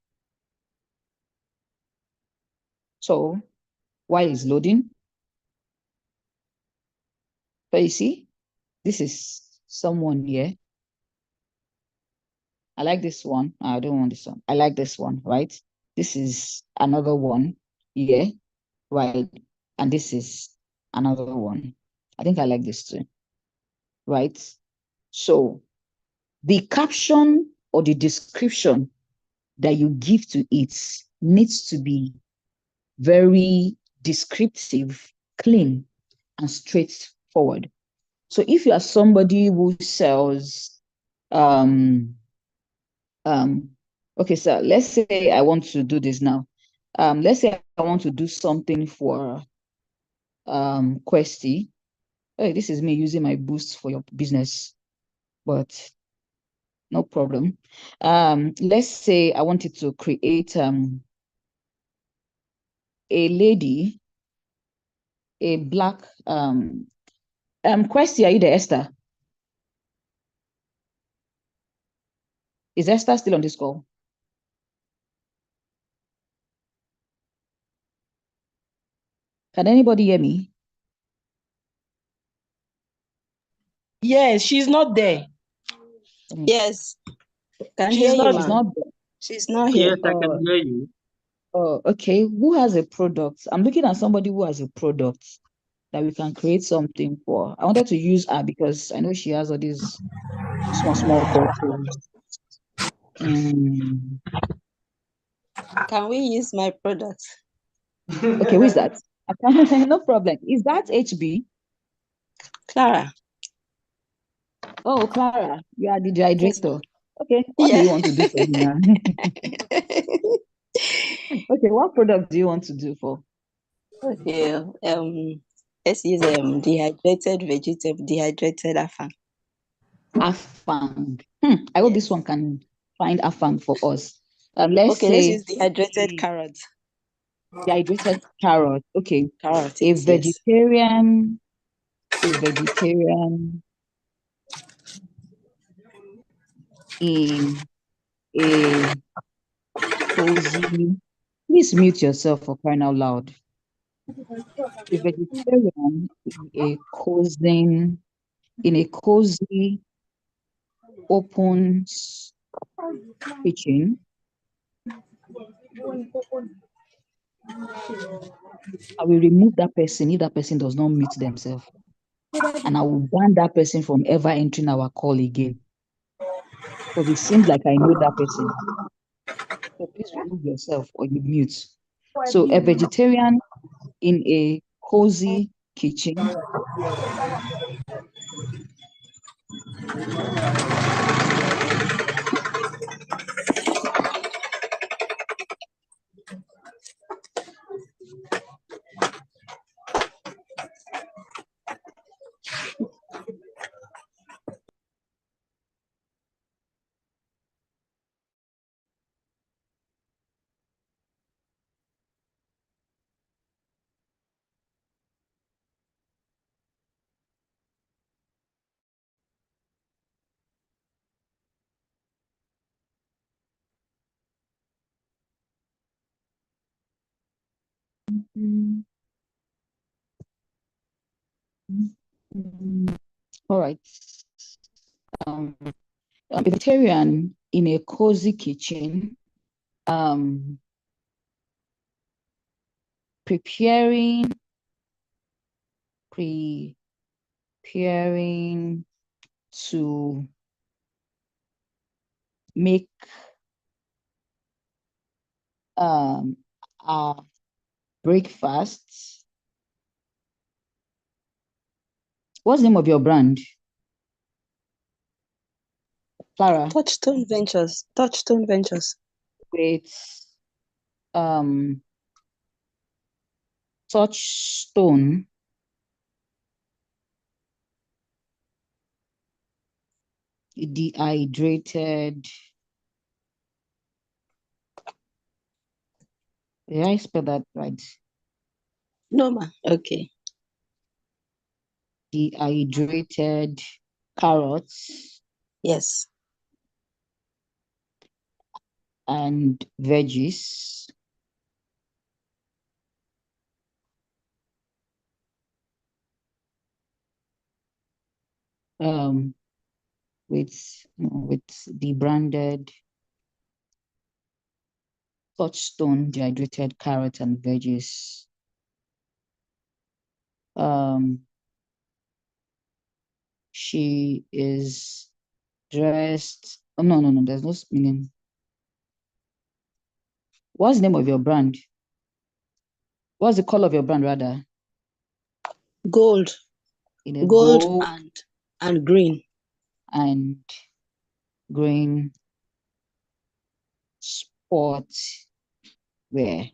So while it's loading, so you see, this is someone here. I like this one. I don't want this one. I like this one, right? This is another one here, right? And this is another one. I think I like this too, right? So the caption or the description that you give to it needs to be very descriptive, clean, and straightforward. So if you are somebody who sells, okay, so let's say I want to do this now. Let's say I want to do something for Questy. Hey, this is me using my boost for your business, but no problem. Let's say I wanted to create a lady, a black Questy, are you there, Esther? Is Esther still on this call? Can anybody hear me? Yes, she's not there. Yes, can She's hear you, not She's ma'am. not there. She's not here. Yes, I can hear you. Oh, okay. Who has a product? I'm looking at somebody who has a product that we can create something for. I wanted to use her because I know she has all these small bottles. Can we use my product? Okay, who is that? No problem. Is that HB? Clara. Oh, Clara, you are the Yes, director. Okay, what do you want to do for me now? Okay, what product do you want to do for? Okay. Let's use dehydrated vegetable, dehydrated afang. Afang. I hope this one can find afang for us. Let's Okay, let's say use dehydrated carrot. dehydrated carrot. Okay. Carrot, A yes. vegetarian in a cozy. Please mute yourself for crying out loud. A vegetarian in a cozy open kitchen. I will remove that person if that person does not mute themselves. And I will ban that person from ever entering our call again. Because it seems like I know that person. So please remove yourself or you mute. So a vegetarian in a cozy kitchen. All right. A vegetarian in a cozy kitchen, preparing to make a breakfast. What's the name of your brand? Clara? Touchstone Ventures. With Touchstone dehydrated. Did I spell that right? No, ma. Okay. Dehydrated carrots. Yes. And veggies. With the branded Touchstone dehydrated carrots and veggies. She is dressed. Oh, no, there's no spelling. What's the name of your brand? What's the color of your brand, rather? Gold. Gold and green. And green sports wear.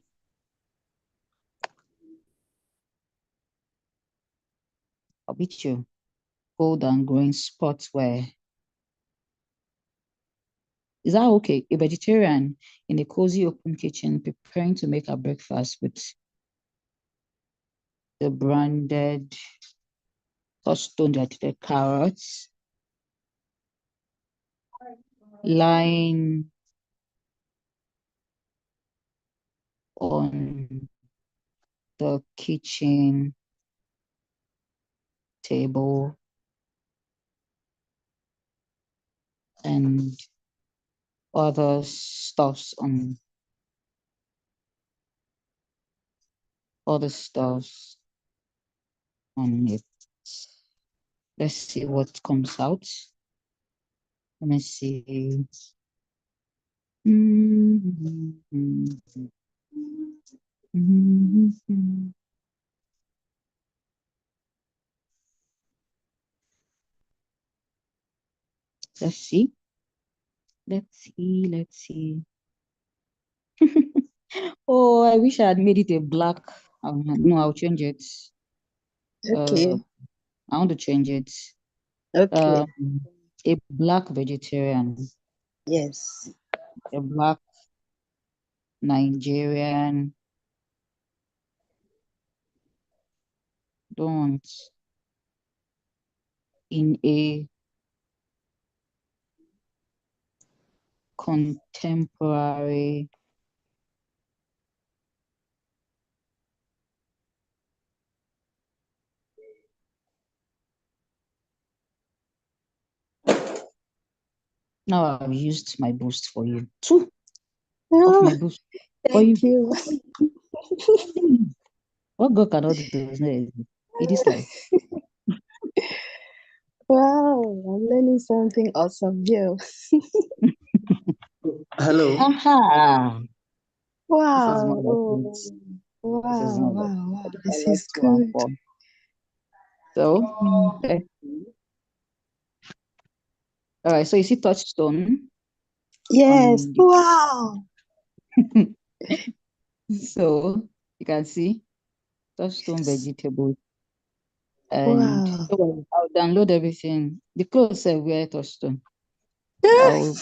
I'll beat you. Gold and green sportswear. Is that okay? A vegetarian in a cozy open kitchen preparing to make a breakfast with the branded Touchstone dehydrated carrots lying on the kitchen table and other stuffs on it. Let's see what comes out. Let me see. Let's see. Oh, I wish I had made it a black. No, I'll change it. Okay. I want to change it. Okay. A black vegetarian, Yes. a black Nigerian. Don't in a contemporary now I've used my boost for you. Two of my boost for you. Thank you. What God cannot do does not exist. It is life. Wow, I'm learning something awesome here. Hello. Aha! This is Wow. more like it. This is more like Wow. I This like is to and good. for. So, let's see. All right. So you see touchstone Yes. on the Wow. so you can see touchstone vegetables. And Wow. so I'll download everything. The clothes I wear touchstone. I'll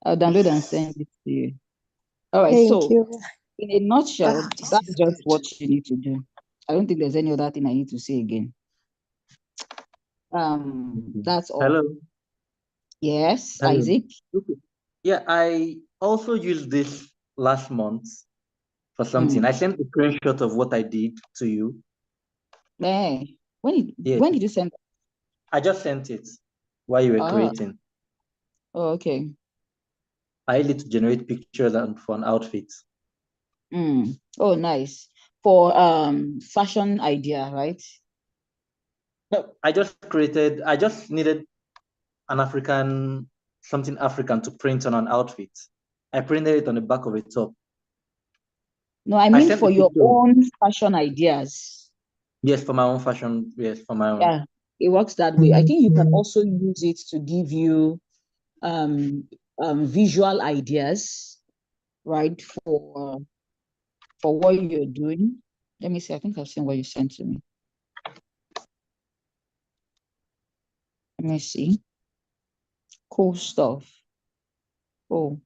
I'll download and send it to you. All right. Thank So you. in a nutshell, Wow, this that's is just good. what you need to do. I don't think there's any other thing I need to say again. That's all. Hello. Yes, Hello. Isaac. Okay. Yeah, I also used this last month for something. I sent a screenshot of what I did to you. Hey, when Yes. did you send? I just sent it while you were creating. Oh, okay. I used it to generate pictures and for an outfit. Oh, nice. For fashion idea, right? No, I just needed an something African to print on an outfit. I printed it on the back of a top. No, I mean for your own fashion ideas. Yes, for my own fashion. Yes, for my own. Yeah, it works that way. I think you can also use it to give you visual ideas, right? For what you're doing. Let me see. I think I've seen what you sent to me. Let me see. Cool stuff. Oh,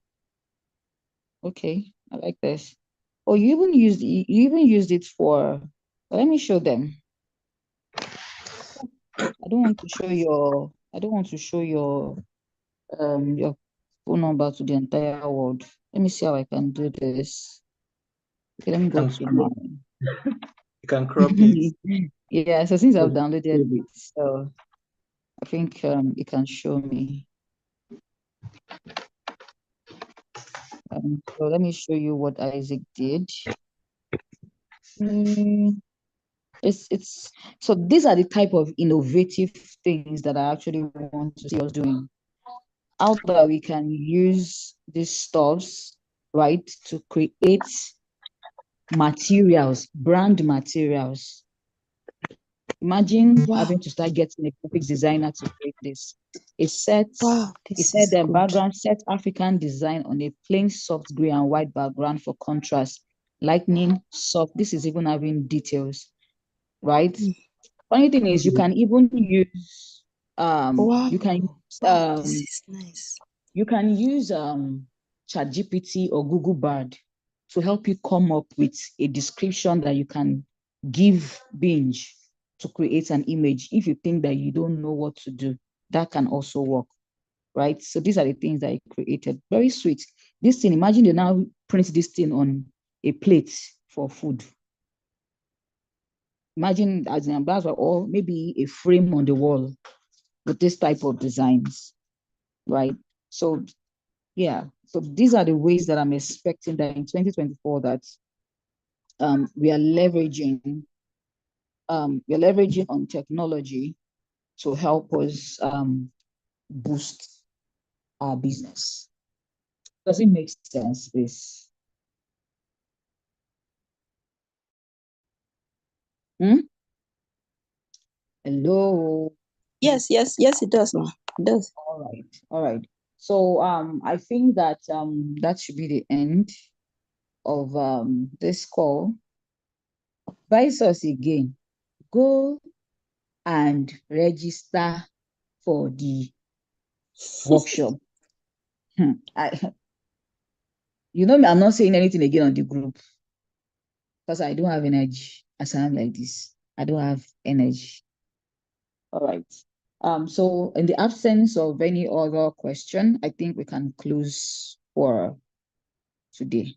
okay. I like this. Oh, you even used it for. Let me show them. I don't want to show your your phone number to the entire world. Let me see how I can do this. Okay, let me go to my. You can crop it. Yeah, so since I've downloaded it, so I think it can show me. So let me show you what Isaac did. It's so these are the type of innovative things that I actually want to see us doing. How that we can use these stuffs, right, to create materials, brand materials. Imagine having to start getting a graphic designer to create this. It said the background set African design on a plain soft gray and white background for contrast. Lightning, soft. This is even having details, right? Funny thing is, you can even use you can this is nice. You can use ChatGPT or Google Bard to help you come up with a description that you can give Binge to create an image. If you think that you don't know what to do, that can also work, right? So these are the things that I created. Very sweet. This thing, imagine you now print this thing on a plate for food. Imagine as an ambassador or maybe a frame on the wall with this type of designs, right? So yeah, so these are the ways that I'm expecting that in 2024 that we are leveraging on technology to help us boost our business. Does it make sense, this? Hello. Yes, it does, ma. It does. All right. So I think that that should be the end of this call. advise us again. Go and register for the workshop. You know me, I'm not saying anything again on the group because I don't have energy. As I'm like this, I don't have energy. All right. So in the absence of any other question, I think we can close for today.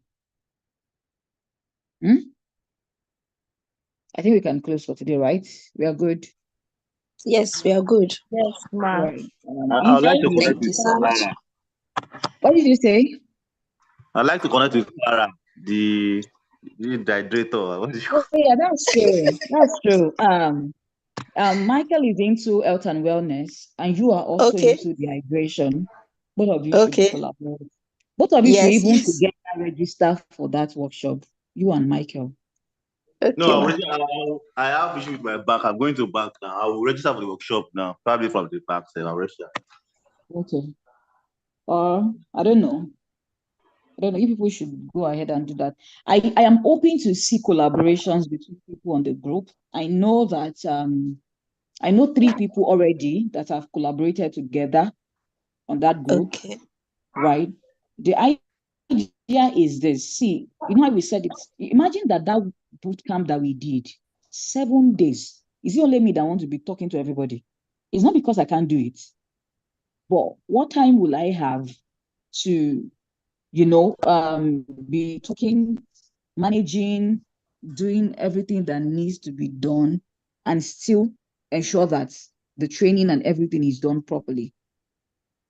I think we can close for today, right? We are good. Yes, we are good. Yes, All ma. right. I would like to connect Thank you with so much. Clara. What did you say? I'd like to connect with Clara, the dehydrator. What is Oh, yeah, that's true. That's true. Michael is into health and wellness, and you are also Okay. into dehydration. Both of you should Okay. collaborate. Both of you should Yes, even yes. together register for that workshop. You and Michael. Okay, No, ma. I have issue with my back. I'm going to bank now. I will register for the workshop now. Probably from the back, so I'll register. Okay. I don't know. I don't know if people should go ahead and do that. I am hoping to see collaborations between people on the group. I know that I know 3 people already that have collaborated together on that group, Okay. right? The idea is this. See, you know how we said it. Imagine that boot camp that we did, 7 days. Is it only me that want to be talking to everybody? It's not because I can't do it. But what time will I have to, be talking, managing, doing everything that needs to be done, and still ensure that the training and everything is done properly?